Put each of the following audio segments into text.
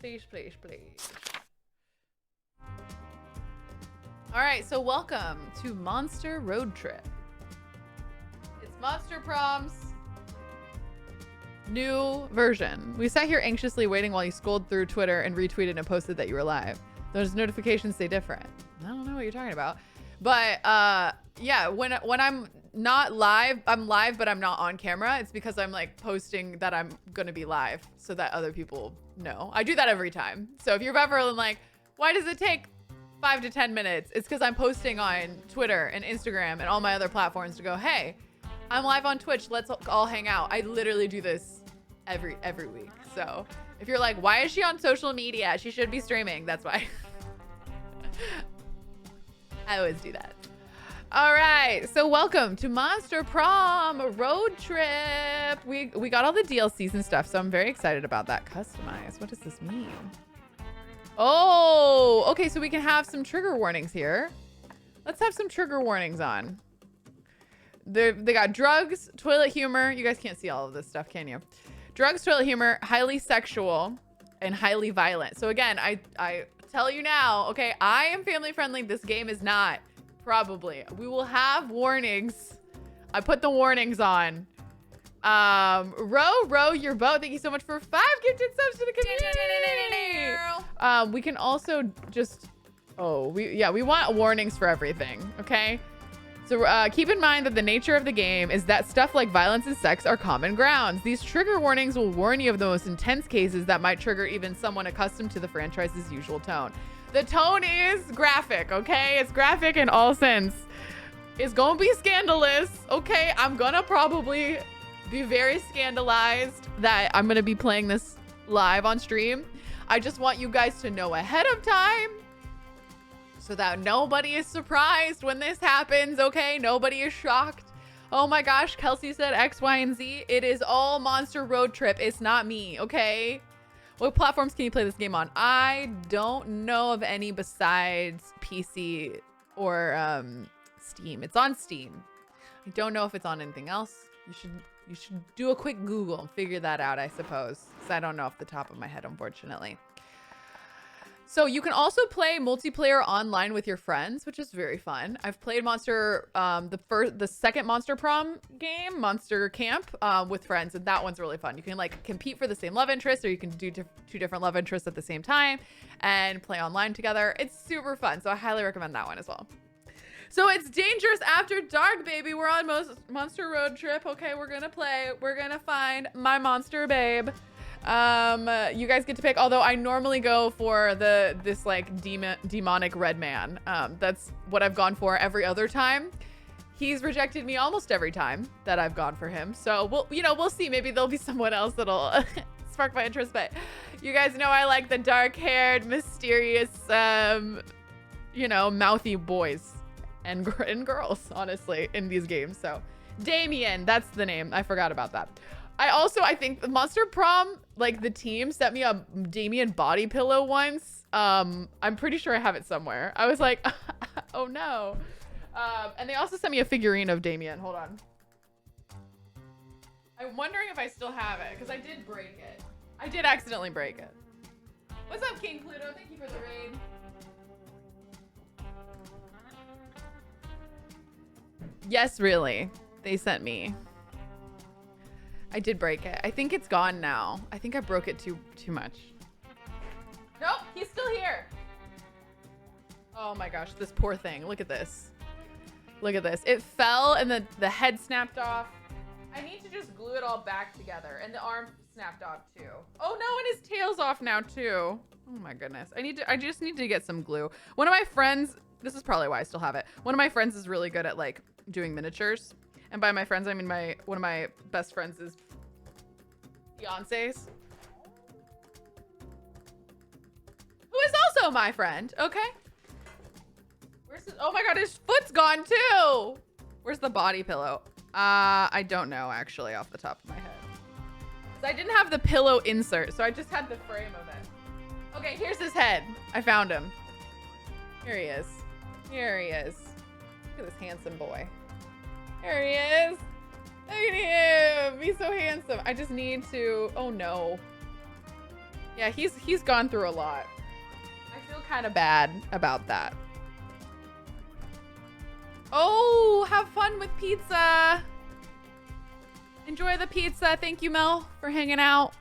Please, please, please. All right, so welcome to Monster Road Trip. It's Monster Prom's new version. We sat here anxiously waiting while you scrolled through Twitter and retweeted and posted that you were live. Those notifications say different. I don't know what you're talking about. But yeah, when I'm not live, I'm live, but I'm not on camera. It's because I'm like posting that I'm going to be live so that other people know. I do that every time. So if you're ever like, why does it take 5 to 10 minutes? It's because I'm posting on Twitter and Instagram and all my other platforms to go, hey, I'm live on Twitch. Let's all hang out. I literally do this every week. So if you're like, why is she on social media? She should be streaming. That's why. I always do that. All right, so welcome to Monster Prom Road Trip. We got all the DLCs and stuff, so I'm very excited about that. Customize. What does this mean? Oh, okay, so we can have some trigger warnings here. Let's have some trigger warnings on. They got drugs, toilet humor. You guys can't see all of this stuff, can you? Drugs, toilet humor, highly sexual, and highly violent. So again, I tell you now, okay, I am family friendly. This game is not. Probably. We will have warnings. I put the warnings on. Row your boat. Thank you so much for 5 gifted subs to the community. We can also just, we want warnings for everything. Okay. So keep in mind that the nature of the game is that stuff like violence and sex are common grounds. These trigger warnings will warn you of the most intense cases that might trigger even someone accustomed to the franchise's usual tone. The tone is graphic, okay? It's graphic in all sense. It's gonna be scandalous, okay? I'm gonna probably be very scandalized that I'm gonna be playing this live on stream. I just want you guys to know ahead of time so that nobody is surprised when this happens, okay? Nobody is shocked. Oh my gosh, Kelsey said X, Y, and Z. It is all Monster Road Trip. It's not me, okay? What platforms can you play this game on? I don't know of any besides PC or Steam. It's on Steam. I don't know if it's on anything else. You should do a quick Google and figure that out, I suppose. Because I don't know off the top of my head, unfortunately. So you can also play multiplayer online with your friends, which is very fun. I've played the second Monster Prom game, Monster Camp, with friends, and that one's really fun. You can like compete for the same love interest, or you can do 2 different love interests at the same time and play online together. It's super fun, so I highly recommend that one as well. So it's dangerous after dark, baby. We're on Monster Road Trip. Okay, we're gonna play. We're gonna find my monster babe. You guys get to pick, although I normally go for this like demonic red man. That's what I've gone for every other time. He's rejected me almost every time that I've gone for him. So we'll see. Maybe there'll be someone else that'll spark my interest, but you guys know I like the dark-haired, mysterious, mouthy boys and girls, honestly, in these games. So Damien, that's the name. I forgot about that. I think Monster Prom, like the team sent me a Damien body pillow once. I'm pretty sure I have it somewhere. I was like, oh no. And they also sent me a figurine of Damien. Hold on. I'm wondering if I still have it because I did break it. I did accidentally break it. What's up, King Pluto? Thank you for the raid. Yes, really. They sent me. I did break it. I think it's gone now. I think I broke it too much. Nope, he's still here. Oh my gosh, this poor thing. Look at this. Look at this. It fell and the head snapped off. I need to just glue it all back together. And the arm snapped off too. Oh no, and his tail's off now too. Oh my goodness. I just need to get some glue. One of my friends, this is probably why I still have it. One of my friends is really good at like doing miniatures. And by my friends, I mean one of my best friends is fiancés. Who is also my friend, okay? Where's his, oh my god, his foot's gone too! Where's the body pillow? I don't know actually off the top of my head. So I didn't have the pillow insert, so I just had the frame of it. Okay, here's his head. I found him. Here he is. Here he is. Look at this handsome boy. There he is. Look at him. He's so handsome. I just need to, oh no. Yeah, he's gone through a lot. I feel kind of bad about that. Oh, have fun with pizza. Enjoy the pizza. Thank you, Mel, for hanging out.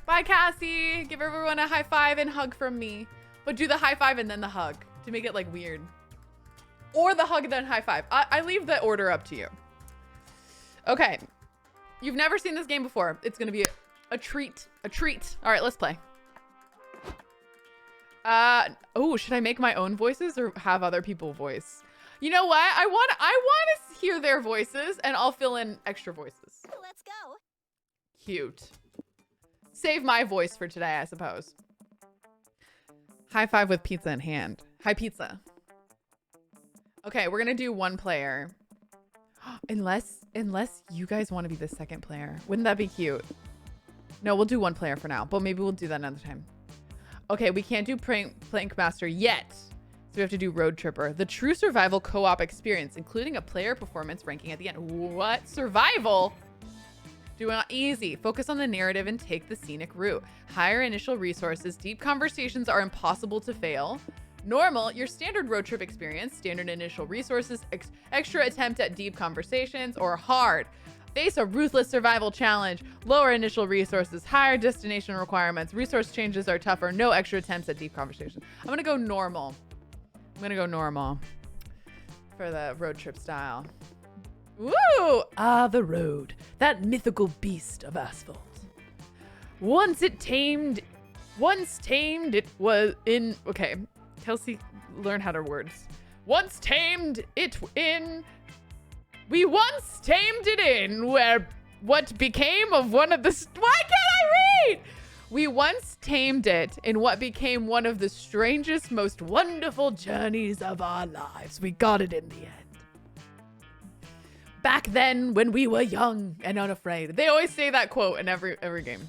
Bye, Cassie. Give everyone a high five and hug from me. But do the high five and then the hug to make it like weird. Or the hug and then high five. I leave the order up to you. Okay. You've never seen this game before. It's going to be a treat. A treat. All right, let's play. Oh, should I make my own voices or have other people voice? You know what? I want to hear their voices and I'll fill in extra voices. Let's go. Cute. Save my voice for today, I suppose. High five with pizza in hand. Hi, pizza. Okay, we're going to do one player. Unless you guys want to be the second player. Wouldn't that be cute? No, we'll do one player for now, but maybe we'll do that another time. Okay, we can't do Plank Master yet. So we have to do Road Tripper. The true survival co-op experience, including a player performance ranking at the end. What? Survival? Do it easy. Focus on the narrative and take the scenic route. Higher initial resources. Deep conversations are impossible to fail. Normal, your standard road trip experience. Standard initial resources. Extra attempt at deep conversations. Or hard. Face a ruthless survival challenge. Lower initial resources. Higher destination requirements. Resource changes are tougher. No extra attempts at deep conversations. I'm going to go normal. I'm gonna go normal for the road trip style. Woo! Ah, the road. That mythical beast of asphalt. Once tamed, it was in... Okay, Kelsey, learn how to words. Once tamed it in... We once tamed it in where what became of one of the... Why can't I read? We once tamed it in what became one of the strangest, most wonderful journeys of our lives. We got it in the end. Back then, when we were young and unafraid. They always say that quote in every game.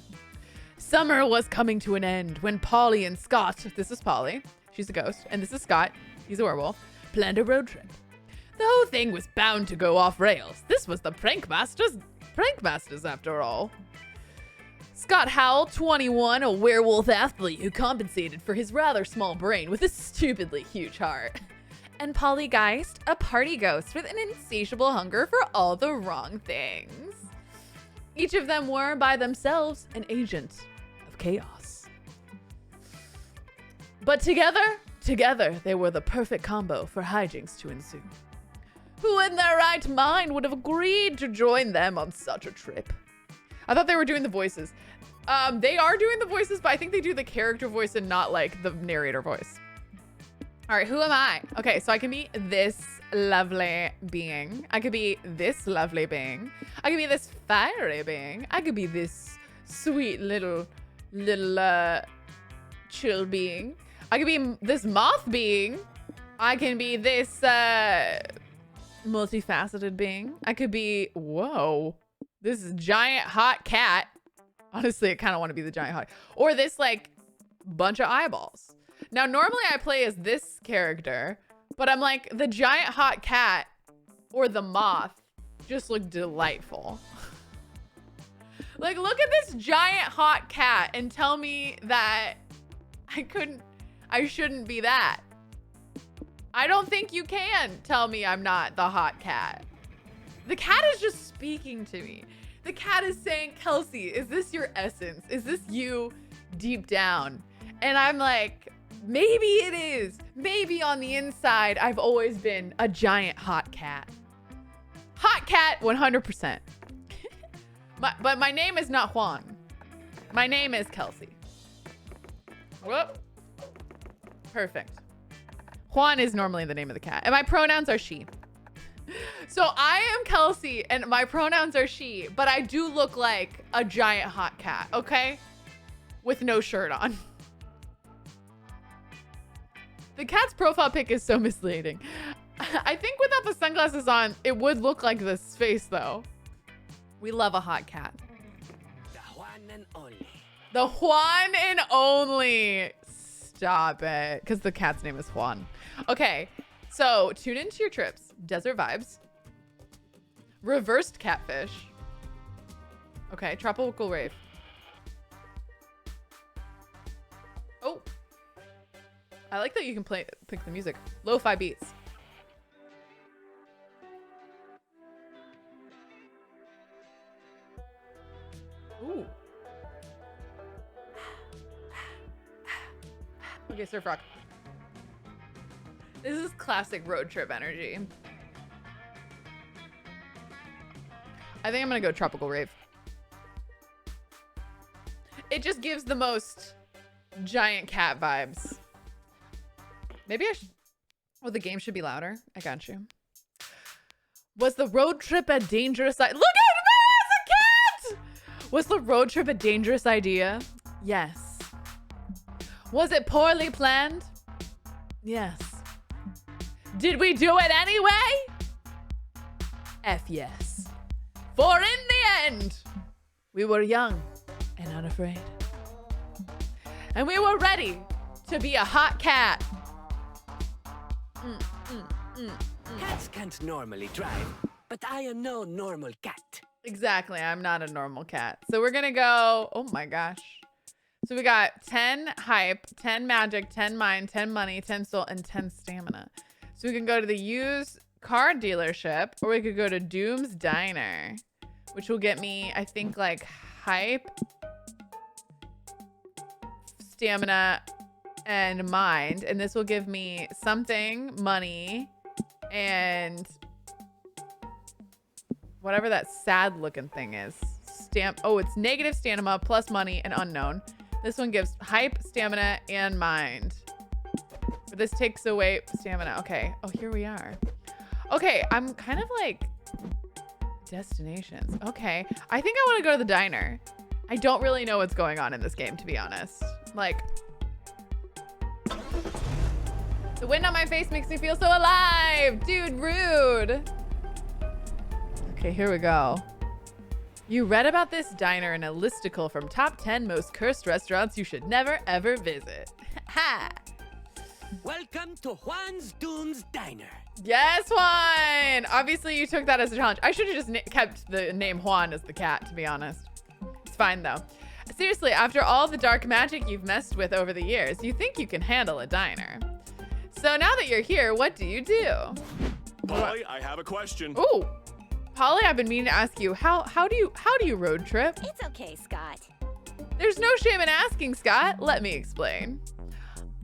Summer was coming to an end when Polly and Scott, this is Polly, she's a ghost, and this is Scott, he's a werewolf, planned a road trip. The whole thing was bound to go off rails. This was the Prank Masters after all. Scott Howell, 21, a werewolf athlete who compensated for his rather small brain with a stupidly huge heart. And Polly Geist, a party ghost with an insatiable hunger for all the wrong things. Each of them were, by themselves, an agent of chaos. But together, they were the perfect combo for hijinks to ensue. Who in their right mind would have agreed to join them on such a trip? I thought they were doing the voices. They are doing the voices, but I think they do the character voice and not like the narrator voice. All right, who am I? Okay, so I can be this lovely being. I could be this lovely being. I could be this fiery being. I could be this sweet little chill being. I could be this moth being. I can be this multifaceted being. I could be, whoa, this giant hot cat. Honestly, I kind of want to be the giant hot. Or this like bunch of eyeballs. Now, normally I play as this character, but I'm like the giant hot cat or the moth just look delightful. Like, look at this giant hot cat and tell me that I shouldn't be that. I don't think you can tell me I'm not the hot cat. The cat is just speaking to me. The cat is saying, Kelsey, is this your essence? Is this you deep down? And I'm like, maybe it is. Maybe on the inside, I've always been a giant hot cat. Hot cat, 100%. But my name is not Juan. My name is Kelsey. Whoop. Perfect. Juan is normally the name of the cat. And my pronouns are she. So I am Kelsey and my pronouns are she, but I do look like a giant hot cat, okay? With no shirt on. The cat's profile pic is so misleading. I think without the sunglasses on, it would look like this face though. We love a hot cat. The Juan and only. The Juan and only. Stop it. Because the cat's name is Juan. Okay. So tune into your trips. Desert vibes. Reversed catfish. Okay. Tropical rave. I like that you can pick the music. Lo-fi beats. Ooh. Okay, surf rock. This is classic road trip energy. I think I'm gonna go tropical rave. It just gives the most giant cat vibes. Maybe I should... Oh, the game should be louder. I got you. Was the road trip a dangerous... Look at me as a cat! Was the road trip a dangerous idea? Yes. Was it poorly planned? Yes. Did we do it anyway? F yes. For in the end, we were young and unafraid. And we were ready to be a hot cat. Cats can't normally drive, but I am no normal cat. Exactly, I'm not a normal cat. So we're gonna go, oh my gosh. So we got 10 hype, 10 magic, 10 mind, 10 money, 10 soul, and 10 stamina. So we can go to the used car dealership, or we could go to Doom's Diner, which will get me, I think, like hype, stamina, and mind. And this will give me something, money, and whatever that sad looking thing is. Oh, it's negative stamina plus money and unknown. This one gives hype, stamina, and mind. But this takes away stamina. Okay. Oh, here we are. Okay, I'm kind of like destinations. Okay. I think I want to go to the diner. I don't really know what's going on in this game, to be honest. Like, the wind on my face makes me feel so alive. Dude, rude. Okay, here we go. You read about this diner in a listicle from top 10 most cursed restaurants you should never ever visit. Ha! Welcome to Juan's Doom's Diner. Yes, Juan! Obviously, you took that as a challenge. I should have just kept the name Juan as the cat, to be honest. It's fine, though. Seriously, after all the dark magic you've messed with over the years, you think you can handle a diner. So now that you're here, what do you do? Polly, I have a question. Ooh. Polly, I've been meaning to ask you, how do you road trip? It's okay, Scott. There's no shame in asking, Scott. Let me explain.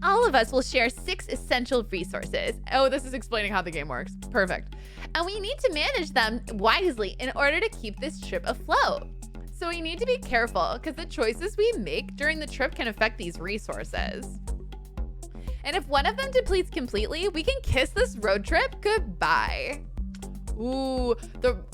All of us will share 6 essential resources. Oh, this is explaining how the game works. Perfect. And we need to manage them wisely in order to keep this trip afloat. So we need to be careful because the choices we make during the trip can affect these resources. And if one of them depletes completely, we can kiss this road trip goodbye. Ooh,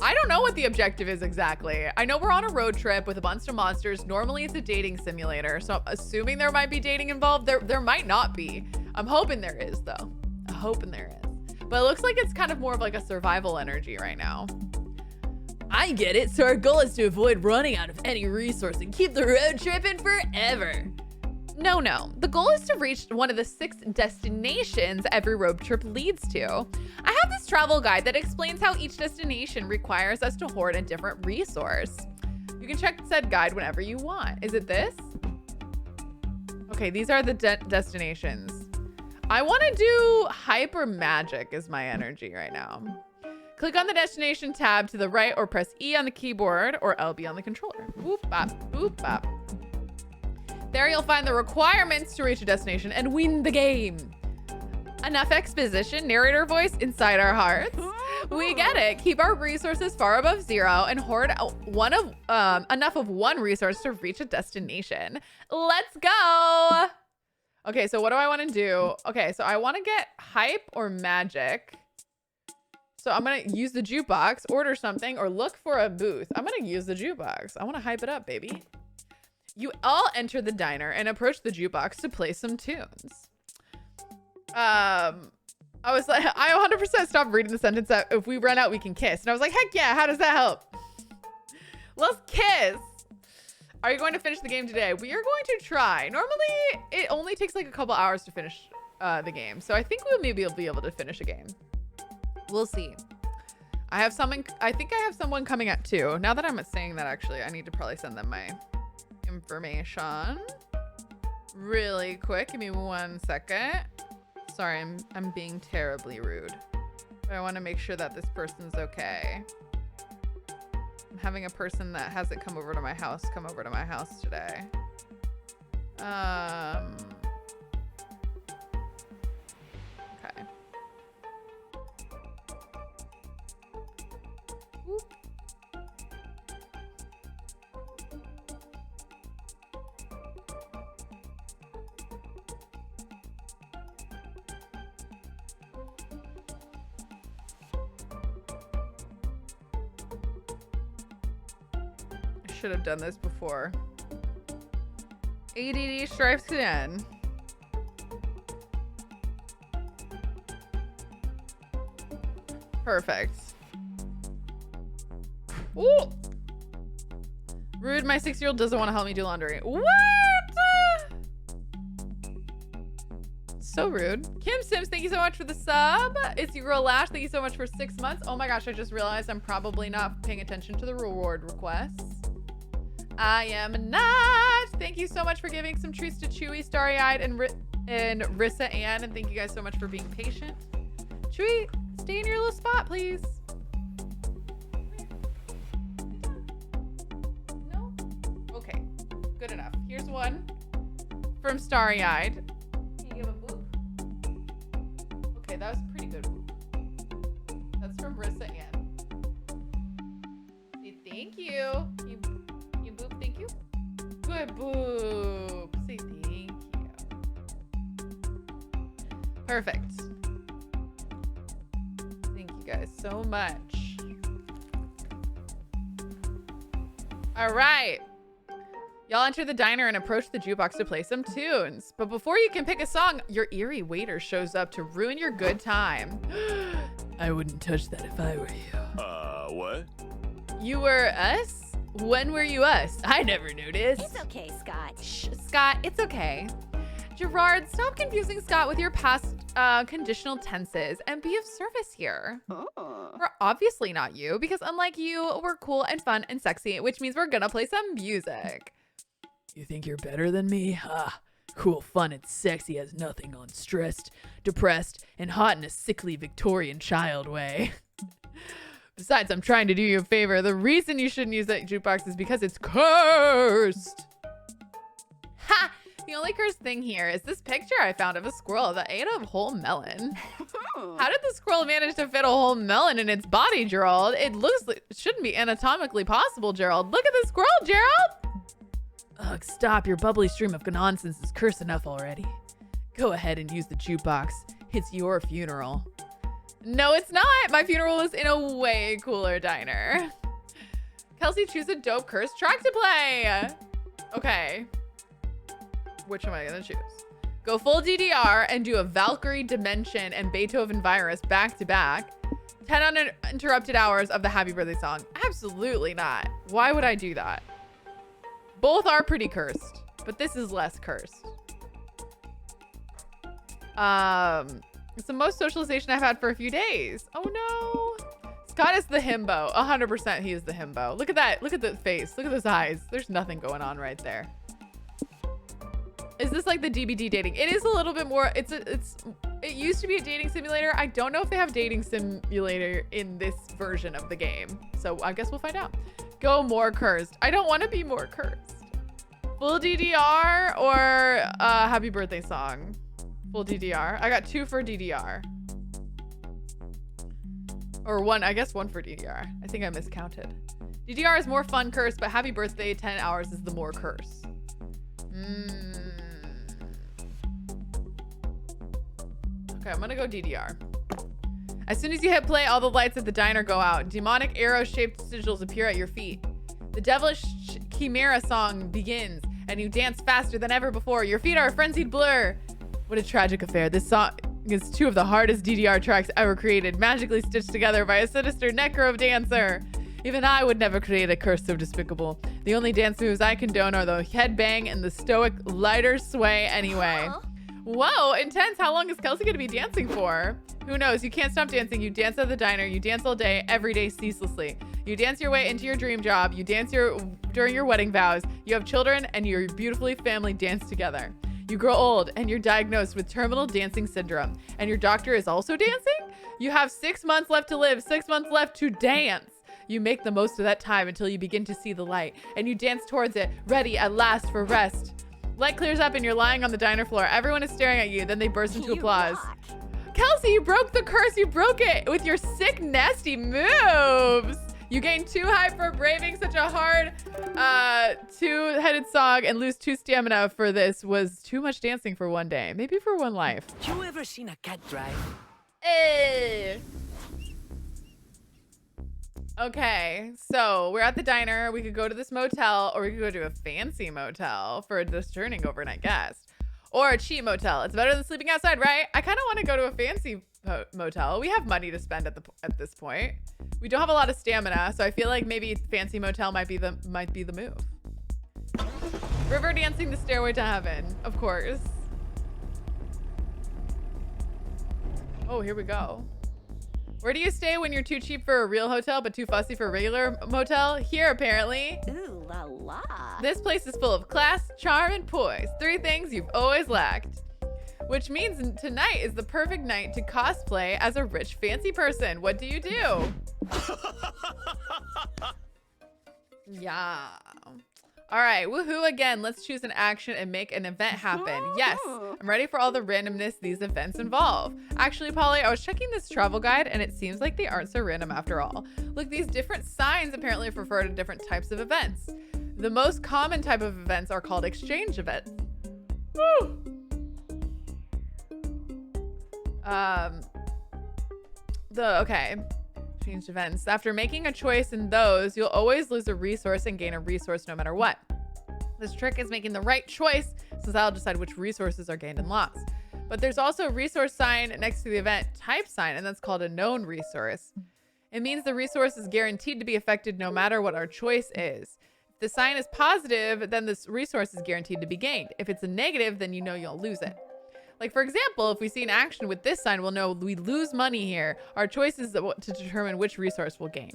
I don't know what the objective is exactly. I know we're on a road trip with a bunch of monsters. Normally it's a dating simulator, so I'm assuming there might be dating involved. There might not be. I'm hoping there is, though. I'm hoping there is. But it looks like it's kind of more of like a survival energy right now. I get it. So our goal is to avoid running out of any resource and keep the road tripping forever. No. The goal is to reach one of the 6 destinations every road trip leads to. I have this travel guide that explains how each destination requires us to hoard a different resource. You can check said guide whenever you want. Is it this? Okay, these are the destinations. I want to do hyper magic is my energy right now. Click on the destination tab to the right or press E on the keyboard or LB on the controller. Boop, bop, boop, bop. There you'll find the requirements to reach a destination and win the game. Enough exposition, narrator voice inside our hearts. We get it. Keep our resources far above 0 and hoard enough of one resource to reach a destination. Let's go. Okay, so what do I want to do? Okay, so I want to get hype or magic. So I'm going to use the jukebox, order something, or look for a booth. I'm going to use the jukebox. I want to hype it up, baby. You all enter the diner and approach the jukebox to play some tunes. I was like, I 100% stopped reading the sentence that if we run out, we can kiss. And I was like, heck yeah, how does that help? Let's kiss. Are you going to finish the game today? We are going to try. Normally, it only takes like a couple hours to finish the game. So I think we'll maybe be able to finish a game. We'll see. I think I have someone coming at 2. Now that I'm saying that, actually, I need to probably send them my information really quick. Give me 1 second. Sorry, I'm being terribly rude. But I want to make sure that this person's okay. I'm having a person that hasn't come over to my house today. Okay. Whoop. I should have done this before. ADD strikes again. Perfect. Ooh. Rude, my 6-year-old doesn't want to help me do laundry. What? So rude. Kim Sims, thank you so much for the sub. It's your girl Lash, thank you so much for 6 months. Oh my gosh, I just realized I'm probably not paying attention to the reward requests. I am not. Thank you so much for giving some treats to Chewy, Starry Eyed, and Rissa Ann. And thank you guys so much for being patient. Chewy, stay in your little spot, please. No? Okay, good enough. Here's one from Starry Eyed. Can you give a boop? Okay, that was a pretty good boop. That's from Rissa Ann. Say thank you. Thank you. Good boop. Say thank you. Perfect. Thank you guys so much. All right. Y'all enter the diner and approach the jukebox to play some tunes. But before you can pick a song, your eerie waiter shows up to ruin your good time. I wouldn't touch that if I were you. What? You were us? When were you us? I never noticed. It's okay, Scott. Shh, Scott, it's okay. Gerard, stop confusing Scott with your past conditional tenses and be of service here. We're obviously not you because unlike you, we're cool and fun and sexy, which means we're gonna play some music. You think you're better than me? Cool, fun, and sexy has nothing on stressed, depressed, and hot in a sickly Victorian child way. Besides, I'm trying to do you a favor. The reason you shouldn't use that jukebox is because it's cursed. Ha! The only cursed thing here is this picture I found of a squirrel that ate a whole melon. How did the squirrel manage to fit a whole melon in its body, Gerald? It looks like it shouldn't be anatomically possible, Gerald. Look at the squirrel, Gerald! Ugh, stop. Your bubbly stream of nonsense is cursed enough already. Go ahead and use the jukebox. It's your funeral. No, it's not. My funeral was in a way cooler diner. Kelsey, choose a dope cursed track to play. Okay. Which am I going to choose? Go full DDR and do a Valkyrie Dimension and Beethoven Virus back to back. 10 uninterrupted hours of the Happy Birthday song. Absolutely not. Why would I do that? Both are pretty cursed, but this is less cursed. It's the most socialization I've had for a few days. Oh no. Scott is the himbo. 100% he is the himbo. Look at that. Look at the face. Look at those eyes. There's nothing going on right there. Is this like the DBD dating? It is a little bit more. It used to be a dating simulator. I don't know if they have dating simulator in this version of the game. So I guess we'll find out. Go more cursed. I don't want to be more cursed. Full DDR or Happy Birthday song? Full DDR. I got 2 for DDR. Or 1, I guess 1 for DDR. I think I miscounted. DDR is more fun curse, but Happy Birthday 10 hours is the more curse. Okay, I'm gonna go DDR. As soon as you hit play, all the lights at the diner go out. Demonic arrow-shaped sigils appear at your feet. The devilish chimera song begins, and you dance faster than ever before. Your feet are a frenzied blur. What a tragic affair. This song is 2 of the hardest DDR tracks ever created, magically stitched together by a sinister necro dancer. Even I would never create a curse so despicable. The only dance moves I condone are the headbang and the stoic lighter sway anyway. Whoa, intense. How long is Kelsey gonna be dancing for? Who knows? You can't stop dancing. You dance at the diner. You dance all day, every day, ceaselessly. You dance your way into your dream job. You dance during your wedding vows. You have children and your beautifully family dance together. You grow old and you're diagnosed with terminal dancing syndrome. And your doctor is also dancing? You have 6 months left to live, 6 months left to dance. You make the most of that time until you begin to see the light. And you dance towards it, ready at last for rest. Light clears up and you're lying on the diner floor. Everyone is staring at you. Then they burst into applause. Kelsey, you broke the curse. You broke it with your sick, nasty moves. You gain 2 hype for braving such a hard two-headed song and lose 2 stamina for this was too much dancing for one day. Maybe for one life. You ever seen a cat drive? Okay, so we're at the diner. We could go to this motel or we could go to a fancy motel for a discerning overnight guest. Or a cheap motel. It's better than sleeping outside, right? I kind of want to go to a fancy motel. We have money to spend at this point. We don't have a lot of stamina, so I feel like maybe fancy motel might be the move. River dancing the stairway to heaven, of course. Oh, here we go. Where do you stay when you're too cheap for a real hotel but too fussy for a regular motel? Here, apparently. Ooh la la. This place is full of class, charm, and poise. 3 things you've always lacked. Which means tonight is the perfect night to cosplay as a rich, fancy person. What do you do? Yeah. All right, woohoo again. Let's choose an action and make an event happen. Yes, I'm ready for all the randomness these events involve. Actually, Polly, I was checking this travel guide and it seems like they aren't so random after all. Look, these different signs apparently refer to different types of events. The most common type of events are called exchange events. Woo! Okay. Changed events. After making a choice in those, you'll always lose a resource and gain a resource no matter what. This trick is making the right choice, since that'll decide which resources are gained and lost. But there's also a resource sign next to the event type sign, and that's called a known resource. It means the resource is guaranteed to be affected no matter what our choice is. If the sign is positive, then this resource is guaranteed to be gained. If it's a negative, then you know you'll lose it. Like, for example, if we see an action with this sign, we'll know we lose money here. Our choice is to determine which resource we'll gain.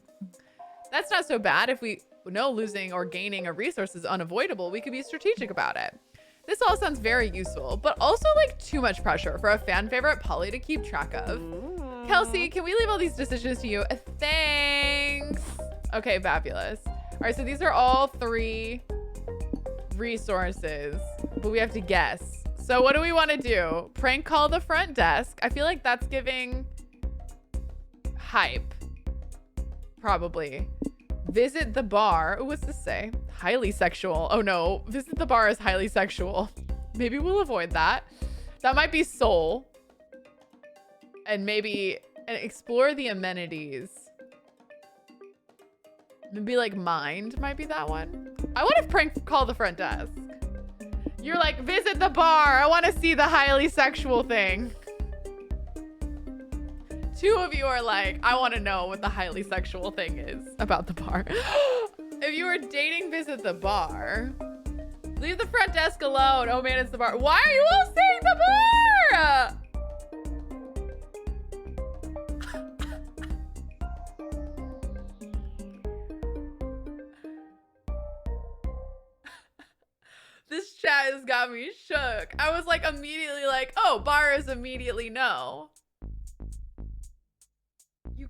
That's not so bad. If we know losing or gaining a resource is unavoidable, we could be strategic about it. This all sounds very useful, but also like too much pressure for a fan favorite Polly to keep track of. Kelsey, can we leave all these decisions to you? Thanks. Okay, fabulous. All right, so these are all 3 resources, but we have to guess. So what do we want to do? Prank call the front desk. I feel like that's giving hype. Probably. Visit the bar. Ooh, what's this say? Highly sexual. Oh no, visit the bar is highly sexual. Maybe we'll avoid that. That might be soul. And maybe explore the amenities. Maybe like mind might be that one. I want to prank call the front desk. You're like, visit the bar. I want to see the highly sexual thing. 2 of you are like, I want to know what the highly sexual thing is about the bar. If you were dating, visit the bar. Leave the front desk alone. Oh man, it's the bar. Why are you all saying the bar? This chat has got me shook. I was like immediately like, oh, bar is immediately no. You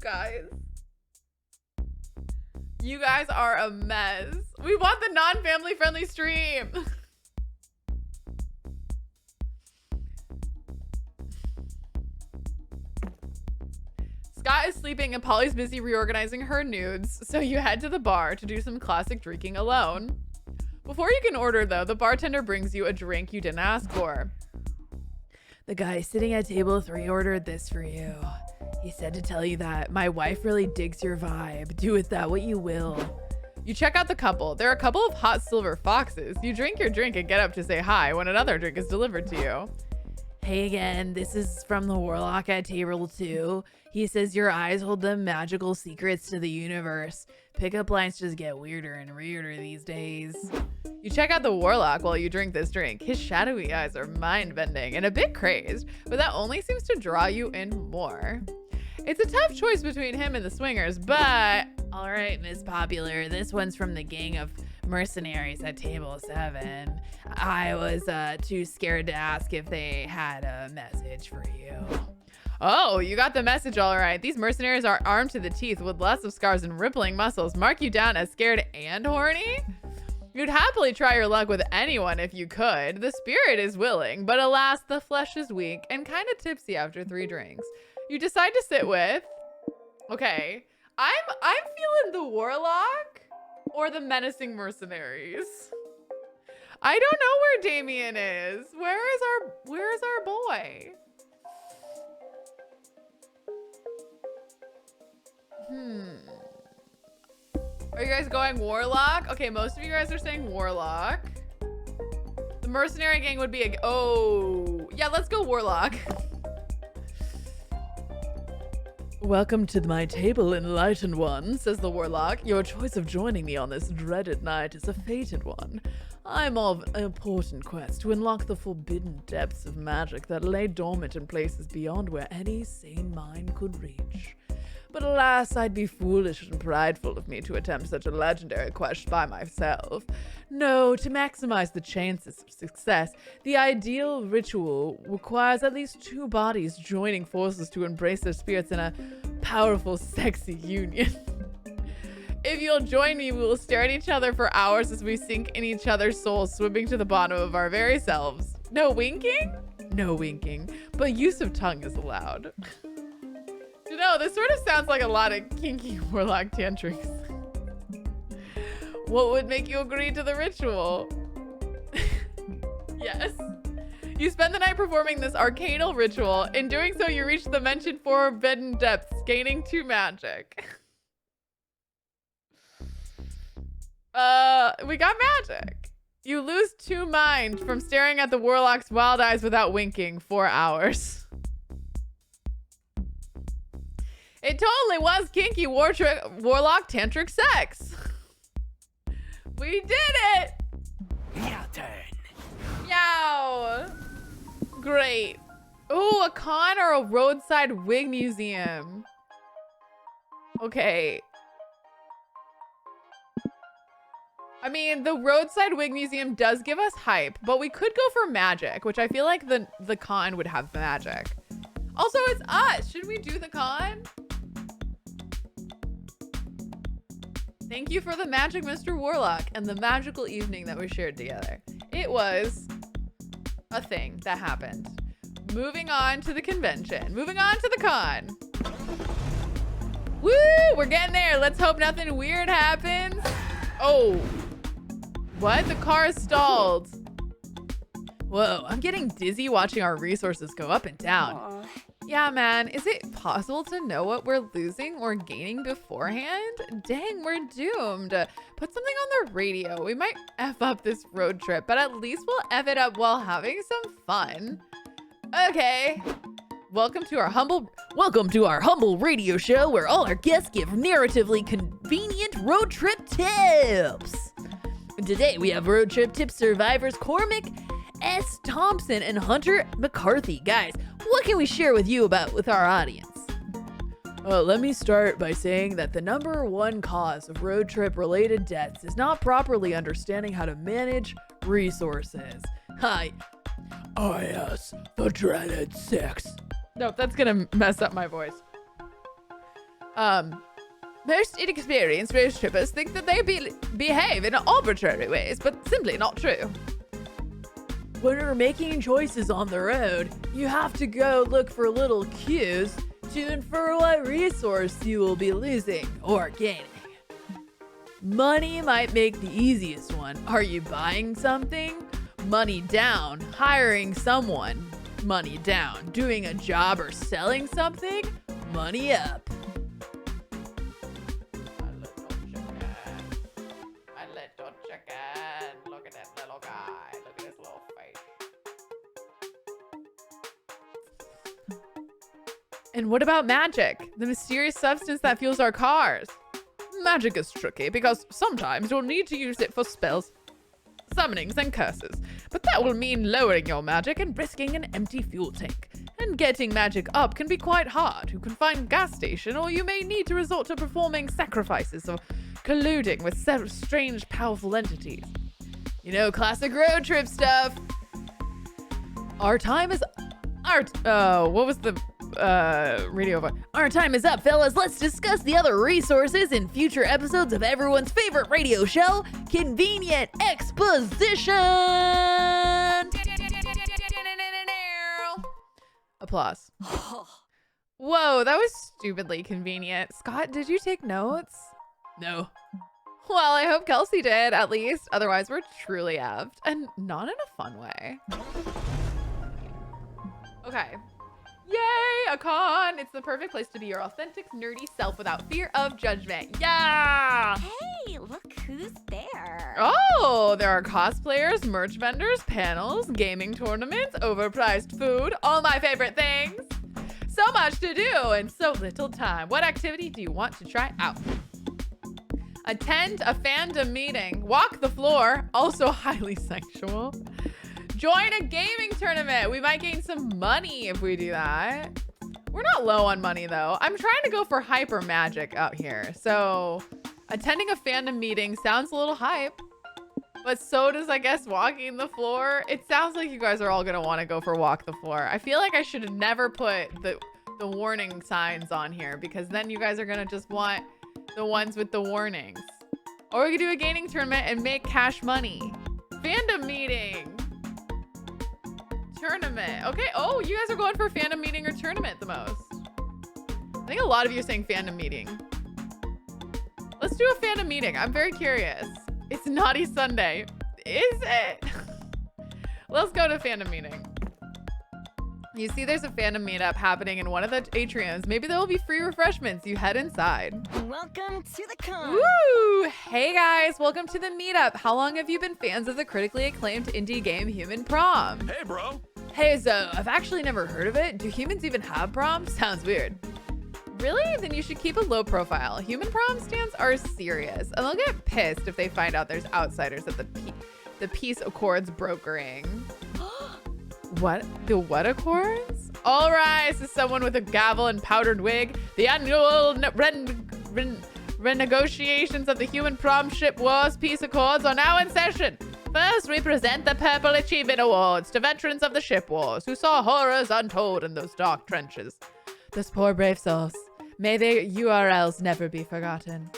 guys are a mess. We want the non-family friendly stream. Scott is sleeping and Polly's busy reorganizing her nudes, so you head to the bar to do some classic drinking alone. Before you can order, though, the bartender brings you a drink you didn't ask for. The guy sitting at table 3 ordered this for you. He said to tell you that my wife really digs your vibe. Do with that what you will. You check out the couple. There are a couple of hot silver foxes. You drink your drink and get up to say hi when another drink is delivered to you. Hey again, this is from the Warlock at table 2. He says your eyes hold the magical secrets to the universe. Pickup lines just get weirder and weirder these days. You check out the Warlock while you drink this drink. His shadowy eyes are mind-bending and a bit crazed, but that only seems to draw you in more. It's a tough choice between him and the swingers, but all right, Miss Popular, this one's from the gang of mercenaries at table 7. I was too scared to ask if they had a message for you. Oh, you got the message all right. These mercenaries are armed to the teeth with lots of scars and rippling muscles. Mark you down as scared and horny? You'd happily try your luck with anyone if you could. The spirit is willing, but alas, the flesh is weak and kind of tipsy after 3 drinks. You decide to sit with... Okay, I'm feeling the Warlock or the menacing mercenaries. I don't know where Damien is. Where is our boy? Are you guys going Warlock? Okay, most of you guys are saying Warlock. The mercenary gang would be a... Oh, yeah, let's go Warlock. Welcome to my table, enlightened one, says the Warlock. Your choice of joining me on this dreaded night is a fated one. I'm of an important quest to unlock the forbidden depths of magic that lay dormant in places beyond where any sane mind could reach. But alas, I'd be foolish and prideful of me to attempt such a legendary quest by myself. No, to maximize the chances of success, the ideal ritual requires at least 2 bodies joining forces to embrace their spirits in a powerful, sexy union. If you'll join me, we will stare at each other for hours as we sink in each other's souls, swimming to the bottom of our very selves. No winking? No winking, but use of tongue is allowed. You know, this sort of sounds like a lot of kinky Warlock tantrics. What would make you agree to the ritual? Yes. You spend the night performing this arcanal ritual. In doing so, you reach the mentioned forbidden depths, gaining 2 magic. We got magic. You lose 2 mind from staring at the Warlock's wild eyes without winking 4 hours. It totally was kinky Warlock tantric sex. We did it. Your turn. Meow. Great. Ooh, a con or a roadside wig museum. Okay. I mean, the roadside wig museum does give us hype, but we could go for magic, which I feel like the con would have magic. Also, it's us. Should we do the con? Thank you for the magic, Mr. Warlock, and the magical evening that we shared together. It was a thing that happened. Moving on to the convention. Moving on to the con. Woo! We're getting there. Let's hope nothing weird happens. Oh. What? The car is stalled. Whoa, I'm getting dizzy watching our resources go up and down. Aww. Yeah, man, is it possible to know what we're losing or gaining beforehand? Dang, we're doomed. Put something on the radio. We might F up this road trip, but at least we'll F it up while having some fun. Okay. Welcome to our humble radio show where all our guests give narratively convenient road trip tips. Today we have road trip tip survivors Cormac S. Thompson and Hunter McCarthy. Guys, what can we share with our audience? Let me start by saying that the #1 cause of road trip related deaths is not properly understanding how to manage resources. Hi. yes, the dreaded 6. No, that's gonna mess up my voice. Most inexperienced road trippers think that they behave in arbitrary ways, but simply not true. When you're making choices on the road, you have to go look for little cues to infer what resource you will be losing or gaining. Money might make the easiest one. Are you buying something? Money down. Hiring someone? Money down. Doing a job or selling something? Money up. My little chicken. Look at that little guy. Look at his little face. And what about magic? The mysterious substance that fuels our cars. Magic is tricky because sometimes you'll need to use it for spells, summonings, and curses. but that will mean lowering your magic and risking an empty fuel tank. And getting magic up can be quite hard. You can find a gas station, or you may need to resort to performing sacrifices or colluding with strange, powerful entities. You know, classic road trip stuff. Our time is... what was the radio voice? Our time is up, fellas. Let's discuss the other resources in future episodes of everyone's favorite radio show, Convenient Exposition. Applause. Whoa, that was stupidly convenient. Scott, did you take notes? No. Well, I hope Kelsey did, at least. Otherwise, we're truly effed. And not in a fun way. Okay. Yay, a con! It's the perfect place to be your authentic, nerdy self without fear of judgment. Yeah! Hey, look who's there. Oh, there are cosplayers, merch vendors, panels, gaming tournaments, overpriced food, all my favorite things. So much to do and so little time. What activity do you want to try out? Attend a fandom meeting. Walk the floor, also highly sexual. Join a gaming tournament. We might gain some money if we do that. We're not low on money though. I'm trying to go for hyper magic out here. So attending a fandom meeting sounds a little hype, but so does, I guess, walking the floor. It sounds like you guys are all gonna wanna go for walk the floor. I feel like I should have never put the warning signs on here, because then you guys are gonna just want the ones with the warnings. Or we could do a gaming tournament and make cash money. Fandom meeting. Tournament. Okay. Oh, you guys are going for fandom meeting or tournament the most. I think a lot of you are saying fandom meeting. Let's do a fandom meeting. I'm very curious. It's Naughty Sunday. Is it? Let's go to fandom meeting. You see there's a fandom meetup happening in one of the atriums. Maybe there will be free refreshments. You head inside. Welcome to the con. Woo! Hey guys, welcome to the meetup. How long have you been fans of the critically acclaimed indie game Human Prom? Hey, bro. Hey, so I've actually never heard of it. Do humans even have prom? Sounds weird. Really? Then you should keep a low profile. Human prom stands are serious, and they'll get pissed if they find out there's outsiders at the peace accords brokering. What? The what accords? All rise as someone with a gavel and powdered wig. The annual renegotiations of the Human Prom Ship Wars Peace Accords are now in session. First, we present the Purple Achievement Awards to veterans of the ship wars who saw horrors untold in those dark trenches. Those poor brave souls. May their URLs never be forgotten.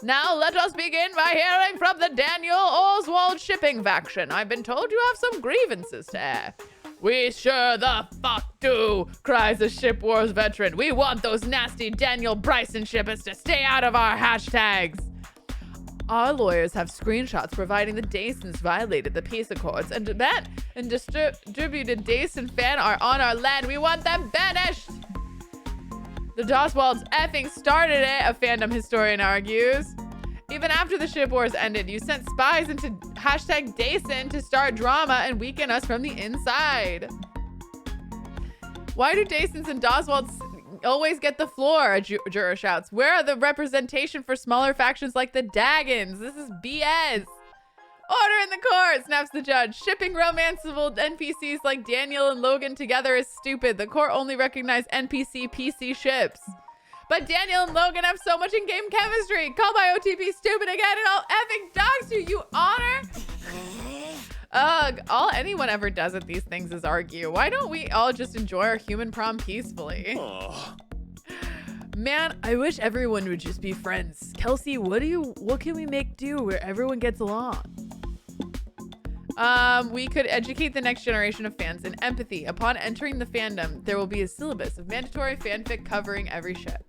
Now let us begin by hearing from the Daniel Oswald shipping faction. I've been told you have some grievances to air. We sure the fuck do, cries a Ship Wars veteran. We want those nasty Daniel Bryson shippers to stay out of our hashtags. Our lawyers have screenshots providing the Dasons violated the peace accords and distributed Dason fan art on our land. We want them banished. The Doswalds effing started it, a fandom historian argues. Even after the ship wars ended, you sent spies into hashtag Dason to start drama and weaken us from the inside. Why do Dasons and Doswalds always get the floor? A juror shouts. Where are the representation for smaller factions like the Daggons? This is BS. Order in the court, snaps the judge. Shipping romanceable NPCs like Daniel and Logan together is stupid. The court only recognized NPC PC ships. But Daniel and Logan have so much in-game chemistry. Call my OTP stupid again and I'll effing dox you honor. Ugh, all anyone ever does at these things is argue. Why don't we all just enjoy our human prom peacefully? Oh. Man, I wish everyone would just be friends. Kelsey, what can we make do where everyone gets along? We could educate the next generation of fans in empathy. Upon entering the fandom, there will be a syllabus of mandatory fanfic covering every ship.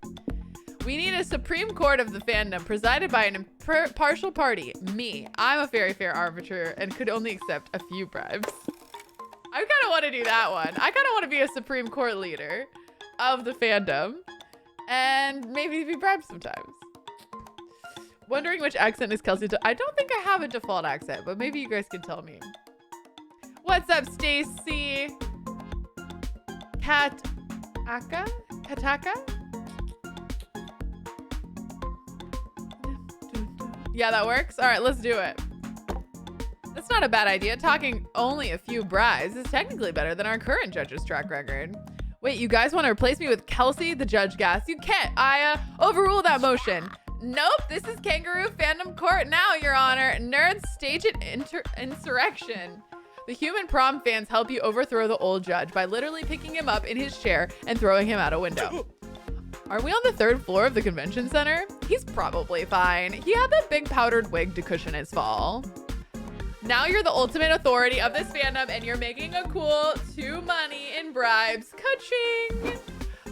We need a Supreme Court of the fandom presided by an impartial party. Me. I'm a very fair arbiter and could only accept a few bribes. I kind of want to do that one. I kind of want to be a Supreme Court leader of the fandom and maybe be bribed sometimes. Wondering which accent is Kelsey. I don't think I have a default accent, but maybe you guys can tell me. What's up, Stacy? Kataka? Yeah, that works. All right, let's do it. That's not a bad idea. Talking only a few bribes is technically better than our current judge's track record. Wait, you guys want to replace me with Kelsey, the judge gasp? You can't. I overrule that motion. Nope, this is Kangaroo Fandom Court now, Your Honor. Nerds stage an insurrection. The human prom fans help you overthrow the old judge by literally picking him up in his chair and throwing him out a window. Are we on the 3rd floor of the convention center? He's probably fine. He had that big powdered wig to cushion his fall. Now you're the ultimate authority of this fandom and you're making a cool 2 money in bribes. Ka-ching!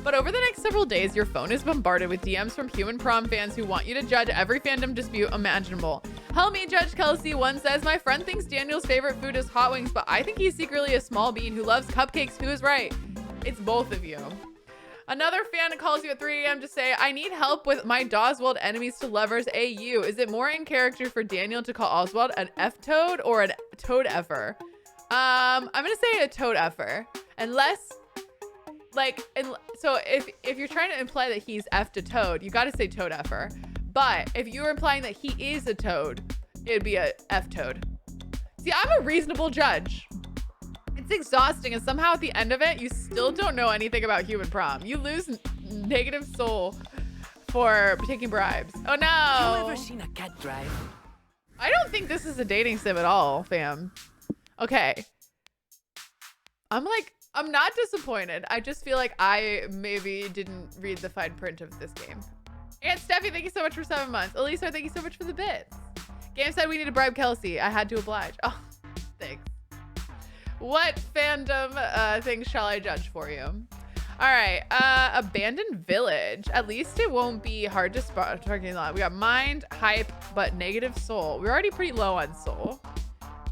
But over the next several days, your phone is bombarded with DMs from human prom fans who want you to judge every fandom dispute imaginable. Help me, Judge Kelsey. One says, my friend thinks Daniel's favorite food is hot wings, but I think he's secretly a small bean who loves cupcakes. Who is right? It's both of you. Another fan calls you at 3 a.m. to say, I need help with my Doswald enemies to lovers AU. Is it more in character for Daniel to call Oswald an F-toad or an toad-effer? I'm gonna say a toad-effer. Unless, like, so if you're trying to imply that he's F to toad, you gotta say toad-effer. But if you're implying that he is a toad, it'd be a F-toad. See, I'm a reasonable judge. It's exhausting, and somehow at the end of it, you still don't know anything about human prom. You lose negative soul for taking bribes. Oh no! You ever seen a cat drive? I don't think this is a dating sim at all, fam. Okay. I'm not disappointed. I just feel like I maybe didn't read the fine print of this game. And Steffi, thank you so much for 7 months. Elisa, thank you so much for the bits. Game said we need to bribe Kelsey. I had to oblige. Oh, thanks. What fandom things shall I judge for you? All right, abandoned village. At least it won't be hard to spot parking lot. We got mind, hype, but negative soul. We're already pretty low on soul.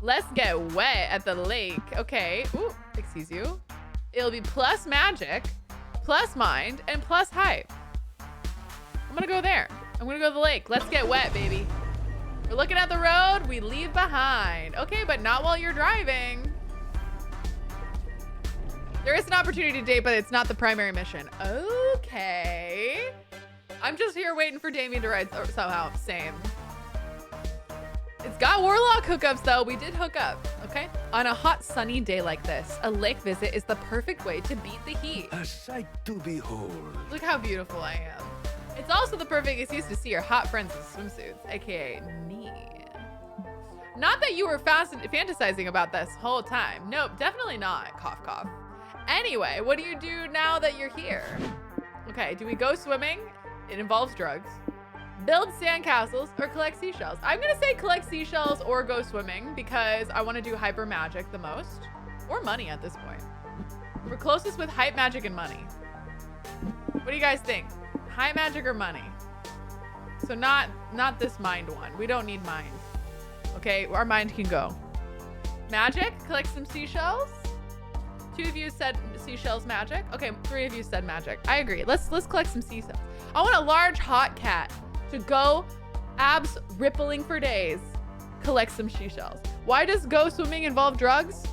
Let's get wet at the lake. Okay, ooh, excuse you. It'll be plus magic, plus mind, and plus hype. I'm gonna go there. I'm gonna go to the lake. Let's get wet, baby. We're looking at the road we leave behind. Okay, but not while you're driving. There is an opportunity to date, but it's not the primary mission. Okay. I'm just here waiting for Damien to ride somehow. Same. It's got Warlock hookups, though. We did hook up, okay? On a hot, sunny day like this, a lake visit is the perfect way to beat the heat. A sight to behold. Look how beautiful I am. It's also the perfect excuse to see your hot friends in swimsuits, aka me. Not that you were fantasizing about this whole time. Nope, definitely not. Cough, cough. Anyway, what do you do now that you're here? Okay, do we go swimming? It involves drugs. Build sandcastles or collect seashells. I'm gonna say collect seashells or go swimming because I wanna do hyper magic the most. Or money at this point. We're closest with hype magic and money. What do you guys think? High magic or money? So not this mind one. We don't need mind. Okay, our mind can go. Magic, collect some seashells. 2 of you said seashells magic. Okay, 3 of you said magic. I agree. Let's collect some seashells. I want a large hot cat to go abs rippling for days. Collect some seashells. Why does go swimming involve drugs?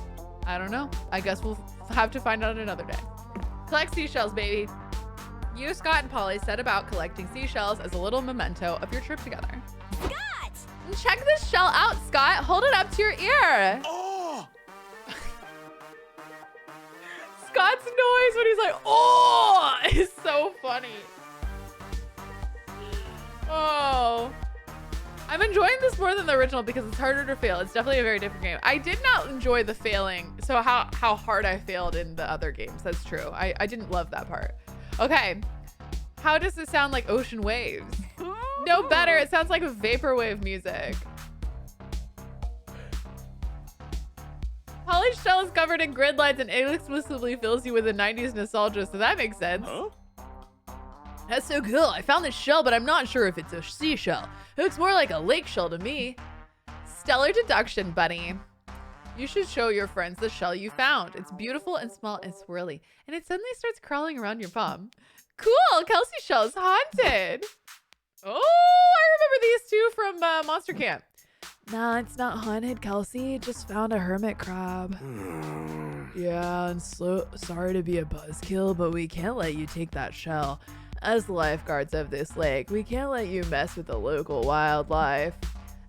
I don't know. I guess we'll have to find out another day. Collect seashells, baby. You, Scott, and Polly set about collecting seashells as a little memento of your trip together. Scott! Check this shell out, Scott. Hold it up to your ear. Oh! Scott's noise when he's like, oh, is so funny. Oh. I'm enjoying this more than the original because it's harder to fail. It's definitely a very different game. I did not enjoy the failing. So how hard I failed in the other games. That's true. I didn't love that part. Okay. How does it sound like ocean waves? No better. It sounds like vaporwave music. Polished shell is covered in grid lines and inexplicably fills you with a 90s nostalgia, so that makes sense. Huh? That's so cool. I found this shell, but I'm not sure if it's a seashell. It looks more like a lake shell to me. Stellar deduction, bunny. You should show your friends the shell you found. It's beautiful and small and swirly, and it suddenly starts crawling around your palm. Cool, Kelsey shell is haunted. Oh, I remember these two from Monster Camp. Nah, it's not haunted, Kelsey. Just found a hermit crab. Yeah, and sorry to be a buzzkill, but we can't let you take that shell. As lifeguards of this lake, we can't let you mess with the local wildlife.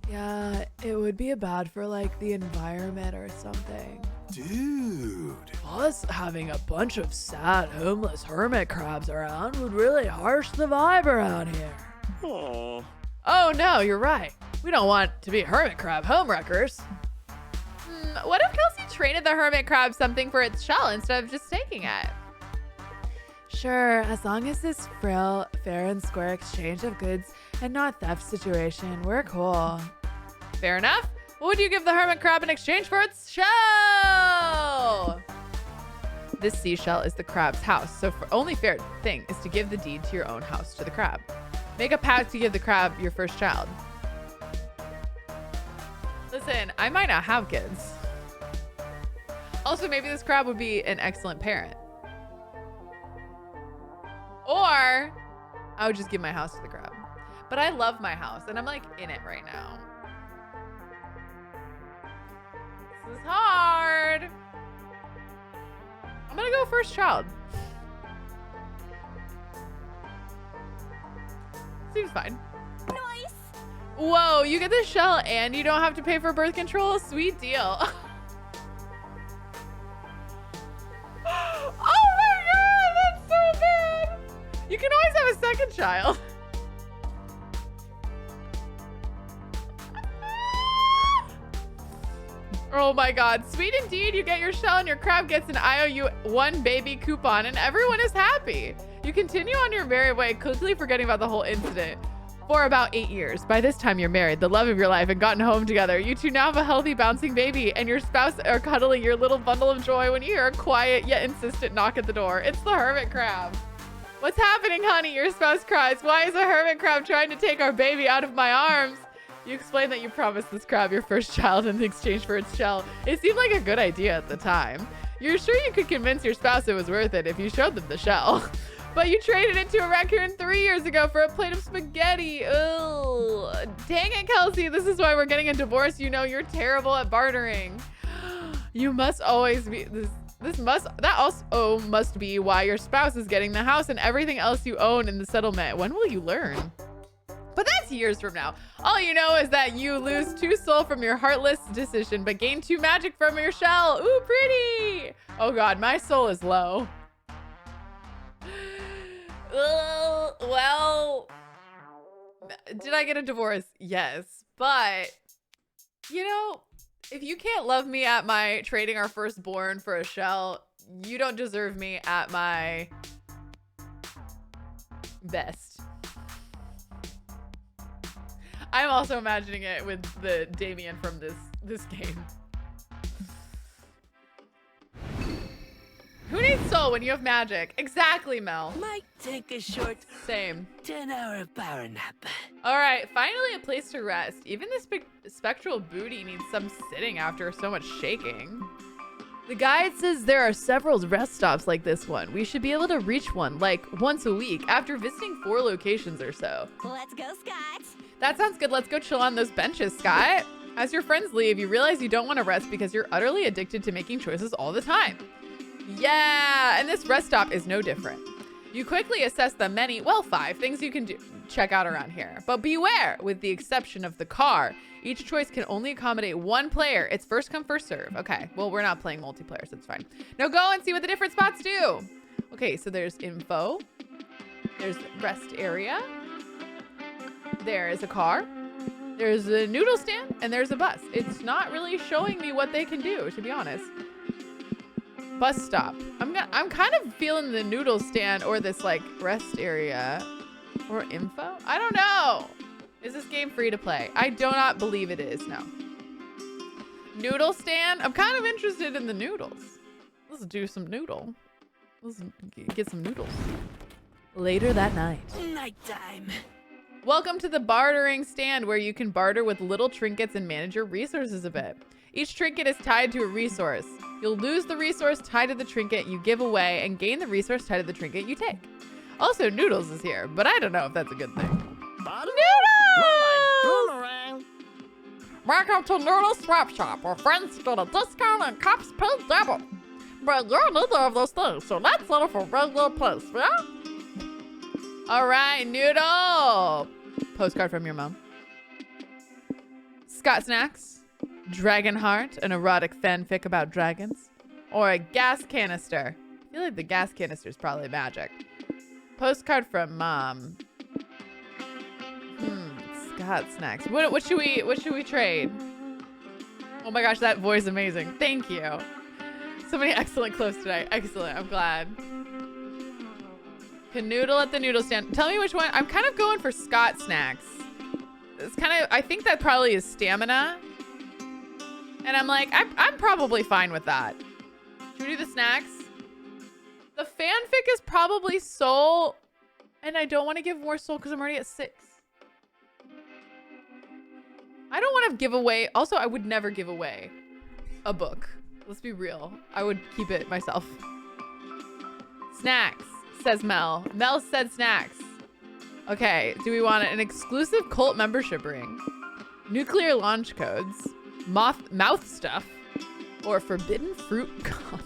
Yeah, it would be bad for like the environment or something. Dude. Plus, having a bunch of sad, homeless hermit crabs around would really harsh the vibe around here. Aw. Oh no, you're right. We don't want to be hermit crab homewreckers. What if Kelsey traded the hermit crab something for its shell instead of just taking it? Sure, as long as it's fair and square exchange of goods and not theft situation, we're cool. Fair enough. What would you give the hermit crab in exchange for its shell? This seashell is the crab's house, so only fair thing is to give the deed to your own house to the crab. Make a pact to give the crab your first child. Listen, I might not have kids. Also, maybe this crab would be an excellent parent. Or I would just give my house to the crab. But I love my house and I'm like in it right now. This is hard. I'm gonna go first child. Seems fine. Nice. Whoa, you get the shell and you don't have to pay for birth control? Sweet deal. Oh my god, that's so bad. You can always have a second child. Oh my god, sweet indeed. You get your shell and your crab gets an IOU 1 baby coupon and everyone is happy. You continue on your merry way, quickly forgetting about the whole incident. For about 8 years. By this time, you're married, the love of your life, and gotten home together. You two now have a healthy, bouncing baby, and your spouse are cuddling your little bundle of joy when you hear a quiet yet insistent knock at the door. It's the hermit crab. What's happening, honey? Your spouse cries. Why is a hermit crab trying to take our baby out of my arms? You explain that you promised this crab your first child in exchange for its shell. It seemed like a good idea at the time. You're sure you could convince your spouse it was worth it if you showed them the shell. But you traded it to a raccoon 3 years ago for a plate of spaghetti. Ugh. Dang it, Kelsey. This is why we're getting a divorce. You know you're terrible at bartering. You must always be that also must be why your spouse is getting the house and everything else you own in the settlement. When will you learn? But that's years from now. All you know is that you lose 2 soul from your heartless decision, but gain 2 magic from your shell. Ooh, pretty. Oh god, my soul is low. Well, did I get a divorce? Yes, but you know, if you can't love me at my trading our firstborn for a shell, you don't deserve me at my best. I'm also imagining it with the Damien from this game. Who needs soul when you have magic? Exactly, Mel. Might take a short Same. 10-hour power nap. All right, finally a place to rest. Even this big spectral booty needs some sitting after so much shaking. The guide says there are several rest stops like this one. We should be able to reach one like once a week after visiting 4 locations or so. Let's go, Scott. That sounds good. Let's go chill on those benches, Scott. As your friends leave, you realize you don't want to rest because you're utterly addicted to making choices all the time. Yeah, and this rest stop is no different. You quickly assess the many, well, 5 things you can check out around here. But beware, with the exception of the car. Each choice can only accommodate 1 player. It's first come, first serve. Okay, well, we're not playing multiplayer, so it's fine. Now go and see what the different spots do. Okay, so there's info. There's rest area. There is a car. There's a noodle stand, and there's a bus. It's not really showing me what they can do, to be honest. Bus stop. I'm kind of feeling the noodle stand or this like rest area or info. I don't know. Is this game free to play? I do not believe it is. No. Noodle stand. I'm kind of interested in the noodles. Let's do some noodle. Let's get some noodles. Later that night. Nighttime. Welcome to the bartering stand where you can barter with little trinkets and manage your resources a bit. Each trinket is tied to a resource. You'll lose the resource tied to the trinket you give away and gain the resource tied to the trinket you take. Also, Noodles is here, but I don't know if that's a good thing. Noodles! Welcome to Noodles Swap Shop, where friends get a discount and cops pay double. But you're neither of those things, so let's settle for regular price, yeah? All right, Noodle. Postcard from your mom. Scott Snacks, Dragon Heart, an erotic fanfic about dragons, or a gas canister. I feel like the gas canister is probably magic. Postcard from Mom. Scott Snacks. What should we trade? Oh my gosh, that voice is amazing. Thank you. So many excellent clips today. Excellent. I'm glad. Canoodle at the noodle stand. Tell me which one. I'm kind of going for Scott Snacks. It's kind of, I think that probably is stamina. And I'm like, I'm probably fine with that. Should we do the snacks? The fanfic is probably soul. And I don't want to give more soul because I'm already at 6. I don't want to give away. Also, I would never give away a book. Let's be real. I would keep it myself. Snacks, says Mel. Mel said snacks. Okay, do we want an exclusive cult membership ring, nuclear launch codes, mouth stuff, or forbidden fruit condoms?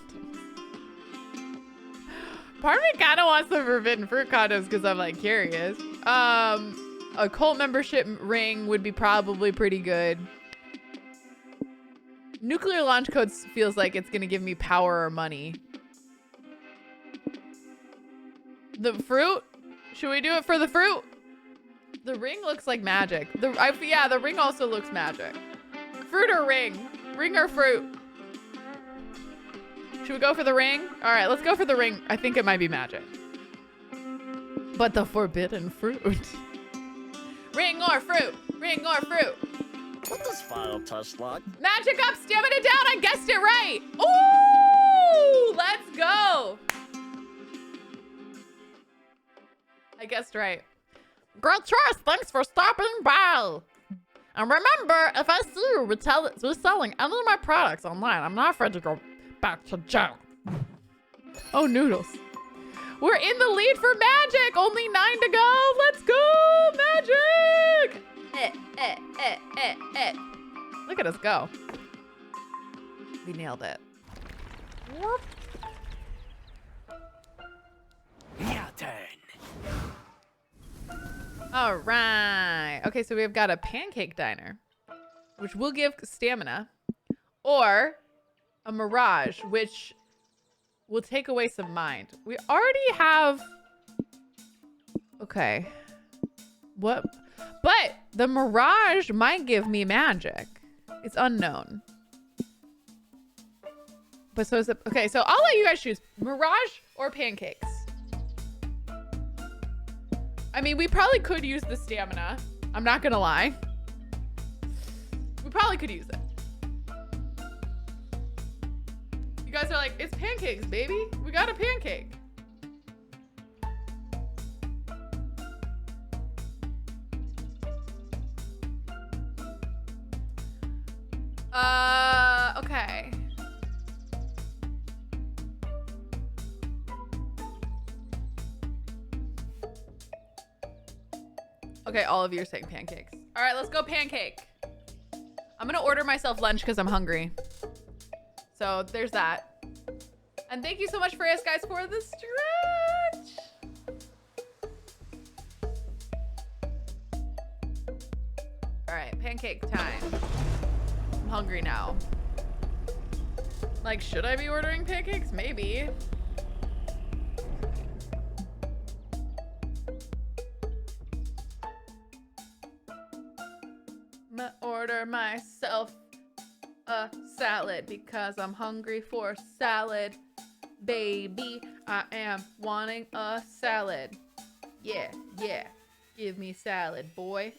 Part of me kind of wants the forbidden fruit condoms because I'm like curious. A cult membership ring would be probably pretty good. Nuclear launch codes feels like it's gonna give me power or money. The fruit? Should we do it for the fruit? The ring looks like magic. Yeah, the ring also looks magic. Fruit or ring? Ring or fruit? Should we go for the ring? All right, let's go for the ring. I think it might be magic. But the forbidden fruit. Ring or fruit? Ring or fruit? What does file taste like? Magic up, stamina down. I guessed it right. Ooh, let's go. I guessed right. Great choice. Thanks for stopping by. And remember, if I see you reselling any of my products online, I'm not afraid to go back to jail. Oh, noodles. We're in the lead for magic. Only 9 to go. Let's go, magic. Look at us go. We nailed it. Whoop. Your turn. All right. Okay, so we've got a pancake diner, which will give stamina, or a mirage, which will take away some mind. We already have... Okay. What? But the mirage might give me magic. It's unknown. But so is it... Okay, so I'll let you guys choose. Mirage or pancakes? I mean, we probably could use the stamina. I'm not gonna lie. We probably could use it. You guys are like, it's pancakes, baby. We got a pancake. Okay. Okay, all of you are saying pancakes. All right, let's go pancake. I'm gonna order myself lunch because I'm hungry. So there's that. And thank you so much for us guys for the stretch. All right, pancake time. I'm hungry now. Like, should I be ordering pancakes? Maybe. Order myself a salad because I'm hungry for salad. Baby, I am wanting a salad. Yeah, yeah. Give me salad, boy.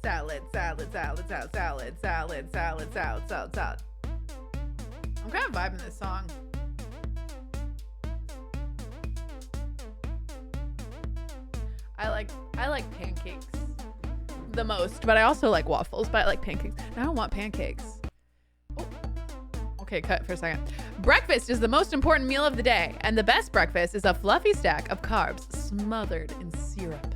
Salad, salad, salad, salad, salad, salad, salad, salad, salad, salad. I'm kind of vibing this song. I like pancakes the most, but I also like waffles, but I like pancakes. I don't want pancakes. Oh. Okay, cut for a second. Breakfast is the most important meal of the day, and the best breakfast is a fluffy stack of carbs smothered in syrup.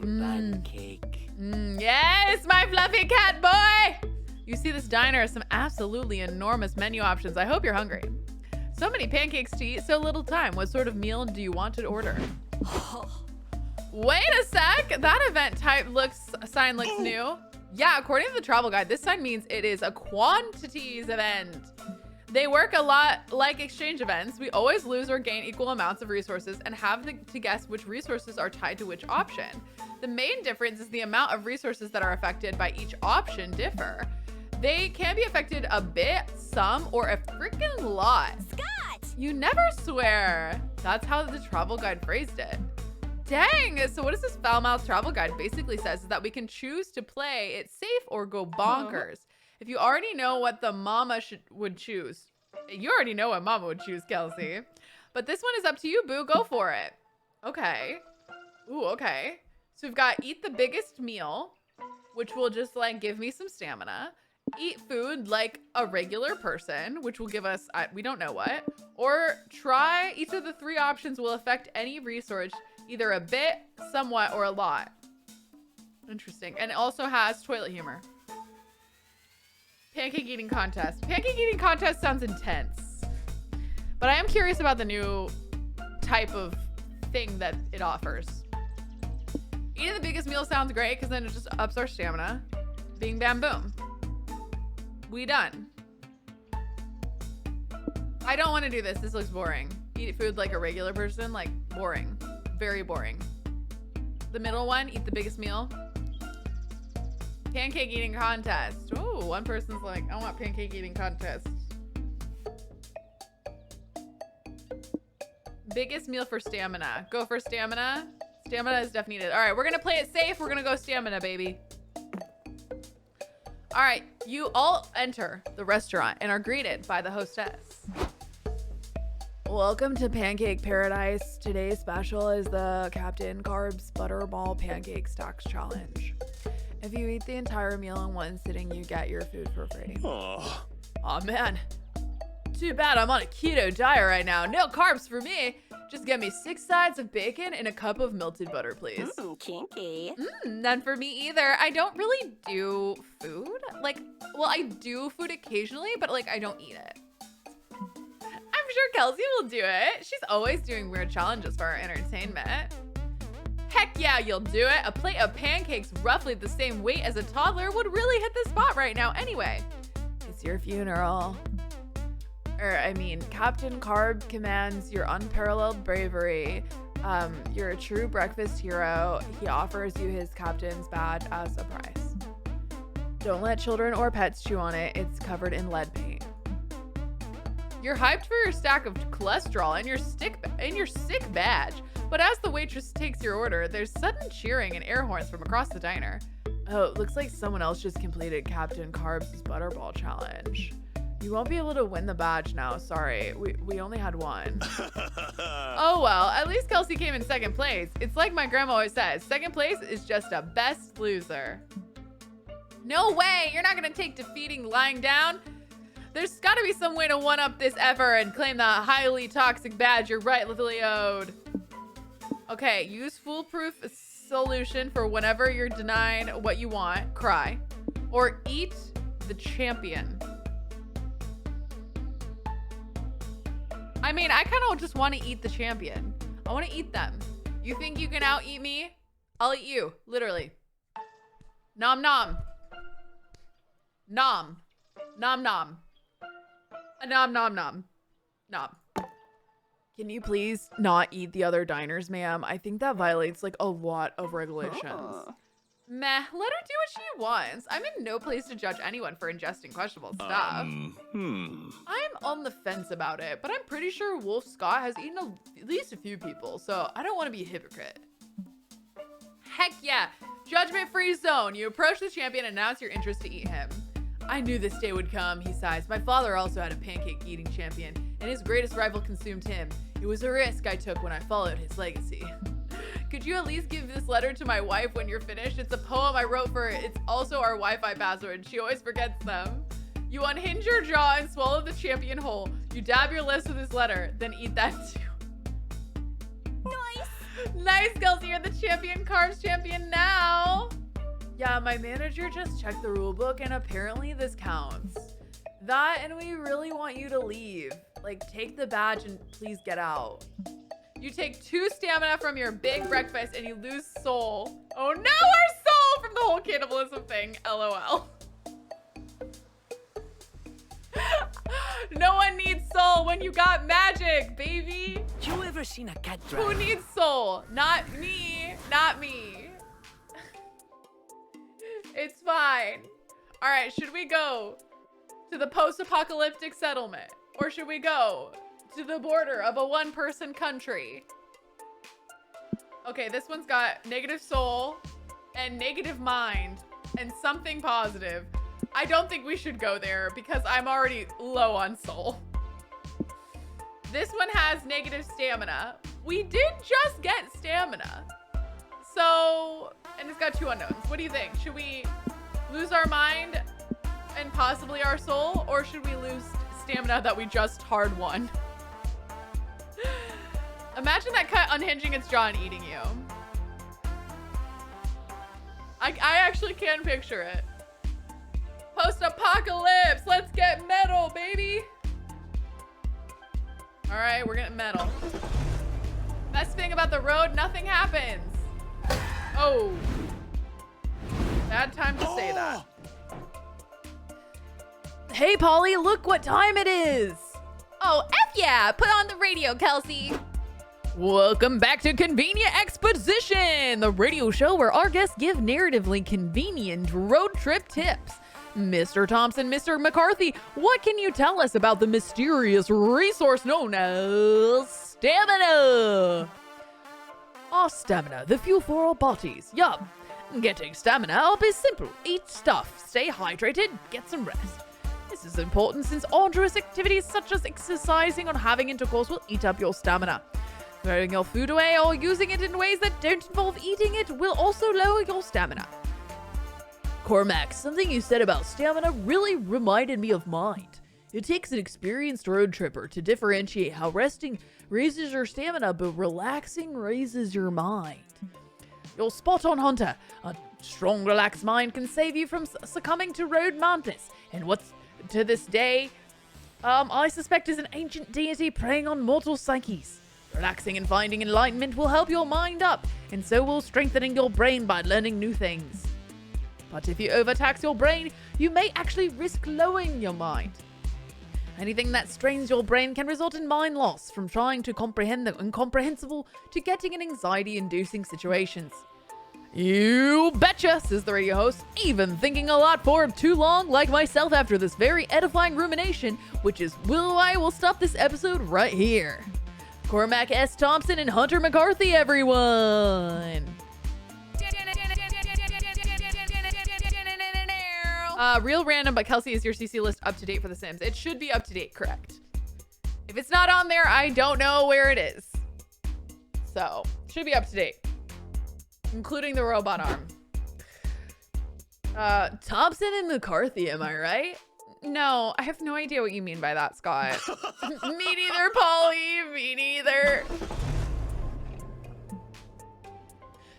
Pancake. Yes, my fluffy cat boy! You see, this diner has some absolutely enormous menu options. I hope you're hungry. So many pancakes to eat, so little time. What sort of meal do you want to order? Wait a sec. That event type sign looks new. Yeah, according to the travel guide, this sign means it is a quantities event. They work a lot like exchange events. We always lose or gain equal amounts of resources and have to guess which resources are tied to which option. The main difference is the amount of resources that are affected by each option differ. They can be affected a bit, some, or a freaking lot. Scott! You never swear. That's how the travel guide phrased it. Dang, so what does this foul-mouthed travel guide basically says is that we can choose to play it safe or go bonkers. If you already know what the mama would choose. You already know what mama would choose, Kelsey. But this one is up to you, boo. Go for it. Okay. Ooh, okay. So we've got eat the biggest meal, which will just like give me some stamina. Eat food like a regular person, which will give us, we don't know what. Or try each of the 3 options will affect any resource, either a bit, somewhat, or a lot. Interesting. And it also has toilet humor. Pancake eating contest. Pancake eating contest sounds intense. But I am curious about the new type of thing that it offers. Eating the biggest meal sounds great because then it just ups our stamina. Bing, bam, boom. We done. I don't want to do this. This looks boring. Eat food like a regular person, like boring. Very boring. The middle one, eat the biggest meal. Pancake eating contest. Ooh, one person's like, I want pancake eating contest. Biggest meal for stamina. Go for stamina. Stamina is definitely needed. All right, we're gonna play it safe. We're gonna go stamina, baby. All right, you all enter the restaurant and are greeted by the hostess. Welcome to Pancake Paradise. Today's special is the Captain Carbs Butterball Pancake Stacks Challenge. If you eat the entire meal in one sitting, you get your food for free. Oh. Aw, man. Too bad I'm on a keto diet right now. No carbs for me. Just get me 6 sides of bacon and a cup of melted butter, please. Kinky. None for me either. I don't really do food. Like, well, I do food occasionally, but like I don't eat it. I'm sure Kelsey will do it. She's always doing weird challenges for our entertainment. Heck yeah, you'll do it. A plate of pancakes roughly the same weight as a toddler would really hit the spot right now anyway. It's your funeral. Captain Carb commands your unparalleled bravery. You're a true breakfast hero. He offers you his captain's badge as a prize. Don't let children or pets chew on it. It's covered in lead paint. You're hyped for your stack of cholesterol and your sick badge. But as the waitress takes your order, there's sudden cheering and air horns from across the diner. Oh, it looks like someone else just completed Captain Carbs Butterball Challenge. You won't be able to win the badge now, sorry. We only had one. Oh well, at least Kelsey came in 2nd place. It's like my grandma always says, 2nd place is just a best loser. No way, you're not gonna take defeating lying down. There's gotta be some way to one-up this effort and claim the highly toxic badge you're rightfully owed. Okay, use foolproof solution for whenever you're denied what you want, cry, or eat the champion. I mean, I kind of just want to eat the champion. I want to eat them. You think you can out-eat me? I'll eat you, literally. Nom nom. Nom. Nom nom. Nom nom nom. Nom. Can you please not eat the other diners, ma'am? I think that violates like a lot of regulations. Meh, let her do what she wants. I'm in no place to judge anyone for ingesting questionable stuff. I'm on the fence about it, but I'm pretty sure Wolf Scott has eaten at least a few people, so I don't want to be a hypocrite. Heck yeah, judgment-free zone. You approach the champion and announce your interest to eat him. I knew this day would come, he sighs. My father also had a pancake-eating champion, and his greatest rival consumed him. It was a risk I took when I followed his legacy. Could you at least give this letter to my wife when you're finished? It's a poem I wrote for her. It's also our Wi-Fi password. She always forgets them. You unhinge your jaw and swallow the champion whole. You dab your lips with this letter, then eat that too. Nice. Nice, Kelsey. You're the champion carbs champion now. Yeah, my manager just checked the rule book and apparently this counts. That and we really want you to leave. Like, take the badge and please get out. You take 2 stamina from your big breakfast and you lose soul. Oh no, our soul from the whole cannibalism thing. LOL. No one needs soul when you got magic, baby. You ever seen a cat drive? Who needs soul? Not me. Not me. It's fine. All right, should we go to the post-apocalyptic settlement? Or should we go to the border of a 1-person country? Okay, this one's got negative soul and negative mind and something positive. I don't think we should go there because I'm already low on soul. This one has negative stamina. We did just get stamina. So, and it's got 2 unknowns. What do you think? Should we lose our mind and possibly our soul? Or should we lose stamina that we just hard won? Imagine that cat unhinging its jaw and eating you. I actually can picture it. Post-apocalypse, let's get metal, baby. All right, we're getting metal. Best thing about the road, nothing happens. Oh. Bad time to say that. Hey, Polly, look what time it is. Oh, F yeah! Put on the radio, Kelsey. Welcome back to Convenient Exposition, the radio show where our guests give narratively convenient road trip tips. Mr. Thompson, Mr. McCarthy, what can you tell us about the mysterious resource known as stamina? Our stamina, the fuel for our bodies. Yup. Getting stamina up is simple. Eat stuff, stay hydrated, get some rest. This is important since arduous activities such as exercising or having intercourse will eat up your stamina. Throwing your food away or using it in ways that don't involve eating it will also lower your stamina. Cormac, something you said about stamina really reminded me of mind. It takes an experienced road tripper to differentiate how resting raises your stamina but relaxing raises your mind. You're spot on, Hunter. A strong, relaxed mind can save you from succumbing to road madness. And what's to this day, I suspect is an ancient deity preying on mortal psyches. Relaxing and finding enlightenment will help your mind up, and so will strengthening your brain by learning new things. But if you overtax your brain, you may actually risk lowering your mind. Anything that strains your brain can result in mind loss, from trying to comprehend the incomprehensible to getting in anxiety-inducing situations. You betcha, says the radio host, even thinking a lot for too long like myself after this very edifying rumination, which is why I will stop this episode right here. Cormac S. Thompson and Hunter McCarthy, everyone! Real random, but Kelsey, is your CC list up to date for The Sims? It should be up to date, correct? If it's not on there, I don't know where it is. So, should be up to date. Including the robot arm. Thompson and McCarthy, am I right? No, I have no idea what you mean by that, Scott. Me neither, Polly. Me neither.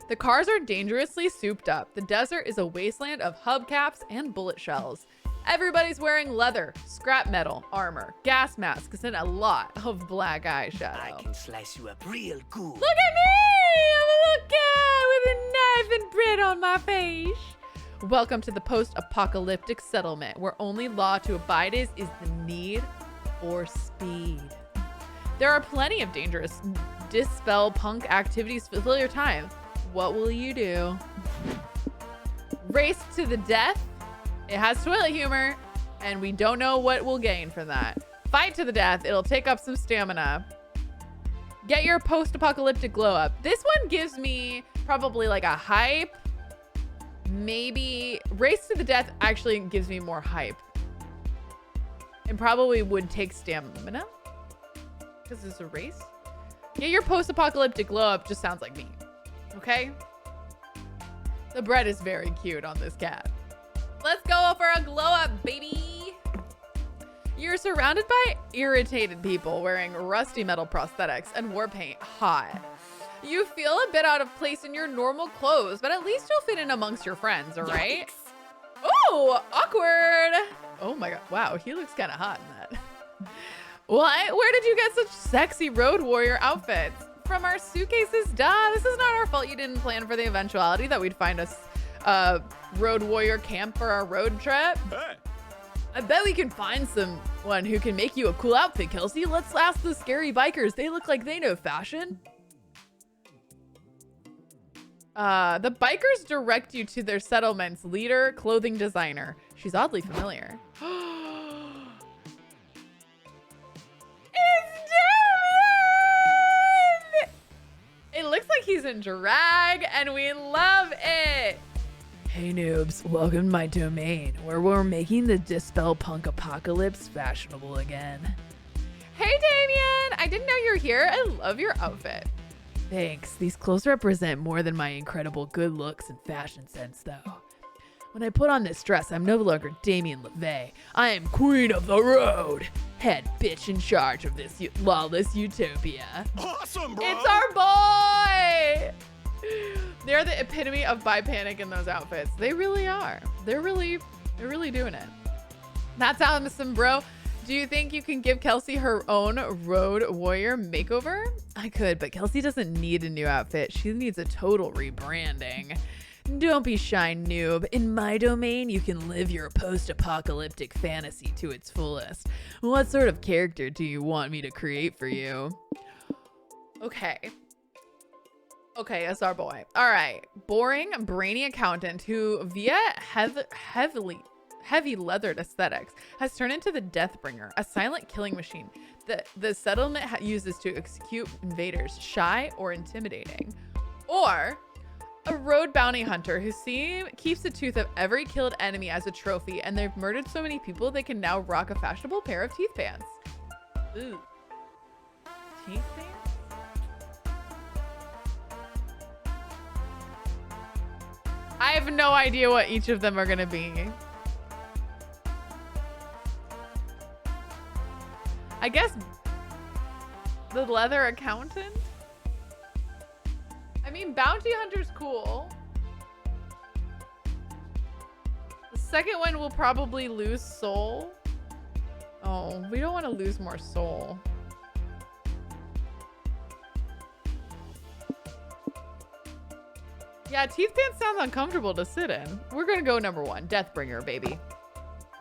The cars are dangerously souped up. The desert is a wasteland of hubcaps and bullet shells. Everybody's wearing leather, scrap metal, armor, gas masks, and a lot of black eyeshadow. I can slice you up real good. Look at me! I'm a little guy with a knife and bread on my face. Welcome to the post-apocalyptic settlement, where only law to abide is the need for speed. There are plenty of dangerous dispel punk activities to fill your time. What will you do? Race to the death. It has toilet humor, and we don't know what we'll gain from that. Fight to the death. It'll take up some stamina. Get your post-apocalyptic glow up. This one gives me probably like a hype. Maybe race to the death actually gives me more hype. And probably would take stamina. Because it's a race. Get your post-apocalyptic glow up just sounds like me. Okay? The bread is very cute on this cat. Let's go for a glow up, baby. You're surrounded by irritated people wearing rusty metal prosthetics and war paint. Hot. You feel a bit out of place in your normal clothes, but at least you'll fit in amongst your friends, all right? Oh, awkward. Oh my God. Wow, he looks kind of hot in that. What? Where did you get such sexy road warrior outfits? from our suitcases. Duh, this is not our fault you didn't plan for the eventuality that we'd find a road warrior camp for our road trip. Hey. I bet we can find someone who can make you a cool outfit, Kelsey. Let's ask the scary bikers. They look like they know fashion. The bikers direct you to their settlement's leader, clothing designer. She's oddly familiar. It's Damien! It looks like he's in drag, and we love it. Hey noobs, welcome to my domain, where we're making the Dispel Punk Apocalypse fashionable again. Hey Damien! I didn't know you were here. I love your outfit. Thanks. These clothes represent more than my incredible good looks and fashion sense, though. When I put on this dress, I'm no longer Damien LeVay. I am queen of the road, head bitch in charge of this lawless utopia. Awesome, bro. It's our boy! They're the epitome of bi panic in those outfits. They really are. They're really doing it. That's awesome, bro. Do you think you can give Kelsey her own road warrior makeover? I could, but Kelsey doesn't need a new outfit. She needs a total rebranding. Don't be shy, noob. In my domain, you can live your post-apocalyptic fantasy to its fullest. What sort of character do you want me to create for you? Okay, that's our boy. All right. Boring, brainy accountant who, via heavy leathered aesthetics, has turned into the Deathbringer, a silent killing machine that the settlement uses to execute invaders, shy or intimidating. Or a road bounty hunter who keeps the tooth of every killed enemy as a trophy, and they've murdered so many people they can now rock a fashionable pair of teeth pants. Ooh. Teeth pants? I have no idea what each of them are gonna be. I guess the leather accountant? I mean, bounty hunter's cool. The second one will probably lose soul. Oh, we don't want to lose more soul. Yeah, teeth pants sounds uncomfortable to sit in. We're gonna go number one, Deathbringer, baby.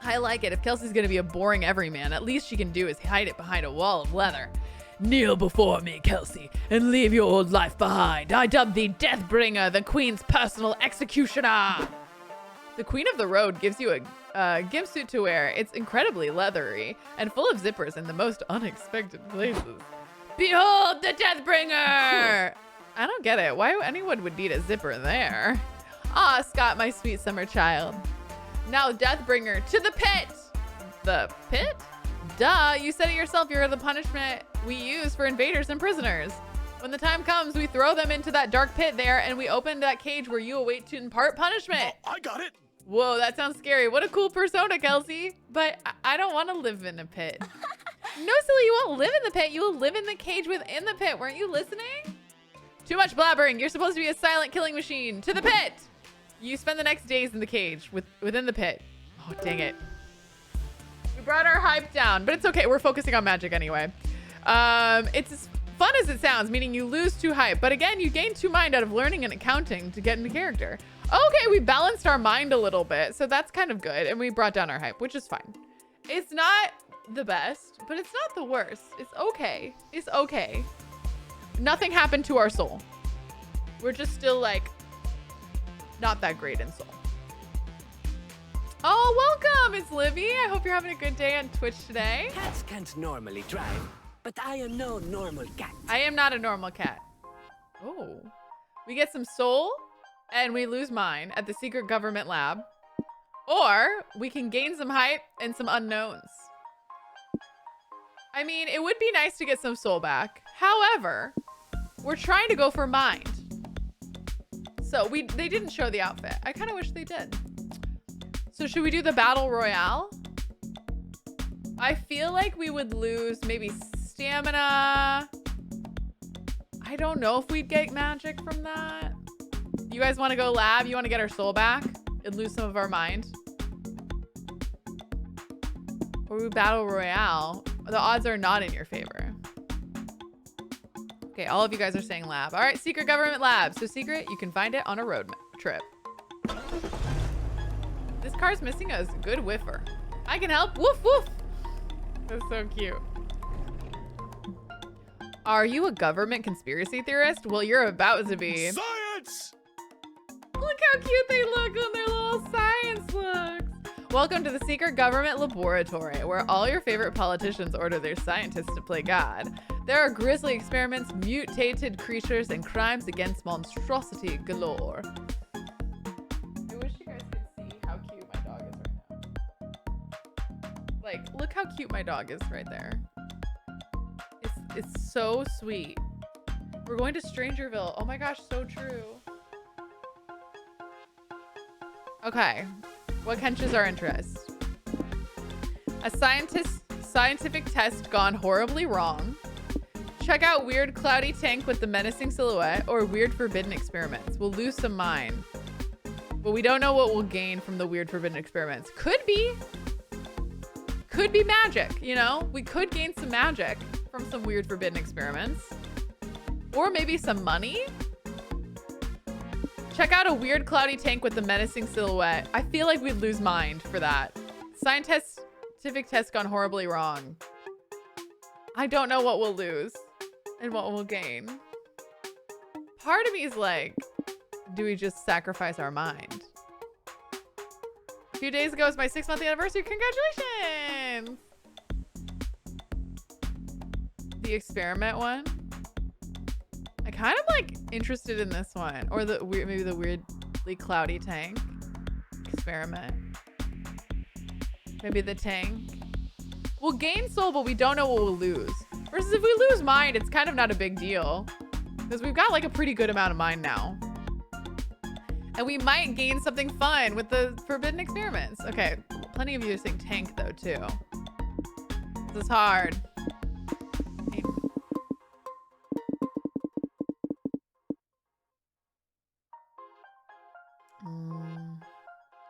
I like it. If Kelsey's gonna be a boring everyman, at least she can do is hide it behind a wall of leather. Kneel before me, Kelsey, and leave your old life behind. I dub thee Deathbringer, the Queen's personal executioner. The Queen of the Road gives you a gimp suit to wear. It's incredibly leathery and full of zippers in the most unexpected places. Behold the Deathbringer! I don't get it. Why anyone would need a zipper there? Ah, Scott, my sweet summer child. Now, Deathbringer, to the pit! The pit? Duh, you said it yourself. You're the punishment we use for invaders and prisoners. When the time comes, we throw them into that dark pit there, and we open that cage where you await to impart punishment. Oh, I got it. Whoa, that sounds scary. What a cool persona, Kelsey. But I don't want to live in a pit. No, silly, you won't live in the pit. You will live in the cage within the pit. Weren't you listening? Too much blabbering. You're supposed to be a silent killing machine. To the pit. You spend the next days in the cage within the pit. Oh, dang it. We brought our hype down, but it's okay. We're focusing on magic anyway. It's as fun as it sounds, meaning you lose 2 hype. But again, you gain 2 mind out of learning and accounting to get into character. Okay, we balanced our mind a little bit, so that's kind of good. And we brought down our hype, which is fine. It's not the best, but it's not the worst. It's okay. It's okay. Nothing happened to our soul. We're just still like not that great in soul. Oh, welcome. It's Livy. I hope you're having a good day on Twitch today. Cats can't normally drive, but I am no normal cat. I am not a normal cat. Oh, we get some soul and we lose mine at the secret government lab, or we can gain some hype and some unknowns. I mean, it would be nice to get some soul back. However, we're trying to go for mind. So they didn't show the outfit. I kind of wish they did. So should we do the battle royale? I feel like we would lose maybe stamina. I don't know if we'd get magic from that. You guys want to go lab? You want to get our soul back and lose some of our mind? Or we battle royale? The odds are not in your favor. Okay, all of you guys are saying lab. All right, secret government lab. So secret, you can find it on a road trip. This car's missing a good whiffer. I can help. Woof, woof. That's so cute. Are you a government conspiracy theorist? Well, you're about to be. Science! Look how cute they look on their little science looks. Welcome to the secret government laboratory, where all your favorite politicians order their scientists to play God. There are grisly experiments, mutated creatures, and crimes against monstrosity galore. I wish you guys could see how cute my dog is right now. Like, look how cute my dog is right there. It's so sweet. We're going to Strangerville. Oh my gosh, so true. Okay, what catches our interest? A scientific test gone horribly wrong. Check out weird cloudy tank with the menacing silhouette, or weird forbidden experiments. We'll lose some mind, but we don't know what we'll gain from the weird forbidden experiments. Could be magic, you know? We could gain some magic from some weird forbidden experiments, or maybe some money. Check out a weird cloudy tank with the menacing silhouette. I feel like we'd lose mind for that. Scientific test gone horribly wrong. I don't know what we'll lose and what we'll gain. Part of me is like, do we just sacrifice our mind? A few days ago was my 6-month anniversary. Congratulations! The experiment one. I kind of like interested in this one, or the weird, maybe the weirdly cloudy tank experiment. Maybe the tank. We'll gain soul, but we don't know what we'll lose. Versus if we lose mind, it's kind of not a big deal, because we've got like a pretty good amount of mind now. And we might gain something fun with the forbidden experiments. Okay, plenty of you are saying tank though too. This is hard.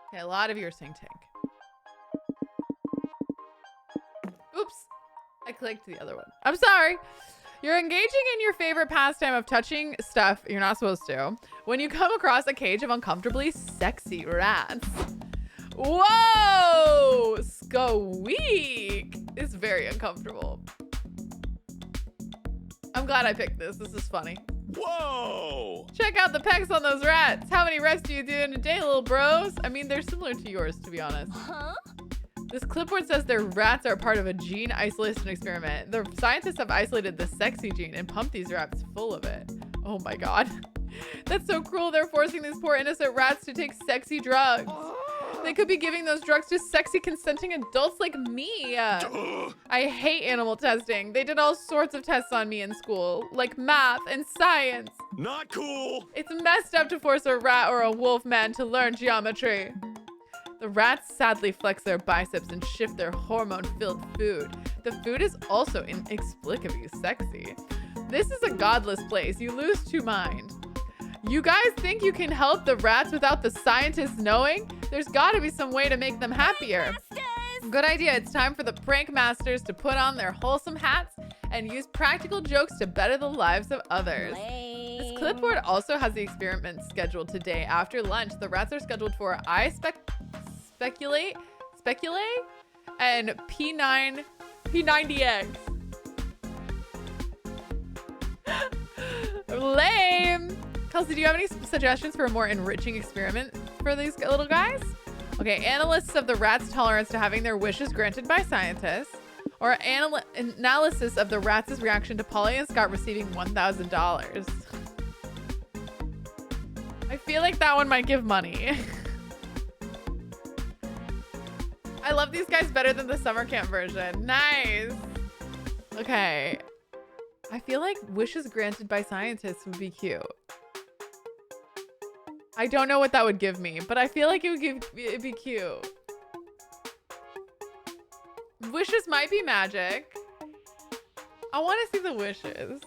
Okay, a lot of you are saying tank. Oops, I clicked the other one. I'm sorry. You're engaging in your favorite pastime of touching stuff you're not supposed to when you come across a cage of uncomfortably sexy rats. Whoa! Squeak! It's very uncomfortable. I'm glad I picked this. This is funny. Whoa! Check out the pecs on those rats. How many reps do you do in a day, little bros? I mean, they're similar to yours, to be honest. Huh? This clipboard says their rats are part of a gene isolation experiment. The scientists have isolated the sexy gene and pumped these rats full of it. Oh my god. That's so cruel. They're forcing these poor innocent rats to take sexy drugs. They could be giving those drugs to sexy consenting adults like me. I hate animal testing. They did all sorts of tests on me in school, like math and science. Not cool! It's messed up to force a rat or a wolf man to learn geometry. The rats sadly flex their biceps and shift their hormone-filled food. The food is also inexplicably sexy. This is a godless place. You lose to mind. You guys think you can help the rats without the scientists knowing? There's gotta be some way to make them happier. Good idea. It's time for the prank masters to put on their wholesome hats and use practical jokes to better the lives of others. This clipboard also has the experiment scheduled today after lunch. The rats are scheduled for speculate, and P90X. Lame. Kelsey, do you have any suggestions for a more enriching experiment for these little guys? Okay, analysts of the rats' tolerance to having their wishes granted by scientists, or analysis of the rats' reaction to Polly and Scott receiving $1,000. I feel like that one might give money. I love these guys better than the summer camp version. Nice. Okay. I feel like wishes granted by scientists would be cute. I don't know what that would give me, but I feel like it'd be cute. Wishes might be magic. I want to see the wishes.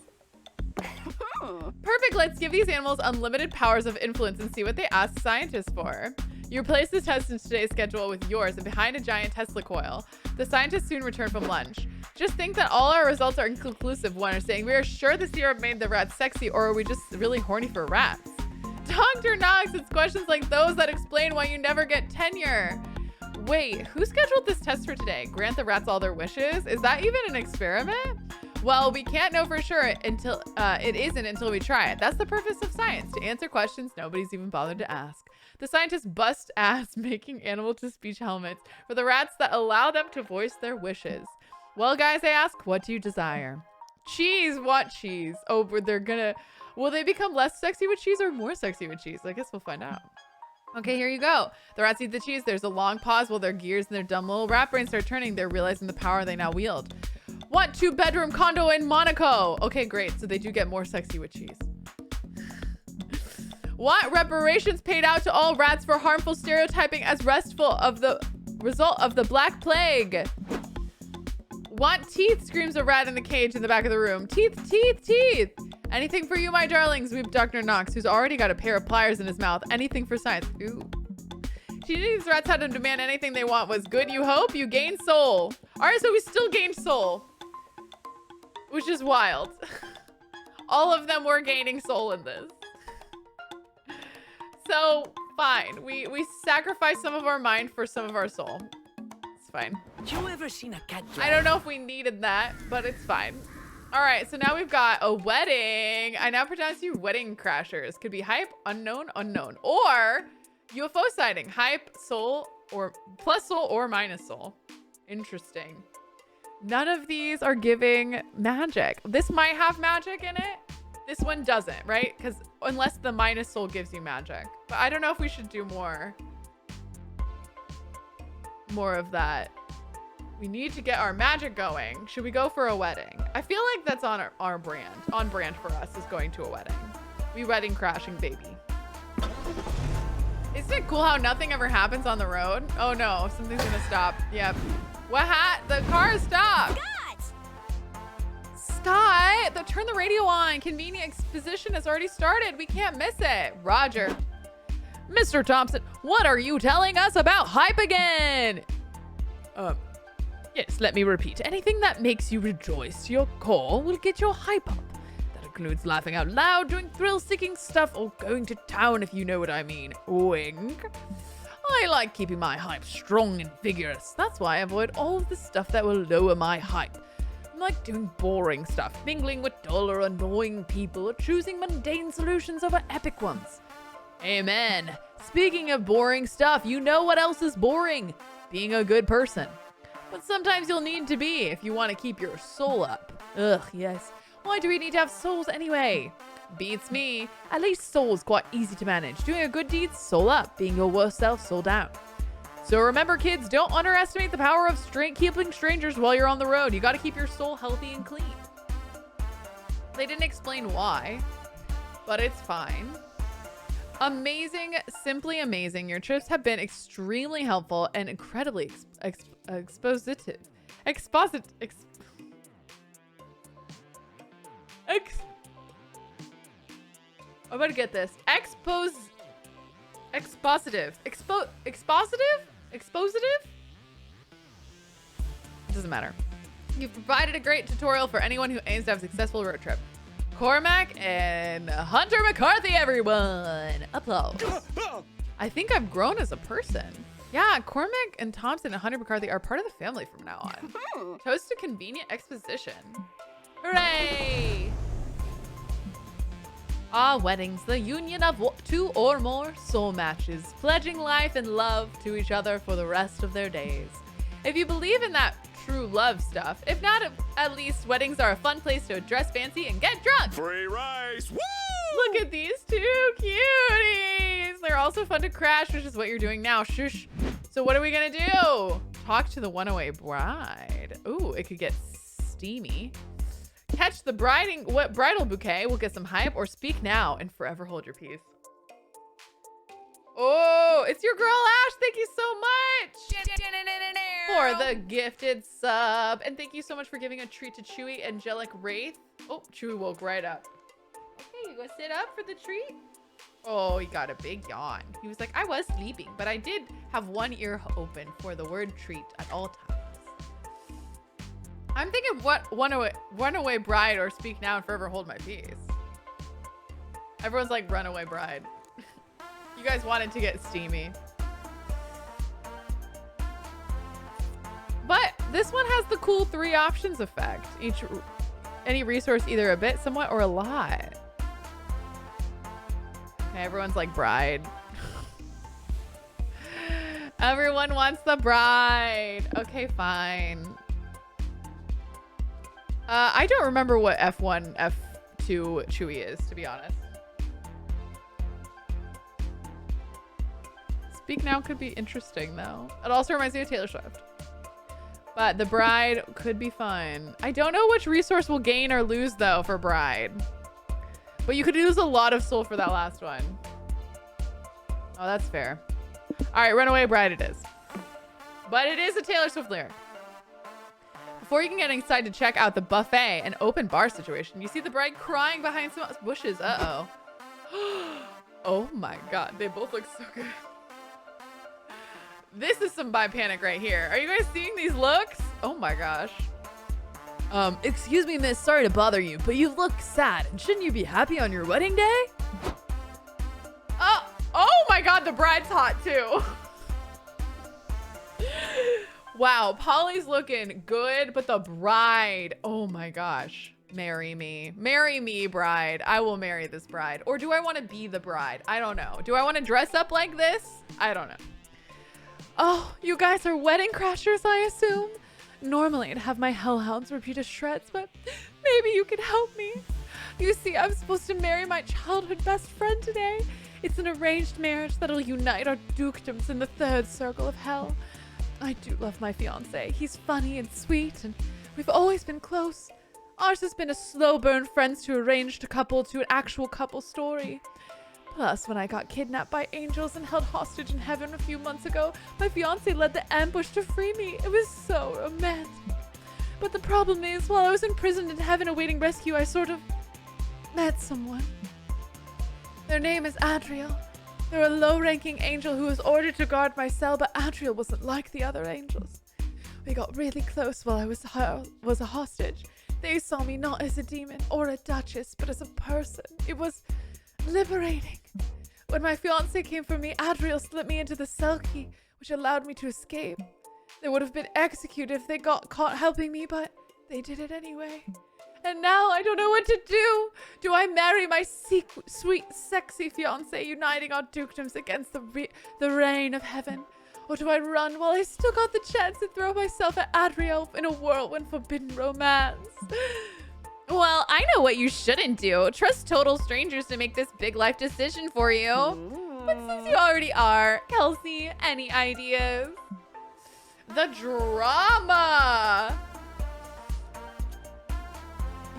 Perfect. Let's give these animals unlimited powers of influence and see what they ask scientists for. You replace the test in today's schedule with yours and behind a giant Tesla coil. The scientists soon return from lunch. Just think that all our results are inconclusive, one is saying. We are sure the syrup made the rats sexy, or are we just really horny for rats? Dr. Knox, it's questions like those that explain why you never get tenure. Wait, who scheduled this test for today? Grant the rats all their wishes? Is that even an experiment? Well, we can't know for sure until it isn't until we try it. That's the purpose of science, to answer questions nobody's even bothered to ask. The scientists bust ass making animal-to-speech helmets for the rats that allow them to voice their wishes. Well, guys, I ask, what do you desire? Cheese, want cheese. Oh, but will they become less sexy with cheese or more sexy with cheese? I guess we'll find out. Okay, here you go. The rats eat the cheese. There's a long pause while their gears and their dumb little rat brains start turning. They're realizing the power they now wield. Want 2-bedroom condo in Monaco. Okay, great. So they do get more sexy with cheese. Want reparations paid out to all rats for harmful stereotyping as result of the Black Plague. Want teeth, screams a rat in the cage in the back of the room. Teeth, teeth, teeth. Anything for you, my darlings, weep Dr. Knox, who's already got a pair of pliers in his mouth. Anything for science. Ooh. Teaching these rats how to demand anything they want was good, you hope? You gain soul. All right, so we still gained soul, which is wild. All of them were gaining soul in this. So, fine. We sacrificed some of our mind for some of our soul. It's fine. You ever seen a cat I don't know if we needed that, but it's fine. All right, so now we've got a wedding. I now pronounce you wedding crashers. Could be hype, unknown, unknown. Or UFO sighting. Hype, soul, or plus soul or minus soul. Interesting. None of these are giving magic. This might have magic in it. This one doesn't, right? Because unless the minus soul gives you magic. But I don't know if we should do more of that. We need to get our magic going. Should we go for a wedding? I feel like that's on our brand. On brand for us is going to a wedding. We wedding crashing, baby. Isn't it cool how nothing ever happens on the road? Oh no, something's gonna stop. Yep. What the car stopped. Scott, turn the radio on. Convenient exposition has already started. We can't miss it. Roger. Mr. Thompson, what are you telling us about hype again? Yes, let me repeat. Anything that makes you rejoice to your core will get your hype up. That includes laughing out loud, doing thrill-seeking stuff, or going to town if you know what I mean. Wink. I like keeping my hype strong and vigorous. That's why I avoid all of the stuff that will lower my hype. I like doing boring stuff, mingling with dull or annoying people, or choosing mundane solutions over epic ones. Amen. Speaking of boring stuff, you know what else is boring? Being a good person. But sometimes you'll need to be if you want to keep your soul up. Ugh, yes. Why do we need to have souls anyway? Beats me. At least soul's quite easy to manage. Doing a good deed, soul up. Being your worst self, soul down. So remember, kids, don't underestimate the power of keeping strangers while you're on the road. You got to keep your soul healthy and clean. They didn't explain why, but it's fine. Amazing, simply amazing. Your trips have been extremely helpful and incredibly expositive. I'm gonna get this. Expositive. Expositive? It doesn't matter. You've provided a great tutorial for anyone who aims to have a successful road trip. Cormac and Hunter McCarthy, everyone. Applause. I think I've grown as a person. Yeah, Cormac and Thompson and Hunter McCarthy are part of the family from now on. Toast to convenient exposition. Hooray! Weddings, the union of two or more soul matches, pledging life and love to each other for the rest of their days. If you believe in that true love stuff, if not, at least weddings are a fun place to dress fancy and get drunk. Free rice. Woo! Look at these two cuties. They're also fun to crash, which is what you're doing now. Shush. So what are we gonna do? Talk to the one-away bride. Ooh, it could get steamy. Catch the bridal bouquet. We'll get some hype, or speak now and forever hold your peace. Oh, it's your girl Ash. Thank you so much for the gifted sub. And thank you so much for giving a treat to Chewy Angelic Wraith. Oh, Chewy woke right up. Okay, you gonna sit up for the treat? Oh, he got a big yawn. He was like, I was sleeping, but I did have one ear open for the word treat at all times. I'm thinking what runaway bride or speak now and forever hold my peace. Everyone's like runaway bride. You guys wanted to get steamy. But this one has the cool 3 options effect. Any resource either a bit, somewhat, or a lot. Okay, everyone's like bride. Everyone wants the bride. Okay, fine. I don't remember what F1, F2 Chewie is, to be honest. Speak now could be interesting, though. It also reminds me of Taylor Swift. But the bride could be fun. I don't know which resource will gain or lose, though, for bride. But you could lose a lot of soul for that last one. Oh, that's fair. All right, runaway bride it is. But it is a Taylor Swift lyric. Before you can get inside to check out the buffet and open bar situation, you see the bride crying behind some bushes. Uh-oh. Oh my God, they both look so good. This is some bi panic right here. Are you guys seeing these looks? Oh my gosh. Excuse me, miss, sorry to bother you, but you look sad. And shouldn't you be happy on your wedding day? Oh my God, the bride's hot too. Wow, Polly's looking good, but the bride, oh my gosh. Marry me. Marry me, bride. I will marry this bride. Or do I want to be the bride? I don't know. Do I want to dress up like this? I don't know. Oh, you guys are wedding crashers, I assume? Normally, I'd have my hellhounds rip you to shreds, but maybe you could help me. You see, I'm supposed to marry my childhood best friend today. It's an arranged marriage that'll unite our dukedoms in the 3rd circle of hell. I do love my fiancé. He's funny and sweet, and we've always been close. Ours has been a slow burn friends to arranged couple to an actual couple story. Plus, when I got kidnapped by angels and held hostage in heaven a few months ago, my fiancé led the ambush to free me. It was so romantic. But the problem is, while I was imprisoned in heaven awaiting rescue, I sort of met someone. Their name is Adriel. They're a low-ranking angel who was ordered to guard my cell, but Adriel wasn't like the other angels. We got really close while I was a hostage. They saw me not as a demon or a duchess, but as a person. It was liberating. When my fiancé came for me, Adriel slipped me into the cell key, which allowed me to escape. They would have been executed if they got caught helping me, but they did it anyway. And now I don't know what to do. Do I marry my sweet, sexy fiancé, uniting our dukedoms against the reign of heaven? Or do I run while I still got the chance to throw myself at Adriel in a whirlwind forbidden romance? Well, I know what you shouldn't do. Trust total strangers to make this big life decision for you. But since you already are, Kelsey, any ideas? The drama.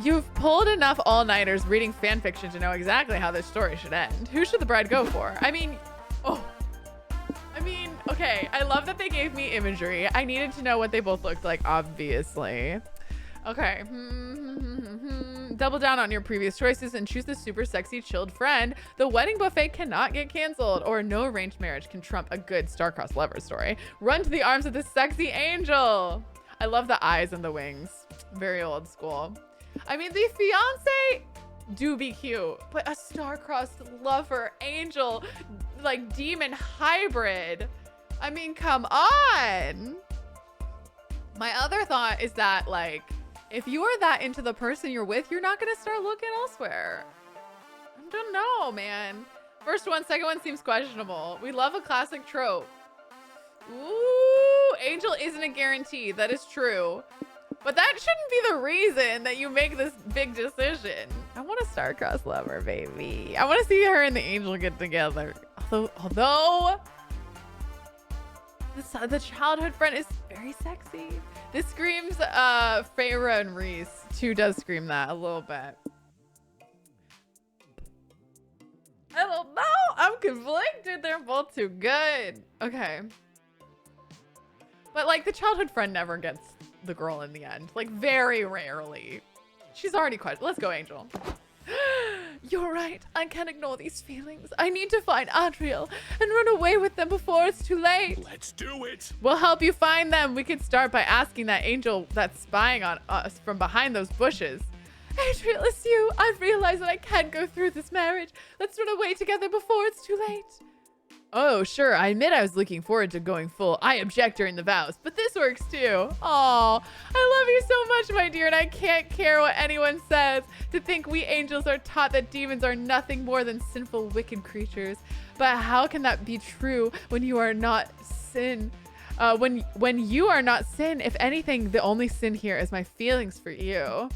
You've pulled enough all-nighters reading fan fiction to know exactly how this story should end. Who should the bride go for? Okay, I love that they gave me imagery. I needed to know what they both looked like, obviously. Okay. Double down on your previous choices and choose the super sexy chilled friend. The wedding buffet cannot get canceled, or no arranged marriage can trump a good star-crossed lover story. Run to the arms of the sexy angel. I love the eyes and the wings. Very old school. I mean, the fiance do be cute, but a star-crossed lover, angel, like demon hybrid. I mean, come on. My other thought is that, like, if you are that into the person you're with, you're not going to start looking elsewhere. I don't know, man. First one, second one seems questionable. We love a classic trope. Ooh, angel isn't a guarantee. That is true. But that shouldn't be the reason that you make this big decision. I want a star-crossed lover, baby. I want to see her and the angel get together. Although the childhood friend is very sexy. This screams Feyre and Reese. 2 does scream that a little bit. I don't know. I'm conflicted. They're both too good. Okay. But like the childhood friend never gets the girl in the end. Like very rarely. She's already quite. Let's go, Angel. You're right. I can't ignore these feelings. I need to find Adriel and run away with them before it's too late. Let's do it. We'll help you find them. We could start by asking that angel that's spying on us from behind those bushes. Adriel, it's you. I've realized that I can't go through this marriage. Let's run away together before it's too late. Oh, sure. I admit I was looking forward to going full I object during the vows, but this works too. Aw, I love you so much, my dear, and I can't care what anyone says. To think we angels are taught that demons are nothing more than sinful, wicked creatures. But how can that be true when you are not sin? When you are not sin, if anything, the only sin here is my feelings for you.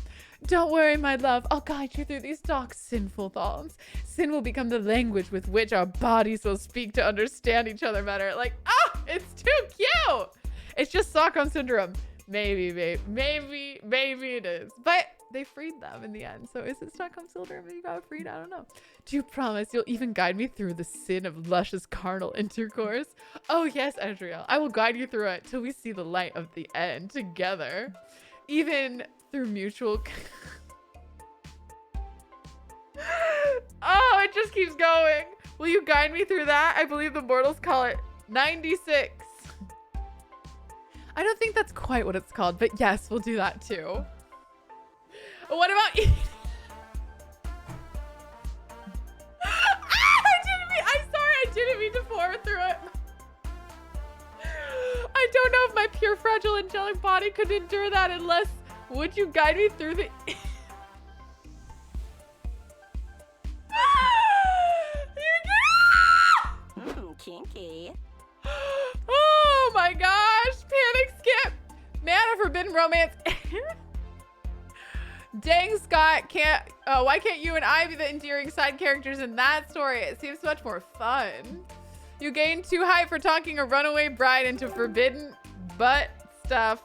Don't worry, my love. I'll guide you through these dark, sinful thoughts. Sin will become the language with which our bodies will speak to understand each other better. Like, it's too cute. It's just Stockholm Syndrome. Maybe, babe. Maybe it is. But they freed them in the end. So is it Stockholm Syndrome you got freed? I don't know. Do you promise you'll even guide me through the sin of luscious carnal intercourse? Oh, yes, Adriel. I will guide you through it till we see the light of the end together. Even through mutual... Oh, it just keeps going. Will you guide me through that? I believe the mortals call it 96. I don't think that's quite what it's called, but yes, we'll do that too. What about eating? I didn't mean to pour through it. I don't know if my pure, fragile, angelic body could endure that unless... Would you guide me through the... Kinky. Oh my gosh. Panic skip. Man of forbidden romance. Dang, Scott. Why can't you and I be the endearing side characters in that story? It seems much more fun. You gain 2 height for talking a runaway bride into forbidden butt stuff.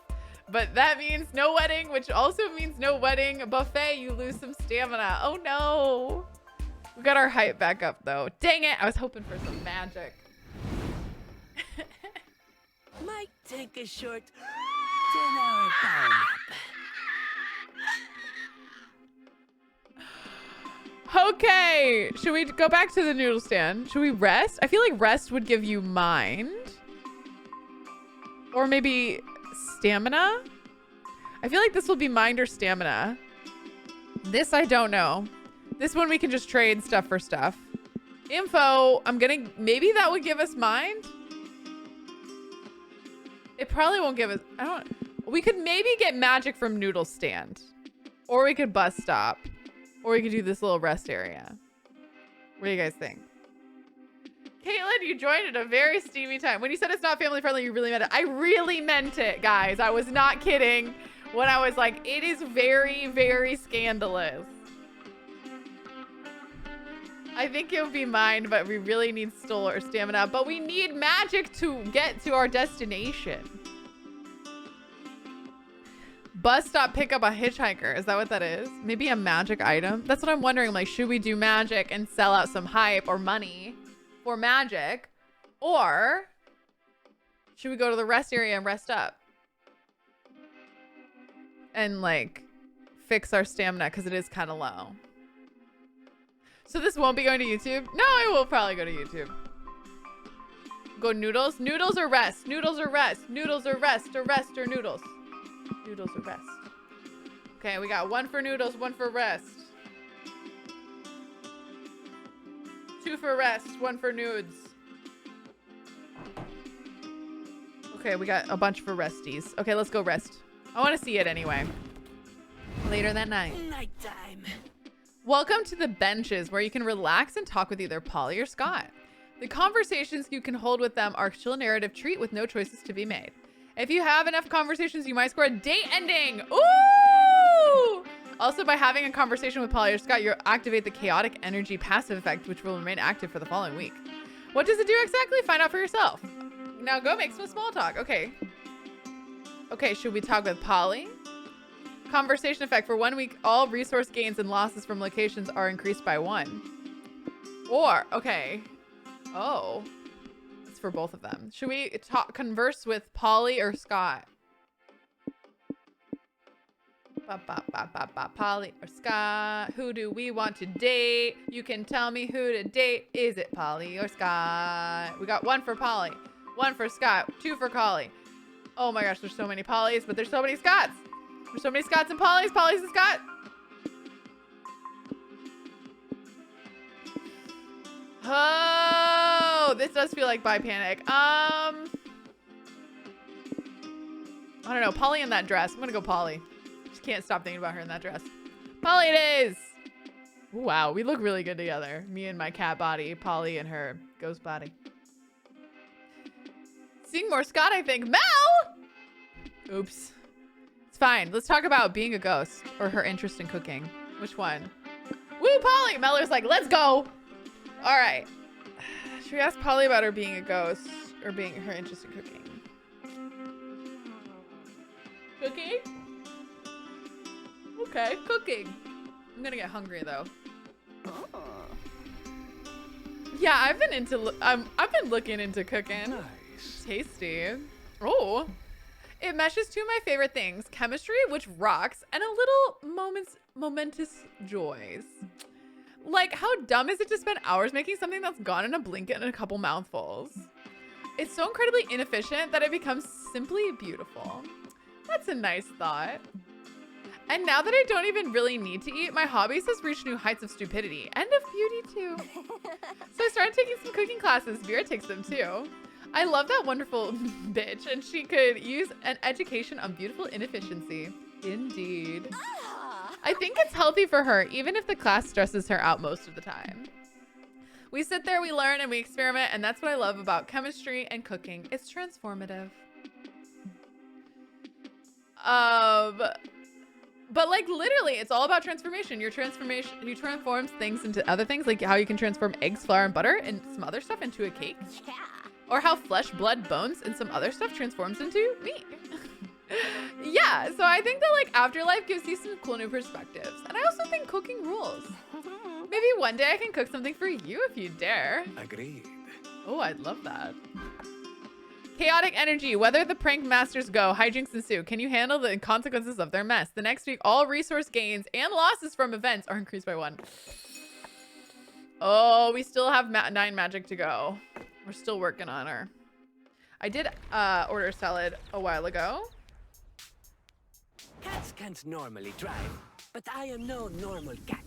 But that means no wedding, which also means no wedding buffet. You lose some stamina. Oh no. We got our height back up though. Dang it. I was hoping for some magic. Might take a short 10-hour power nap. Okay, should we go back to the noodle stand? Should we rest? I feel like rest would give you mind. Or maybe stamina? I feel like this will be mind or stamina. This I don't know. This one we can just trade stuff for stuff. Info, maybe that would give us mind? It probably won't give us, we could maybe get magic from noodle stand. Or we could bus stop. Or we could do this little rest area. What do you guys think? Caitlin, you joined at a very steamy time. When you said it's not family friendly, you really meant it. I really meant it, guys. I was not kidding when I was like, it is very, very scandalous. I think it would be mine, but we really need stole or stamina. But we need magic to get to our destination. Bus stop, pick up a hitchhiker. Is that what that is? Maybe a magic item? That's what I'm wondering. Like, should we do magic and sell out some hype or money for magic? Or should we go to the rest area and rest up? And like fix our stamina because it is kind of low. So this won't be going to YouTube? No, I will probably go to YouTube. Go noodles? Noodles or rest? Noodles or rest? Noodles or rest? Or rest or noodles? Noodles or rest? Okay, we got 1 for noodles, 1 for rest. 2 for rest, 1 for nudes. Okay, we got a bunch for resties. Okay, let's go rest. I want to see it anyway. Later that night. Nighttime. Welcome to the benches where you can relax and talk with either Polly or Scott. The conversations you can hold with them are a chill narrative treat with no choices to be made. If you have enough conversations, you might score a date ending. Ooh! Also, by having a conversation with Polly or Scott, you'll activate the chaotic energy passive effect, which will remain active for the following week. What does it do exactly? Find out for yourself. Now go make some small talk. Okay. Okay, should we talk with Polly? Conversation effect. For 1 week, all resource gains and losses from locations are increased by 1. Or, okay. Oh. It's for both of them. Should we converse with Polly or Scott? Polly or Scott? Who do we want to date? You can tell me who to date. Is it Polly or Scott? We got 1 for Polly, 1 for Scott, 2 for Collie. Oh my gosh, there's so many Pollys, but there's so many Scotts. There's so many Scotts and Pollys. Pollys and Scott. Oh, this does feel like by Panic. I don't know. Polly in that dress. I'm gonna go Polly. Just can't stop thinking about her in that dress. Polly it is. Wow, we look really good together. Me and my cat body, Polly and her ghost body. Seeing more Scott, I think. Mel! Oops. It's fine. Let's talk about being a ghost or her interest in cooking. Which one? Woo, Polly! Meller's like, let's go. All right. Should we ask Polly about her being a ghost or being her interest in cooking? Cooking? Okay, cooking. I'm gonna get hungry though. Oh. Yeah, I've been looking into cooking. Nice. Tasty. Oh. It meshes two of my favorite things, chemistry, which rocks, and a little momentous joys. Like, how dumb is it to spend hours making something that's gone in a blink and a couple mouthfuls? It's so incredibly inefficient that it becomes simply beautiful. That's a nice thought. And now that I don't even really need to eat, my hobbies has reached new heights of stupidity and of beauty too. So I started taking some cooking classes. Vera takes them too. I love that wonderful bitch, and she could use an education on beautiful inefficiency. Indeed. I think it's healthy for her, even if the class stresses her out most of the time. We sit there, we learn, and we experiment, and that's what I love about chemistry and cooking. It's transformative. But like literally, it's all about transformation. You transform things into other things, like how you can transform eggs, flour, and butter, and some other stuff into a cake. Yeah. Or how flesh, blood, bones, and some other stuff transforms into meat. Yeah, so I think that like Afterlife gives you some cool new perspectives. And I also think cooking rules. Maybe one day I can cook something for you if you dare. Agreed. Oh, I'd love that. Chaotic energy. Whether the prank masters go, hijinks ensue. Can you handle the consequences of their mess? The next week, all resource gains and losses from events are increased by 1. Oh, we still have 9 magic to go. We're still working on her. I did order salad a while ago. Cats can't normally drive, but I am no normal cat.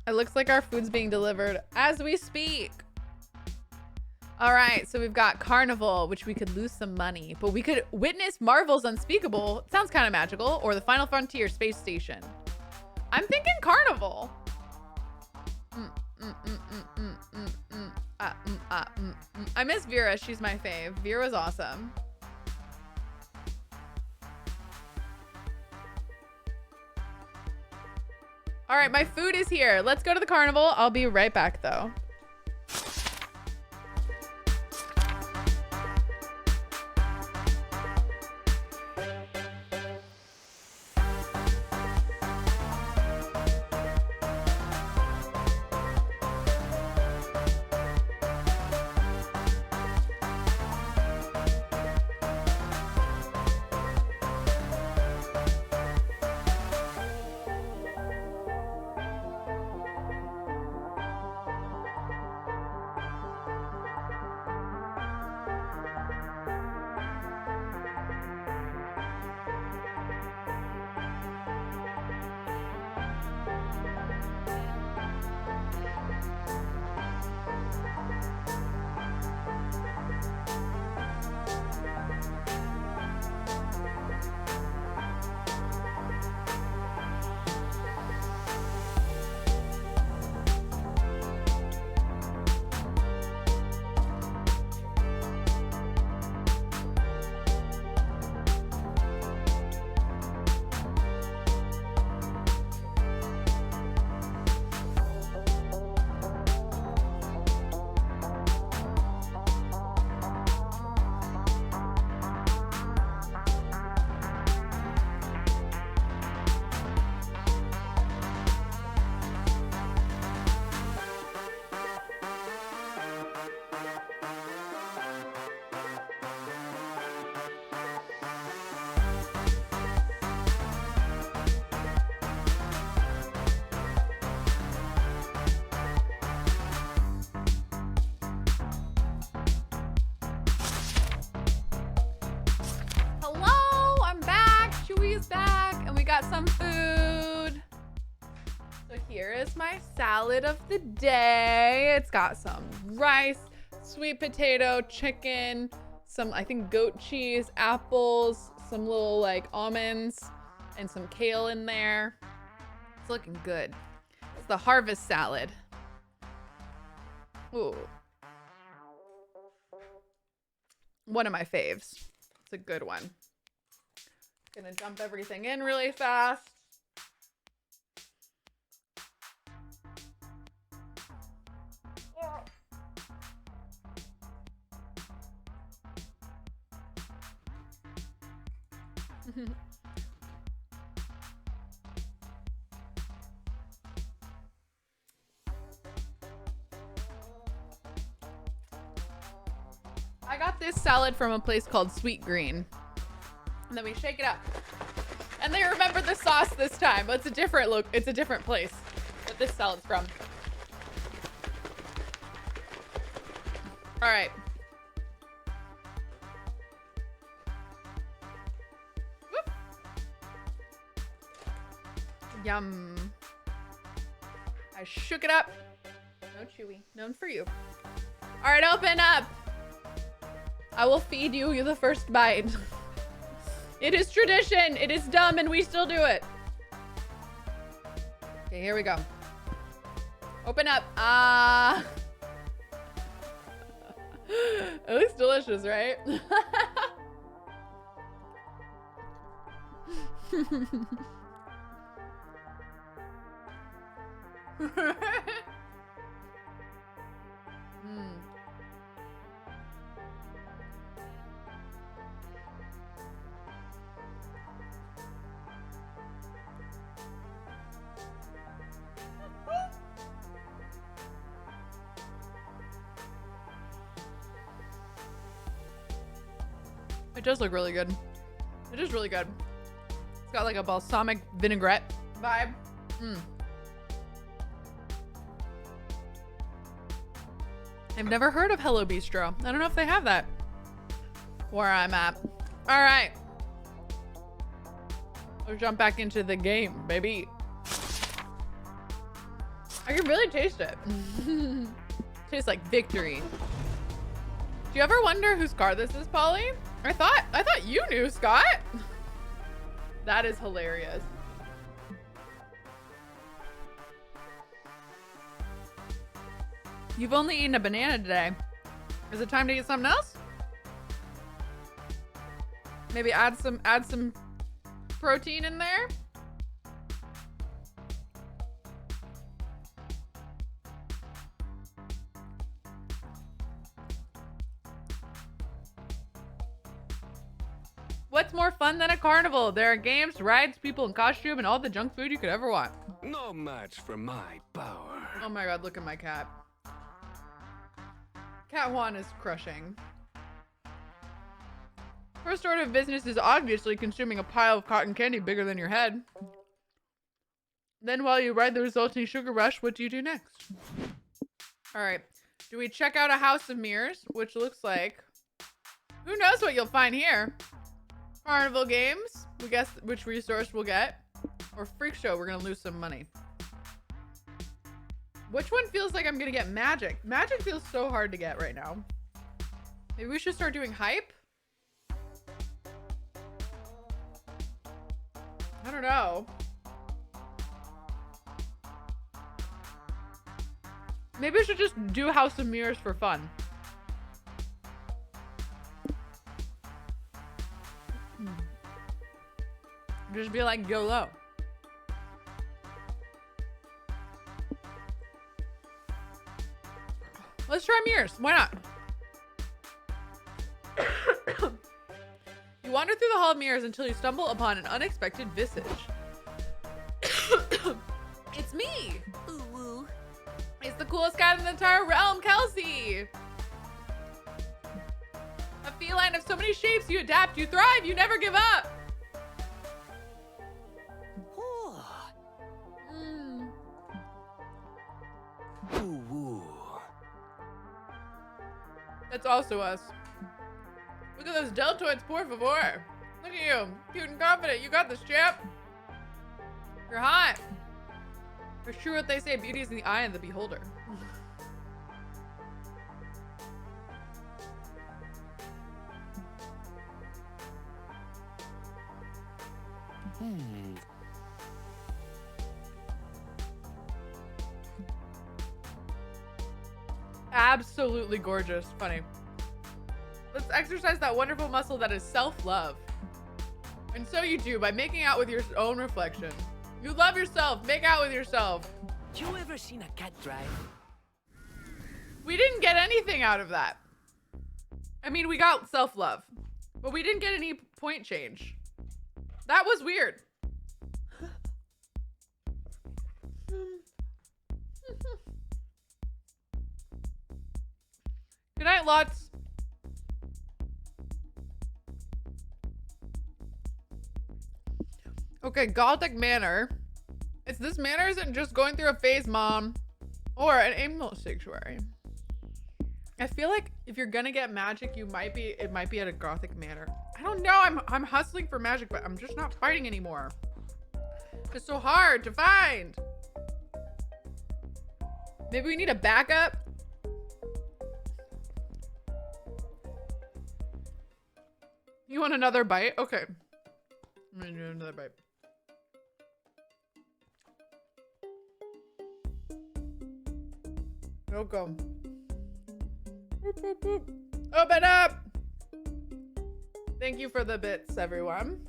It looks like our food's being delivered as we speak. All right, so we've got Carnival, which we could lose some money, but we could witness Marvel's Unspeakable. Sounds kind of magical. Or the Final Frontier Space Station. I'm thinking Carnival. I miss Vera. She's my fave. Vera's awesome. All right, my food is here. Let's go to the carnival. I'll be right back though. got some food. So here is my salad of the day. It's got some rice, sweet potato, chicken, some, I think, goat cheese, apples, some little like almonds, and some kale in there. It's looking good. It's the harvest salad. Ooh. One of my faves. It's a good one. Gonna dump everything in really fast. I got this salad from a place called Sweet Green. And then we shake it up. And they remembered the sauce this time, but it's a different look. It's a different place that this salad's from. All right. Whoop. Yum. I shook it up. No chewy. None for you. All right, open up. I will feed you the first bite. It is tradition. It is dumb and we still do it. Okay, here we go. Open up. Ah. It looks delicious, right? It does look really good. It is really good. It's got like a balsamic vinaigrette vibe. I've never heard of Hello Bistro. I don't know if they have that where I'm at. All right. Let's jump back into the game, baby. I can really taste it. Tastes like victory. Do you ever wonder whose car this is, Polly? I thought you knew, Scott. That is hilarious. You've only eaten a banana today. Is it time to eat something else? Maybe add some protein in there? What's more fun than a carnival? There are games, rides, people in costume, and all the junk food you could ever want. No match for my power. Oh my god, look at my cat. Cat Juan is crushing. First order of business is obviously consuming a pile of cotton candy bigger than your head. Then while you ride the resulting sugar rush, what do you do next? All right, do we check out a house of mirrors, which looks like, who knows what you'll find here? Carnival games, we guess which resource we'll get. Or freak show, we're gonna lose some money. Which one feels like I'm gonna get magic? Magic feels so hard to get right now. Maybe we should start doing hype? I don't know. Maybe we should just do House of Mirrors for fun. Just be like YOLO. Let's try mirrors. Why not? You wander through the hall of mirrors until you stumble upon an unexpected visage. It's me. Ooh. It's the coolest cat in the entire realm, Kelsey. A feline of so many shapes, you adapt, you thrive, you never give up. That's also us. Look at those deltoids, por favor. Look at you, cute and confident. You got this, champ. You're hot. It's true what they say, beauty is in the eye of the beholder. Absolutely gorgeous. Funny. Let's exercise that wonderful muscle that is self-love. And so you do by making out with your own reflection. You love yourself. Make out with yourself. You ever seen a cat drive? We didn't get anything out of that. I mean, we got self-love, but we didn't get any point change. That was weird. Good night, Lutz. Okay, Gothic Manor. It's this manor isn't just going through a phase, Mom, or an animal sanctuary. I feel like if you're gonna get magic, it might be at a Gothic Manor. I don't know. I'm hustling for magic, but I'm just not fighting anymore. It's so hard to find. Maybe we need a backup. You want another bite? Okay. I'm gonna do another bite. Welcome. Boop, boop, boop. Open up! Thank you for the bits, everyone.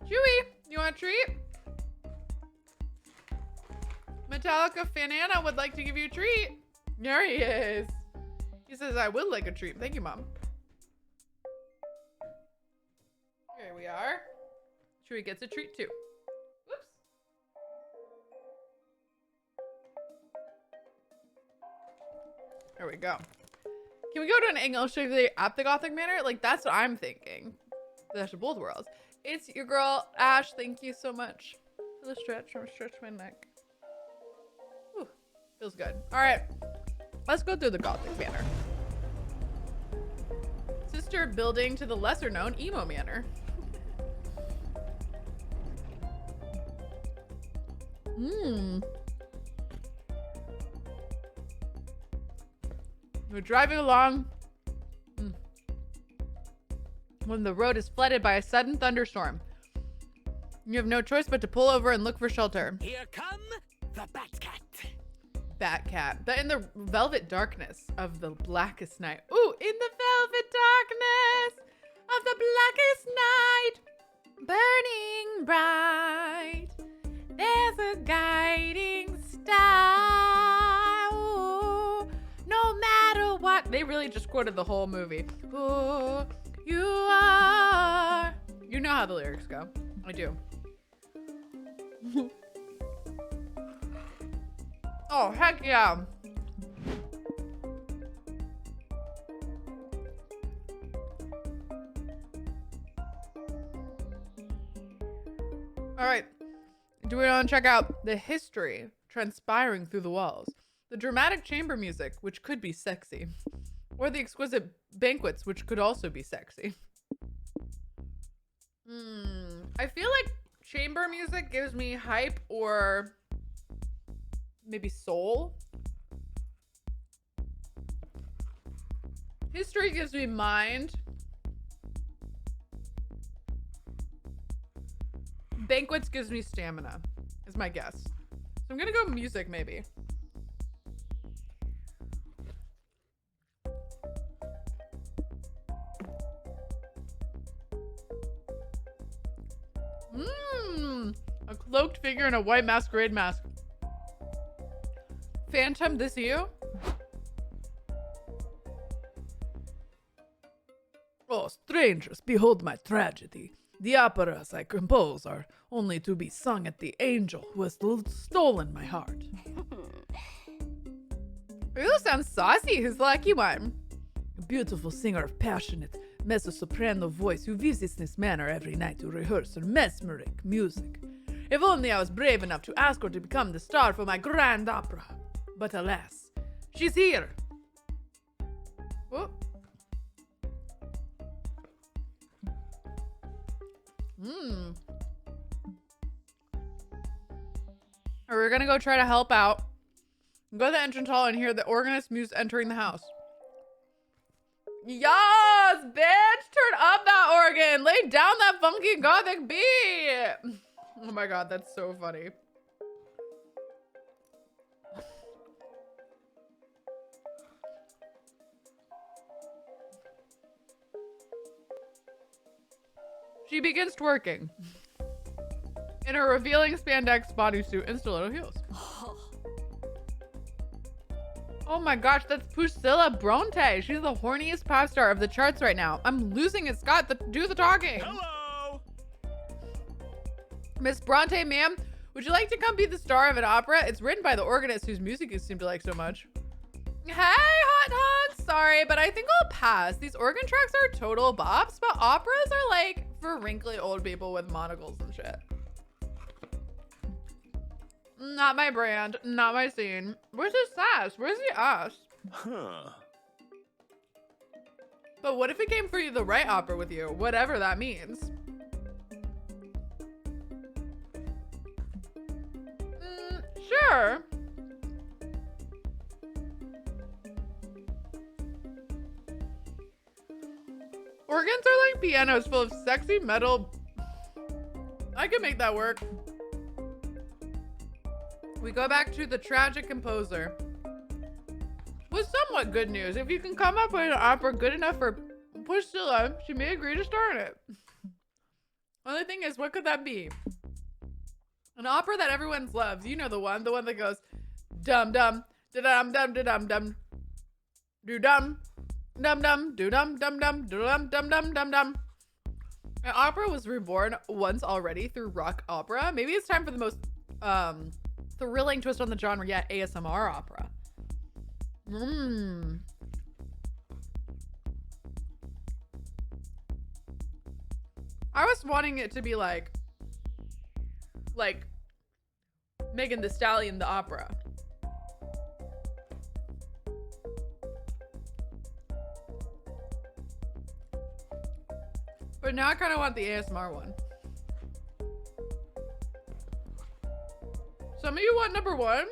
Chewy, you want a treat? Metallica Fanana would like to give you a treat. There he is. He says, I would like a treat. Thank you, Mom. Here we are. Chewy gets a treat too. Whoops. There we go. Can we go to an English activity at the Gothic Manor? Like, that's what I'm thinking. The best of both worlds. It's your girl, Ash. Thank you so much for the stretch. I'm gonna stretch my neck. Whew. Feels good. All right. Let's go through the Gothic Manor. Sister building to the lesser known Emo Manor. We're driving along when the road is flooded by a sudden thunderstorm. You have no choice but to pull over and look for shelter. Here come the Batcat. Batcat. But in the velvet darkness of the blackest night. Ooh, in the velvet darkness of the blackest night, burning bright, there's a guiding star. Ooh, no matter what. They really just quoted the whole movie. Ooh, you are. You know how the lyrics go. I do. Oh, heck yeah. All right. Do we want to check out the history transpiring through the walls, the dramatic chamber music, which could be sexy, or the exquisite banquets, which could also be sexy? I feel like chamber music gives me hype or maybe soul. History gives me mind. Banquets gives me stamina, is my guess. So I'm gonna go music, maybe. A cloaked figure in a white masquerade mask. Phantom, this you? Oh, strangers, behold my tragedy. The operas I compose are only to be sung at the angel who has stolen my heart. Ooh, sounds saucy. Who's the lucky one? A beautiful singer of passionate mezzo-soprano voice who visits this manor every night to rehearse her mesmeric music. If only I was brave enough to ask her to become the star for my grand opera. But alas, She's here. Whoop. We're gonna go try to help out. Go to the entrance hall and hear the organist muse entering the house. Yes, bitch! Turn up that organ! Lay down that funky gothic beat! Oh my god, that's so funny. She begins twerking in her revealing spandex bodysuit and stiletto heels. Oh my gosh, that's Priscilla Bronte. She's the horniest pop star of the charts right now. I'm losing it, Scott. Do the talking. Hello. Miss Bronte, ma'am, would you like to come be the star of an opera? It's written by the organist whose music you seem to like so much. Hey, hot dogs. Sorry, but I think I'll pass. These organ tracks are total bops, but operas are like for wrinkly old people with monocles and shit. Not my brand, not my scene. Where's his sass? Where's the ass? Huh. But what if it came for you the right opera with you? Whatever that means. Sure. Organs are like pianos full of sexy metal. I can make that work. We go back to the tragic composer. With somewhat good news, if you can come up with an opera good enough for Priscilla, she may agree to star in it. Only thing is, what could that be? An opera that everyone loves. You know the one that goes dum dum da dum dum da dum dum do dum dum dum do dum dum dum do dum dum dum dum dum. An opera was reborn once already through rock opera. Maybe it's time for the most thrilling twist on the genre yet, ASMR opera. I was wanting it to be like Megan Thee Stallion the opera. But now I kind of want the ASMR one. Some of you want number one?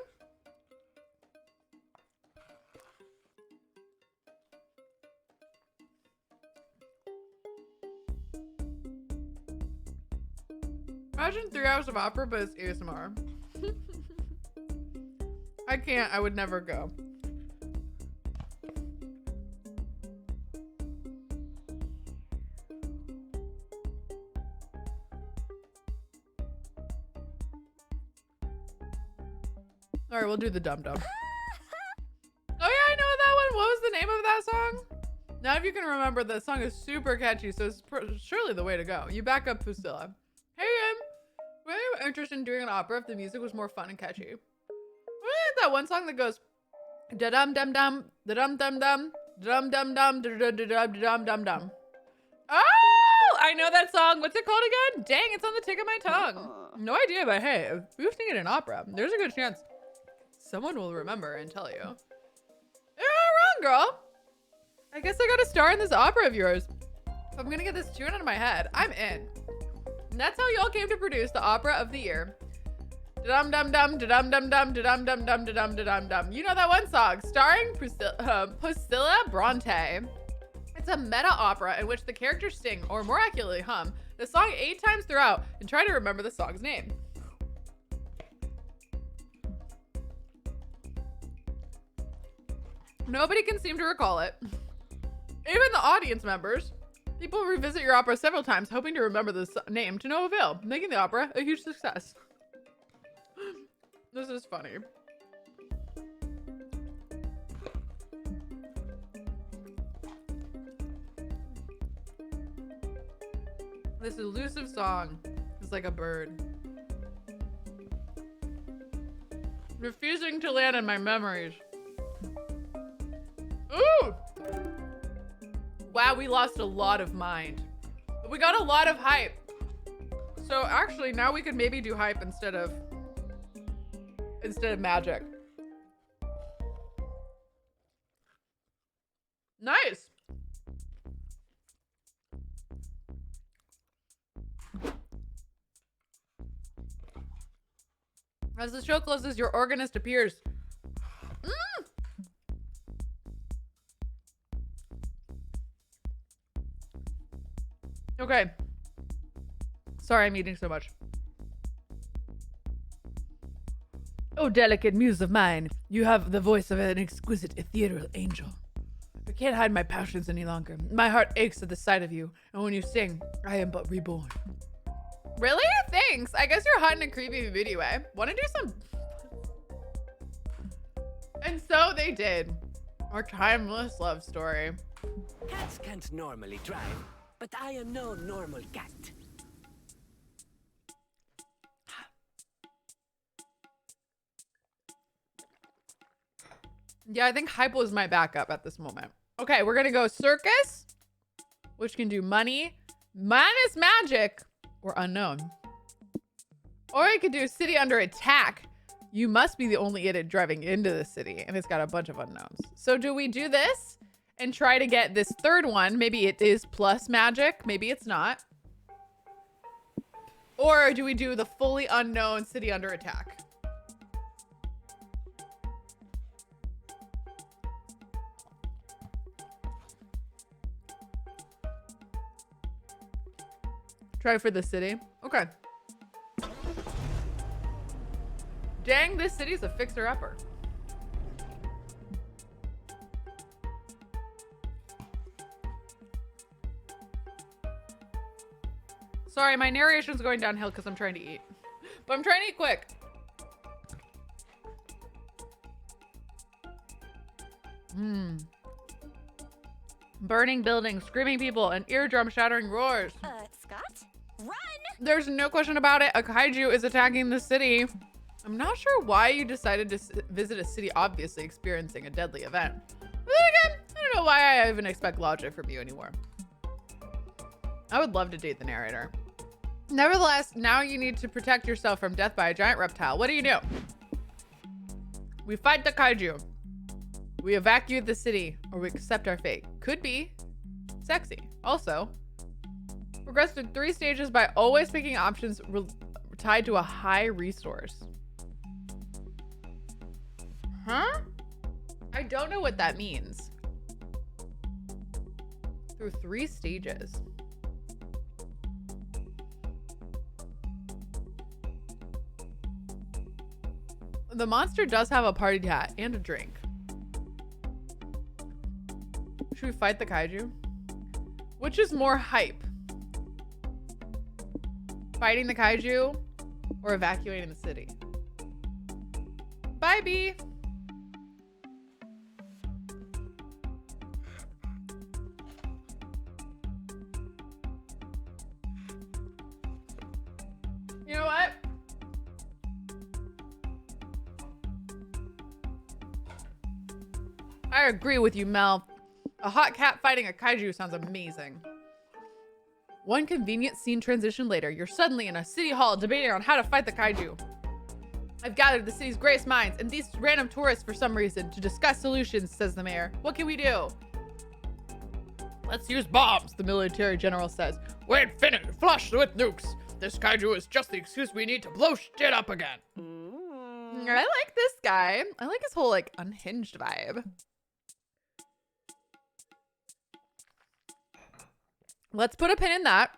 Imagine 3 hours of opera, but it's ASMR. I can't. I would never go. All right, we'll do the dum dum. Oh yeah, I know that one. What was the name of that song? Now, if you can remember, the song is super catchy, so it's surely the way to go. You back up Priscilla. Hey, really interested in doing an opera if the music was more fun and catchy. What is that one song that goes da dum dum dum da dum dum dum dum dum dum da dum dum dum? Oh, I know that song. What's it called again? Dang, it's on the tip of my tongue. No idea, but hey, if we were singing an opera, there's a good chance someone will remember and tell you. You're not wrong, girl. I guess I got a star in this opera of yours. If I'm gonna get this tune out of my head, I'm in. And that's how y'all came to produce the opera of the year. Da-dum dum dum da-dum dum dum da-dum dum dum da-dum da-dum dum. You know that one song, starring Priscilla Bronte. It's a meta opera in which the characters sing, or more accurately hum, the song 8 times throughout and try to remember the song's name. Nobody can seem to recall it. Even the audience members. People revisit your opera several times, hoping to remember the name to no avail, making the opera a huge success. This is funny. This elusive song is like a bird, refusing to land in my memories. Ooh! Wow, we lost a lot of mind. But we got a lot of hype. So actually, now we could maybe do hype instead of magic. Nice. As the show closes, your organist appears. Okay. Sorry, I'm eating so much. Oh, delicate muse of mine, you have the voice of an exquisite ethereal angel. I can't hide my passions any longer. My heart aches at the sight of you, and when you sing, I am but reborn. Really? Thanks. I guess you're hot in a creepy beauty way. Want to do some... And so they did. Our timeless love story. Cats can't normally drive, but I am no normal cat. Yeah, I think Hypo is my backup at this moment. Okay, we're gonna go circus, which can do money, minus magic, or unknown. Or I could do city under attack. You must be the only idiot driving into the city, and it's got a bunch of unknowns. So do we do this and try to get this third one? Maybe it is plus magic, maybe it's not. Or do we do the fully unknown city under attack? Try for the city. Okay. Dang, this city's a fixer-upper. Sorry, my narration's going downhill because I'm trying to eat. But I'm trying to eat quick. Burning buildings, screaming people, and eardrum-shattering roars. Scott? Run! There's no question about it. A kaiju is attacking the city. I'm not sure why you decided to visit a city obviously experiencing a deadly event. But then again, I don't know why I even expect logic from you anymore. I would love to date the narrator. Nevertheless, now you need to protect yourself from death by a giant reptile. What do you do? We fight the kaiju. We evacuate the city, or we accept our fate. Could be sexy. Also, progress to 3 stages by always picking options tied to a high resource. Huh? I don't know what that means. Through 3 stages. The monster does have a party hat and a drink. Should we fight the kaiju? Which is more hype? Fighting the kaiju or evacuating the city? Bye, B. You know what? I agree with you, Mel. A hot cat fighting a kaiju sounds amazing. One convenient scene transition later, you're suddenly in a city hall debating on how to fight the kaiju. I've gathered the city's greatest minds and these random tourists for some reason to discuss solutions, says the mayor. What can we do? Let's use bombs, the military general says. We're finished, flushed with nukes. This kaiju is just the excuse we need to blow shit up again. I like this guy. I like his whole like unhinged vibe. Let's put a pin in that.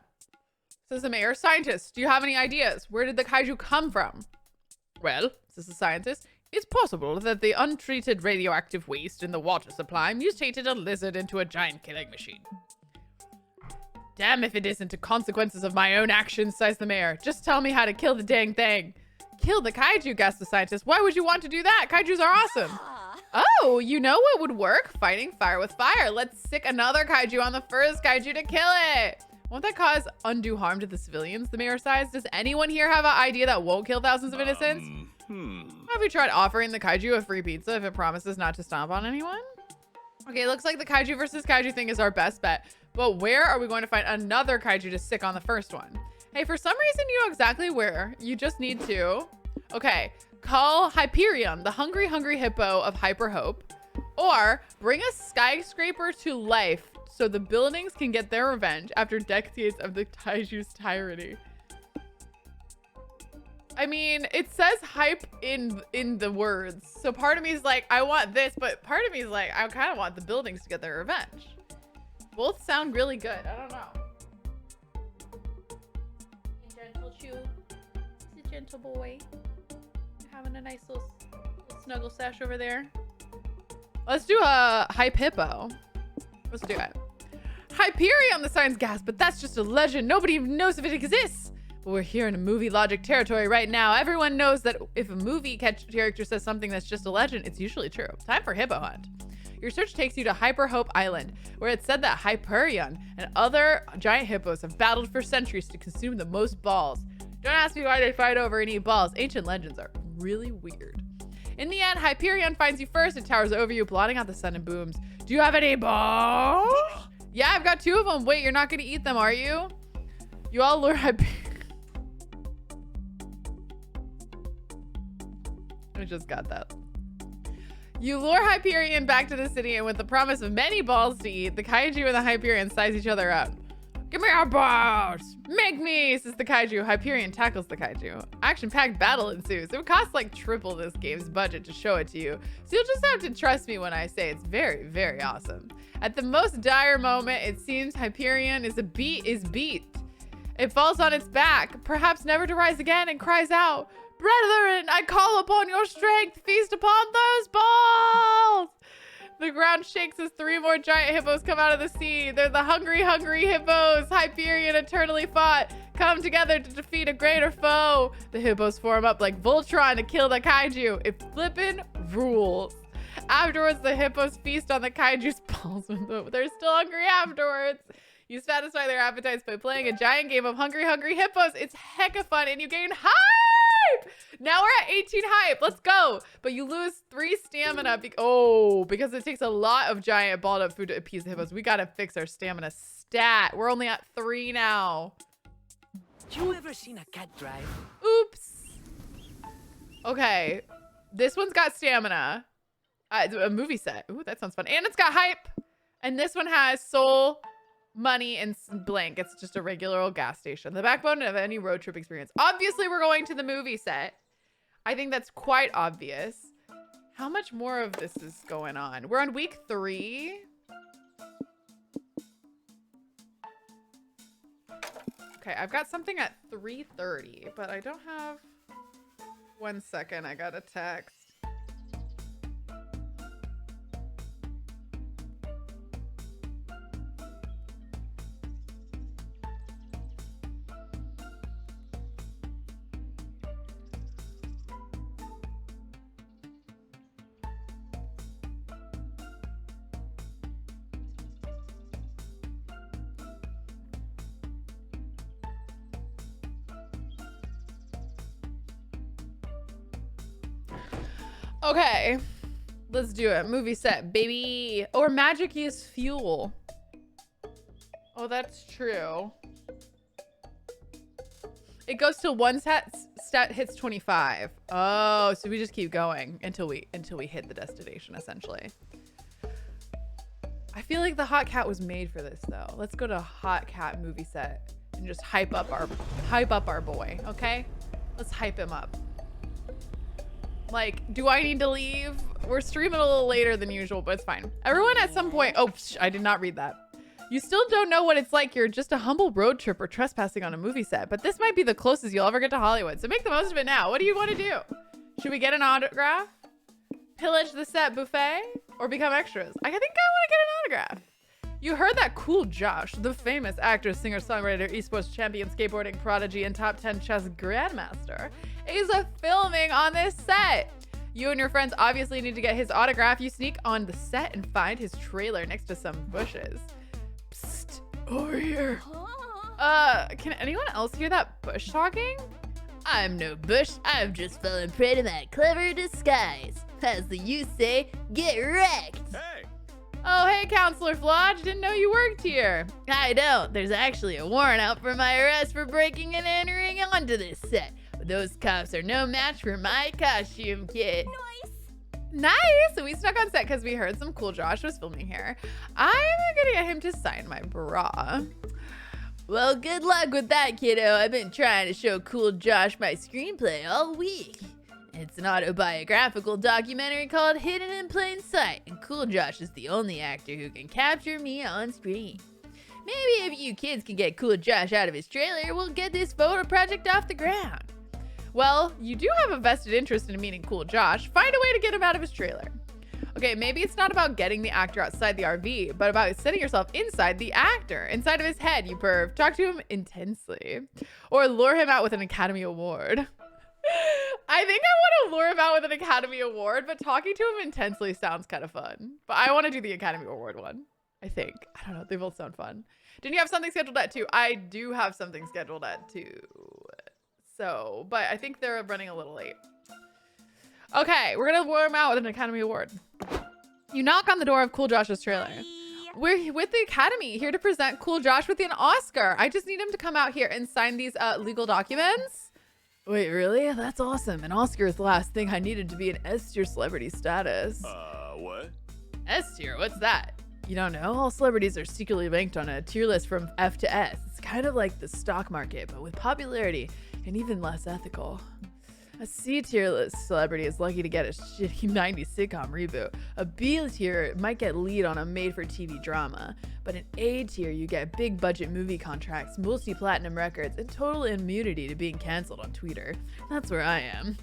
Says the mayor. Scientist, do you have any ideas? Where did the kaiju come from? Well, says the scientist, it's possible that the untreated radioactive waste in the water supply mutated a lizard into a giant killing machine. Damn if it isn't the consequences of my own actions, says the mayor. Just tell me how to kill the dang thing. Kill the kaiju, guessed the scientist. Why would you want to do that? Kaijus are awesome. Oh, you know what would work? Fighting fire with fire. Let's stick another kaiju on the first kaiju to kill it. Won't that cause undue harm to the civilians? The mayor sighs. Does anyone here have an idea that won't kill thousands of innocents? Have you tried offering the kaiju a free pizza if it promises not to stomp on anyone? Okay, looks like the kaiju versus kaiju thing is our best bet. But where are we going to find another kaiju to stick on the first one? Hey, for some reason, you know exactly where. You just need to... Okay, call Hyperion, the hungry hippo of Hyper Hope. Or bring a skyscraper to life so the buildings can get their revenge after decades of the Taiju's tyranny. I mean, it says hype in the words. So part of me is like, I want this, but part of me is like, I kind of want the buildings to get their revenge. Both sound really good. I don't know. Gentle chew. He's a gentle boy. Having a nice little snuggle sesh over there. Let's do a hype hippo. Let's do it. Hyperion, the signs gasp, but that's just a legend. Nobody even knows if it exists. But we're here in a movie logic territory right now. Everyone knows that if a movie character says something that's just a legend, it's usually true. Time for Hippo Hunt. Your search takes you to Hyper Hope Island, where it's said that Hyperion and other giant hippos have battled for centuries to consume the most balls. Don't ask me why they fight over and eat balls. Ancient legends are really weird. In the end, Hyperion finds you first and towers over you, blotting out the sun and booms. Do you have any balls? Yeah, I've got 2 of them. Wait, you're not going to eat them, are you? You all lure Hyperion. I just got that. You lure Hyperion back to the city, and with the promise of many balls to eat, the kaiju and the Hyperion size each other up. Give me our balls! Make me! Says the kaiju. Hyperion tackles the kaiju. Action-packed battle ensues. It would cost like triple this game's budget to show it to you, so you'll just have to trust me when I say it's very, very awesome. At the most dire moment, it seems Hyperion is beat. It falls on its back, perhaps never to rise again, and cries out, "Brethren, I call upon your strength. Feast upon those balls." The ground shakes as 3 more giant hippos come out of the sea. They're the hungry, hungry hippos. Hyperion eternally fought. Come together to defeat a greater foe. The hippos form up like Voltron to kill the kaiju. It flippin' rules. Afterwards, the hippos feast on the kaiju's balls. They're still hungry afterwards. You satisfy their appetites by playing a giant game of hungry, hungry hippos. It's hecka fun, and you gain hype! Now we're at 18 hype. Let's go. But you lose 3 stamina because it takes a lot of giant balled up food to appease the hippos. We gotta fix our stamina stat. We're only at 3 now. You ever seen a cat drive? Oops. Okay. This one's got stamina. A movie set. Ooh, that sounds fun. And it's got hype. And this one has soul, money, and blank. It's just a regular old gas station. The backbone of any road trip experience. Obviously, we're going to the movie set. I think that's quite obvious. How much more of this is going on? We're on week 3. Okay, I've got something at 3:30, but I don't have... 1 second, I got a text. Okay, let's do it. Movie set, baby. Or magic is fuel. Oh, that's true. It goes till one stat hits 25. Oh, so we just keep going until we hit the destination, essentially. I feel like the hot cat was made for this, though. Let's go to hot cat movie set and just hype up our boy. Okay, let's hype him up. Like, do I need to leave? We're streaming a little later than usual, but it's fine. Everyone at some point, oh, I did not read that. You still don't know what it's like. You're just a humble road trip or trespassing on a movie set, but this might be the closest you'll ever get to Hollywood. So make the most of it now. What do you want to do? Should we get an autograph? Pillage the set buffet? Or become extras? I think I want to get an autograph. You heard that cool Josh, the famous actor, singer, songwriter, esports champion, skateboarding prodigy, and top 10 chess grandmaster, is filming on this set. You and your friends obviously need to get his autograph. You sneak on the set and find his trailer next to some bushes. Psst, over here. Can anyone else hear that bush talking? I'm no bush. I've just fallen prey to that clever disguise. As the youth say, get wrecked. Hey! Oh, hey, Counselor Flodge. Didn't know you worked here. I don't. There's actually a warrant out for my arrest for breaking and entering onto this set. But those cops are no match for my costume kit. Nice. Nice. So we snuck on set because we heard some Cool Josh was filming here. I'm gonna get him to sign my bra. Well, good luck with that, kiddo. I've been trying to show Cool Josh my screenplay all week. It's an autobiographical documentary called Hidden in Plain Sight, and Cool Josh is the only actor who can capture me on screen. Maybe if you kids can get Cool Josh out of his trailer, we'll get this photo project off the ground. Well, you do have a vested interest in meeting Cool Josh. Find a way to get him out of his trailer. Okay, maybe it's not about getting the actor outside the RV, but about setting yourself inside the actor, inside of his head, you perv. Talk to him intensely. Or lure him out with an Academy Award. I think I want to lure him out with an Academy Award, but talking to him intensely sounds kind of fun. But I want to do the Academy Award one, I think. I don't know, they both sound fun. Didn't you have something scheduled at 2? I do have something scheduled at 2. So, but I think they're running a little late. Okay, we're gonna lure him out with an Academy Award. You knock on the door of Cool Josh's trailer. We're with the Academy, here to present Cool Josh with an Oscar. I just need him to come out here and sign these legal documents. Wait, really? That's awesome. An Oscar is the last thing I needed to be an S-tier celebrity status. What? S-tier? What's that? You don't know? All celebrities are secretly ranked on a tier list from F to S. It's kind of like the stock market, but with popularity and even less ethical. A C-tier list celebrity is lucky to get a shitty 90s sitcom reboot. A B-tier might get lead on a made-for-TV drama. But an A-tier, you get big budget movie contracts, multi-platinum records, and total immunity to being canceled on Twitter. That's where I am.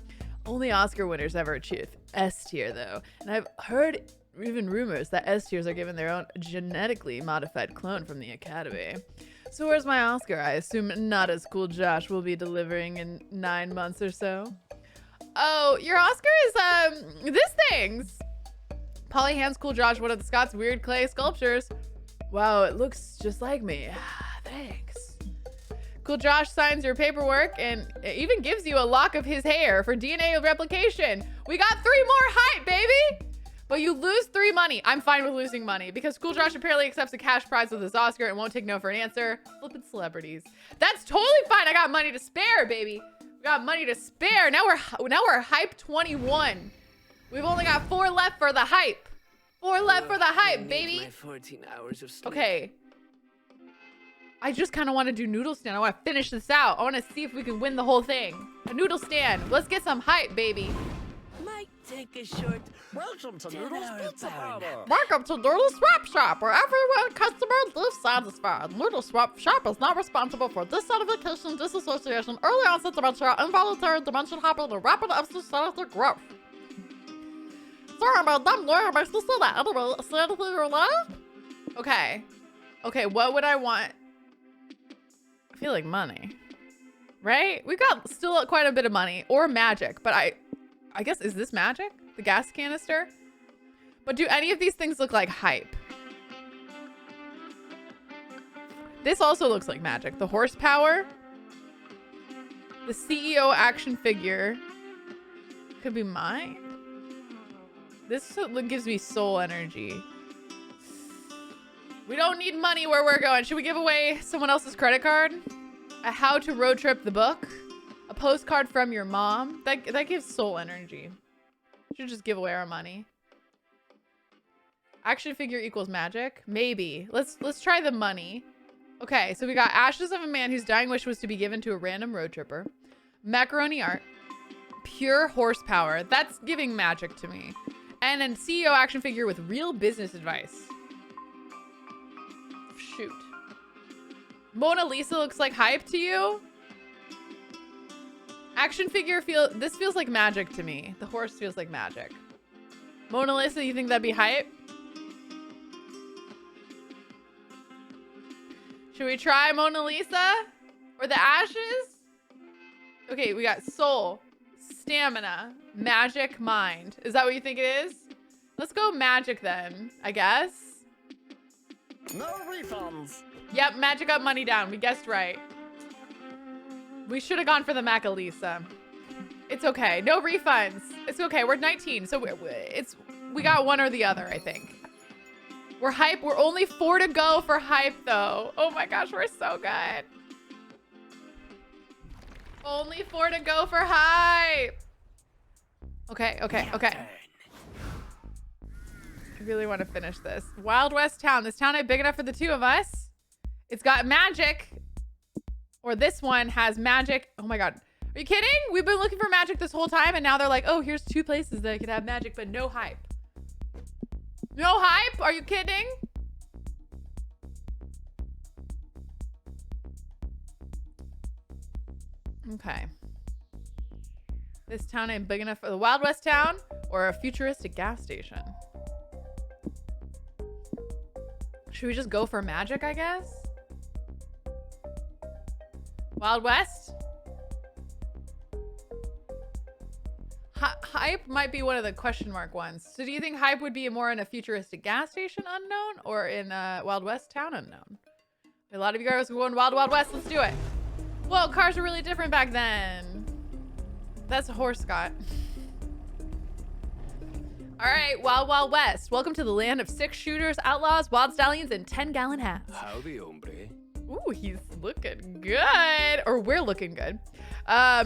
Only Oscar winners ever achieve S-tier, though. And I've heard even rumors that S-tiers are given their own genetically modified clone from the Academy. So where's my Oscar? I assume not as Cool Josh will be delivering in 9 months or so. Oh, your Oscar is, this thing's. Polly hands Cool Josh one of the Scott's weird clay sculptures. Wow, it looks just like me. Thanks. Cool Josh signs your paperwork and it even gives you a lock of his hair for DNA replication. We got 3 more hype, baby! But you lose 3 money. I'm fine with losing money because Cool Josh apparently accepts a cash prize with his Oscar and won't take no for an answer. Flippin' celebrities. That's totally fine. I got money to spare, baby. We got money to spare. Now we're hype 21. We've only got 4 left for the hype. 4 left for the hype, baby. My 14 hours of sleep. Okay. I just kind of want to do noodle stand. I want to finish this out. I want to see if we can win the whole thing. A noodle stand. Let's get some hype, baby. Might take a short. Welcome to Noodles Pizza Parlor. Welcome to Noodle Swap Shop, where every customer lives satisfied. Noodle Swap Shop is not responsible for disidentification, disassociation, early onset dementia, involuntary dimension hopping, and rapid epistatic growth. Sorry about them, Laura. Am I supposed to say that? Anyway, is there anything you're alive? Okay. Okay, what would I want? I feel like money. Right? We've got still quite a bit of money. Or magic, but I guess, is this magic? The gas canister? But do any of these things look like hype? This also looks like magic. The horsepower. The CEO action figure. Could be mine. This gives me soul energy. We don't need money where we're going. Should we give away someone else's credit card? A how to road trip the book? A postcard from your mom? That gives soul energy. Should just give away our money. Action figure equals magic? Maybe. Let's try the money. Okay, so we got ashes of a man whose dying wish was to be given to a random road tripper. Macaroni art. Pure horsepower. That's giving magic to me. And then CEO action figure with real business advice. Shoot. Mona Lisa looks like hype to you? Action figure this feels like magic to me. The horse feels like magic. Mona Lisa, you think that'd be hype? Should we try Mona Lisa? Or the ashes? Okay, we got soul, stamina, magic, mind. Is that what you think it is? Let's go magic then, I guess. No refunds. Yep, magic up, money down. We guessed right. We should have gone for the Macalisa. It's okay. No refunds. It's okay. We're 19, so we got one or the other, I think. We're hype. We're only 4 to go for hype, though. Oh my gosh, we're so good. Only 4 to go for hype. Okay. I really want to finish this. Wild West town. This town ain't big enough for the two of us. It's got magic. Or this one has magic. Oh my God. Are you kidding? We've been looking for magic this whole time and now they're like, oh, here's 2 places that could have magic, but no hype. No hype? Are you kidding? Okay. This town ain't big enough for the Wild West town or a futuristic gas station. Should we just go for magic, I guess? Wild West? Hype might be one of the question mark ones. So do you think hype would be more in a futuristic gas station unknown or in a Wild West town unknown? A lot of you guys are going Wild West. Let's do it. Well, cars were really different back then. That's a horse, Scott. All right, Wild West. Welcome to the land of 6 shooters, outlaws, wild stallions, and 10-gallon hats. Howdy, hombre. Ooh, he's looking good. Or we're looking good.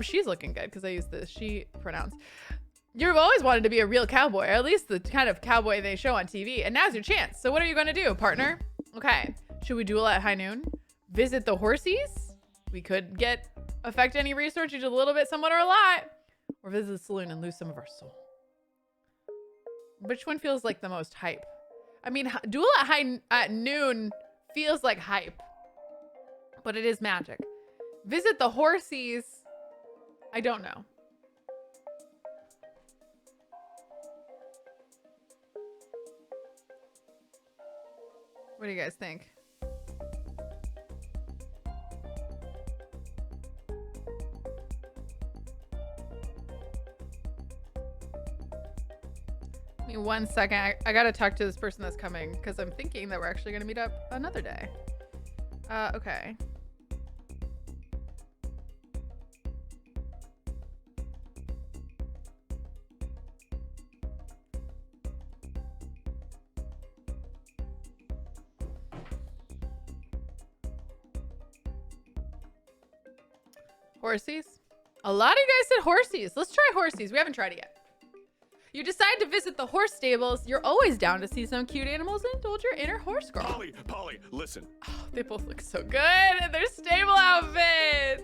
She's looking good because I use the she pronouns. You've always wanted to be a real cowboy, or at least the kind of cowboy they show on TV. And now's your chance. So what are you going to do, partner? Okay. Should we duel at high noon? Visit the horsies? We could affect any research a little bit, somewhat, or a lot. Or visit the saloon and lose some of our soul. Which one feels like the most hype? I mean, duel at noon feels like hype. But it is magic. Visit the horsies. I don't know. What do you guys think? Give me 1 second. I gotta talk to this person that's coming because I'm thinking that we're actually gonna meet up another day. Okay. Horsies? A lot of you guys said horsies. Let's try horsies. We haven't tried it yet. You decide to visit the horse stables. You're always down to see some cute animals and indulge your inner horse girl. Polly, listen. Oh, they both look so good in their stable outfits.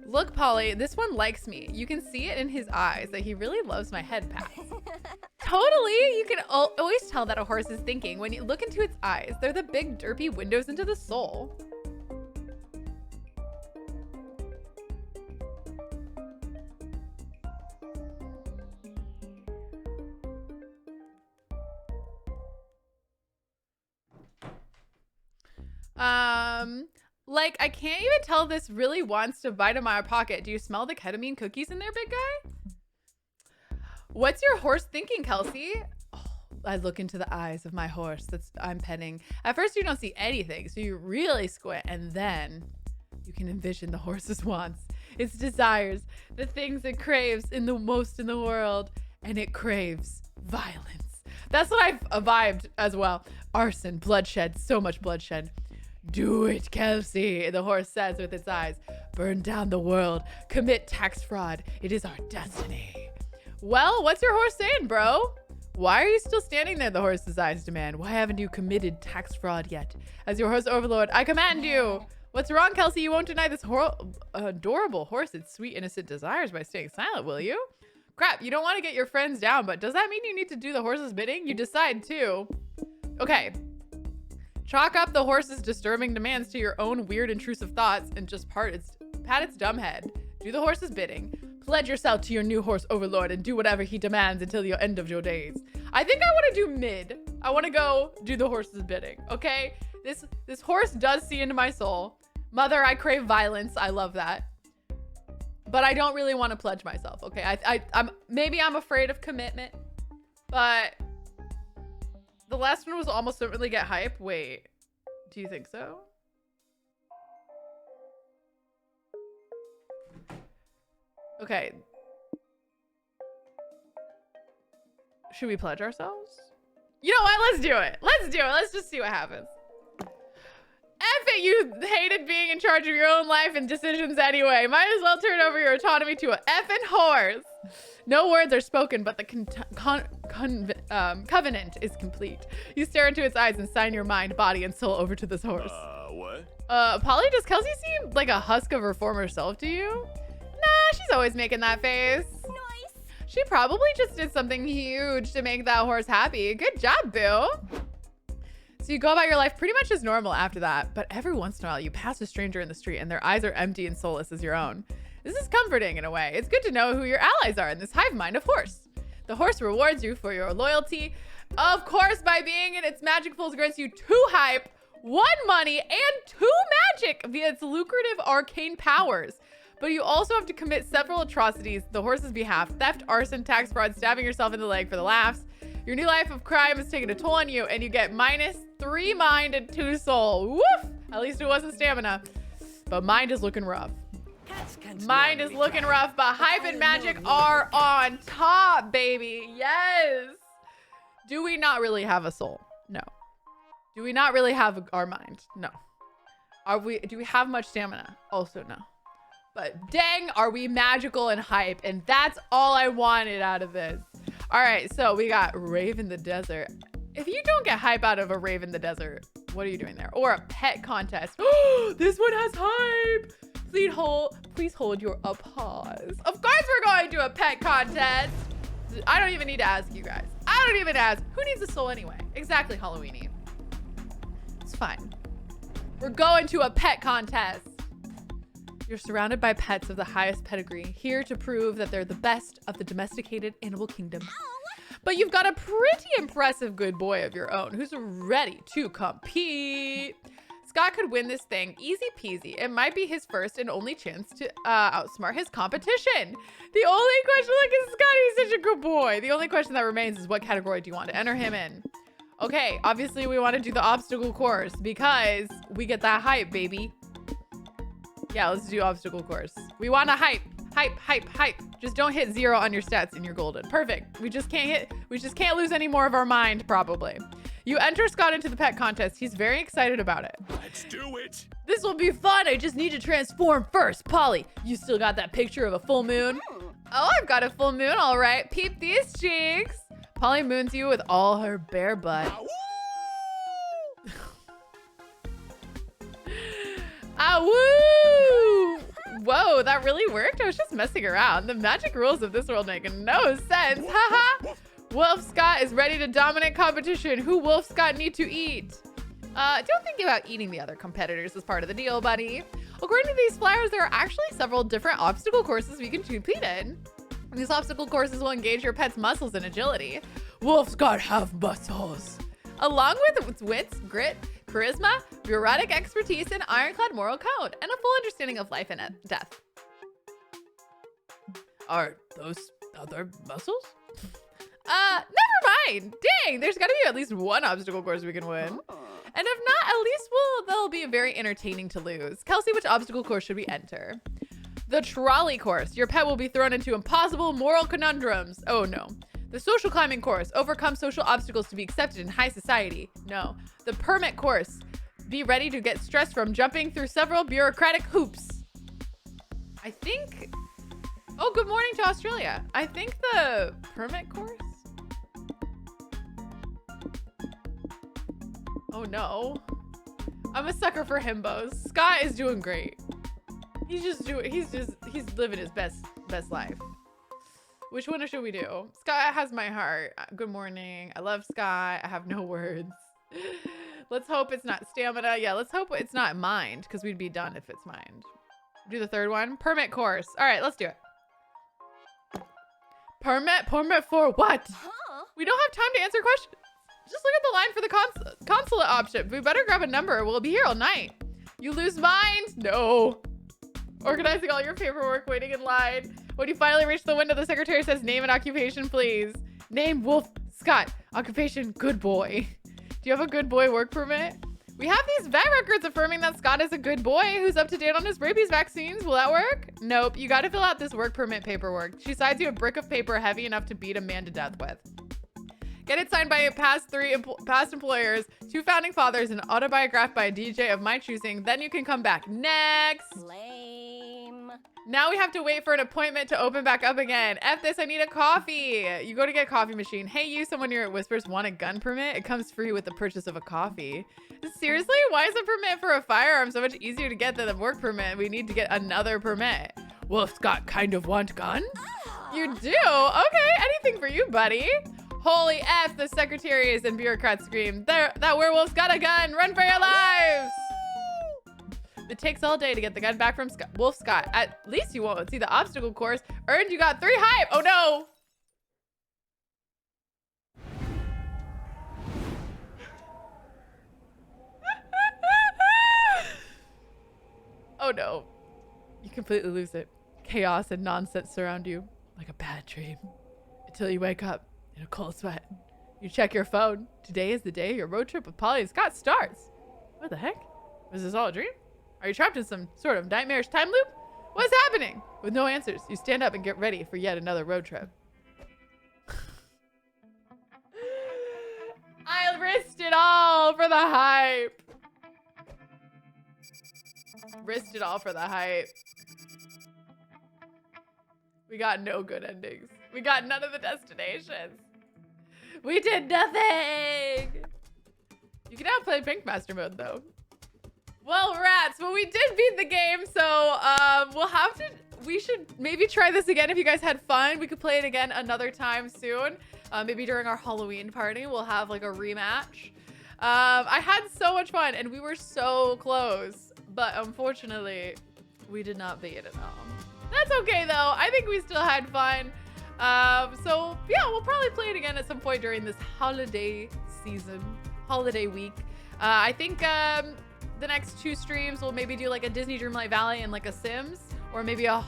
Look, Polly, this one likes me. You can see it in his eyes that he really loves my head pat. Totally. You can always tell that a horse is thinking when you look into its eyes. They're the big derpy windows into the soul. Like, I can't even tell this really wants to bite in my pocket. Do you smell the ketamine cookies in there, big guy? What's your horse thinking, Kelsey? Oh, I look into the eyes of my horse I'm petting. At first, you don't see anything, so you really squint, and then you can envision the horse's wants, its desires, the things it craves in the most in the world, and it craves violence. That's what I've vibed as well. Arson, bloodshed, so much bloodshed. Do it, Kelsey, the horse says with its eyes. Burn down the world. Commit tax fraud. It is our destiny. Well, what's your horse saying, bro? Why are you still standing there, the horse's eyes demand. Why haven't you committed tax fraud yet? As your horse overlord, I command you. What's wrong, Kelsey? You won't deny this adorable horse its sweet, innocent desires by staying silent, will you? Crap, you don't want to get your friends down, but does that mean you need to do the horse's bidding? You decide too. Okay. Chalk up the horse's disturbing demands to your own weird, intrusive thoughts and just pat its dumb head. Do the horse's bidding. Pledge yourself to your new horse overlord and do whatever he demands until the end of your days. I think I want to do mid. I want to go do the horse's bidding, okay? This horse does see into my soul. Mother, I crave violence. I love that. But I don't really want to pledge myself, okay? Maybe I'm afraid of commitment, but the last one was almost certainly get hype. Wait, do you think so? Okay. Should we pledge ourselves? You know what? Let's do it. Let's do it. Let's just see what happens. F it, you hated being in charge of your own life and decisions anyway. Might as well turn over your autonomy to an effing horse. No words are spoken, but the covenant is complete. You stare into its eyes and sign your mind, body, and soul over to this horse. What? Polly, does Kelsey seem like a husk of her former self to you? Nah, she's always making that face. Nice. She probably just did something huge to make that horse happy. Good job, boo. So you go about your life pretty much as normal after that, but every once in a while you pass a stranger in the street and their eyes are empty and soulless as your own. This is comforting in a way. It's good to know who your allies are in this hive mind of horse. The horse rewards you for your loyalty. Of course, by being in its magic pools grants you 2 hype, 1 money, and 2 magic via its lucrative arcane powers. But you also have to commit several atrocities the horse's behalf: theft, arson, tax fraud, stabbing yourself in the leg for the laughs. Your new life of crime has taken a toll on you, and you get -3 mind and 2 soul. Woof! At least it wasn't stamina. But mind is looking rough. Cats can't Mind is normally looking drive, rough, but hype I and know magic you are will. on top, baby. Yes. Do we not really have a soul? No. Do we not really have our mind? No. Do we have much stamina? Also no. But dang, are we magical and hype? And that's all I wanted out of this. All right, so we got rave in the desert. If you don't get hype out of a rave in the desert, what are you doing there? Or a pet contest. This one has hype. Please hold your applause. Of course we're going to a pet contest. I don't even need to ask you guys. I don't even ask. Who needs a soul anyway? Exactly, Halloweeny. It's fine. We're going to a pet contest. You're surrounded by pets of the highest pedigree, here to prove that they're the best of the domesticated animal kingdom. But you've got a pretty impressive good boy of your own who's ready to compete. Scott could win this thing easy peasy. It might be his first and only chance to outsmart his competition. The only question, look at Scott, he's such a good boy. The only question that remains is what category do you want to enter him in? Okay, obviously we want to do the obstacle course because we get that hype, baby. Yeah, let's do obstacle course. We want to hype. Just don't hit 0 on your stats and you're golden. Perfect. We just can't lose any more of our mind, probably. You enter Scott into the pet contest. He's very excited about it. Let's do it. This will be fun. I just need to transform first. Polly, you still got that picture of a full moon? Oh, I've got a full moon, all right. Peep these cheeks. Polly moons you with all her bare butt. Ah, woo! Whoa, that really worked? I was just messing around. The magic rules of this world make no sense. Haha. Wolf Scott is ready to dominate competition. Who Wolf Scott need to eat? Don't think about eating the other competitors as part of the deal, buddy. According to these flyers, there are actually several different obstacle courses we can compete in. These obstacle courses will engage your pet's muscles and agility. Wolf Scott have muscles. Along with its wits, grit, charisma, bureaucratic expertise, and ironclad moral code, and a full understanding of life and death. Are those other muscles? Never mind. Dang, there's gotta be at least one obstacle course we can win. And if not, at least they'll be very entertaining to lose. Kelsey, which obstacle course should we enter? The trolley course. Your pet will be thrown into impossible moral conundrums. Oh no. The social climbing course. Overcome social obstacles to be accepted in high society. No. The permit course. Be ready to get stressed from jumping through several bureaucratic hoops. I think... Oh, good morning to Australia. I think the permit course? Oh no. I'm a sucker for himbos. Scott is doing great. He's living his best life. Which one should we do? Scott has my heart. Good morning. I love Scott. I have no words. Let's hope it's not stamina. Yeah, let's hope it's not mind, because we'd be done if it's mind. Do the third one. Permit course. All right, let's do it. Permit for what? We don't have time to answer questions. Just look at the line for the consulate option. We better grab a number. We'll be here all night. You lose mind? No. Organizing all your paperwork, waiting in line. When you finally reach the window, the secretary says, name and occupation, please. Name, Wolf Scott. Occupation, good boy. Do you have a good boy work permit? We have these vet records affirming that Scott is a good boy who's up to date on his rabies vaccines. Will that work? Nope. You got to fill out this work permit paperwork. She signs you a brick of paper heavy enough to beat a man to death with. Get it signed by your past employers, 2 founding fathers, and autobiographed by a DJ of my choosing. Then you can come back. Next. Lame. Now we have to wait for an appointment to open back up again. F this, I need a coffee. You go to get a coffee machine. Hey, you, someone here at Whispers, want a gun permit? It comes free with the purchase of a coffee. Seriously? Why is a permit for a firearm so much easier to get than a work permit? We need to get another permit. Wolf Scott kind of want gun? You do? Okay, anything for you, buddy. Holy F, the secretaries and bureaucrats scream. That werewolf's got a gun. Run for your lives. It takes all day to get the gun back from Wolf Scott. At least you won't see the obstacle course. Earned, you got 3 hype. Oh no. Oh no. You completely lose it. Chaos and nonsense surround you like a bad dream until you wake up in a cold sweat. You check your phone. Today is the day your road trip with Polly and Scott starts. What the heck? Was this all a dream? Are you trapped in some sort of nightmarish time loop? What's happening? With no answers, you stand up and get ready for yet another road trip. I risked it all for the hype. Risked it all for the hype. We got no good endings. We got none of the destinations. We did nothing. You can now play Pink Master mode though. Well, rats, well, we did beat the game, so we should maybe try this again if you guys had fun. We could play it again another time soon. Maybe during our Halloween party, we'll have like a rematch. I had so much fun and we were so close, but unfortunately, we did not beat it all. That's okay though. I think we still had fun. So yeah, we'll probably play it again at some point during this holiday season, holiday week. I think, the next 2 streams we'll maybe do like a Disney Dreamlight Valley and like a Sims, or maybe a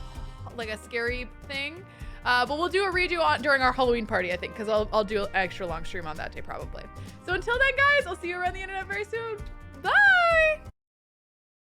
scary thing. But we'll do a redo during our Halloween party, I think, because I'll do an extra long stream on that day probably. So until then, guys, I'll see you around the internet very soon. Bye.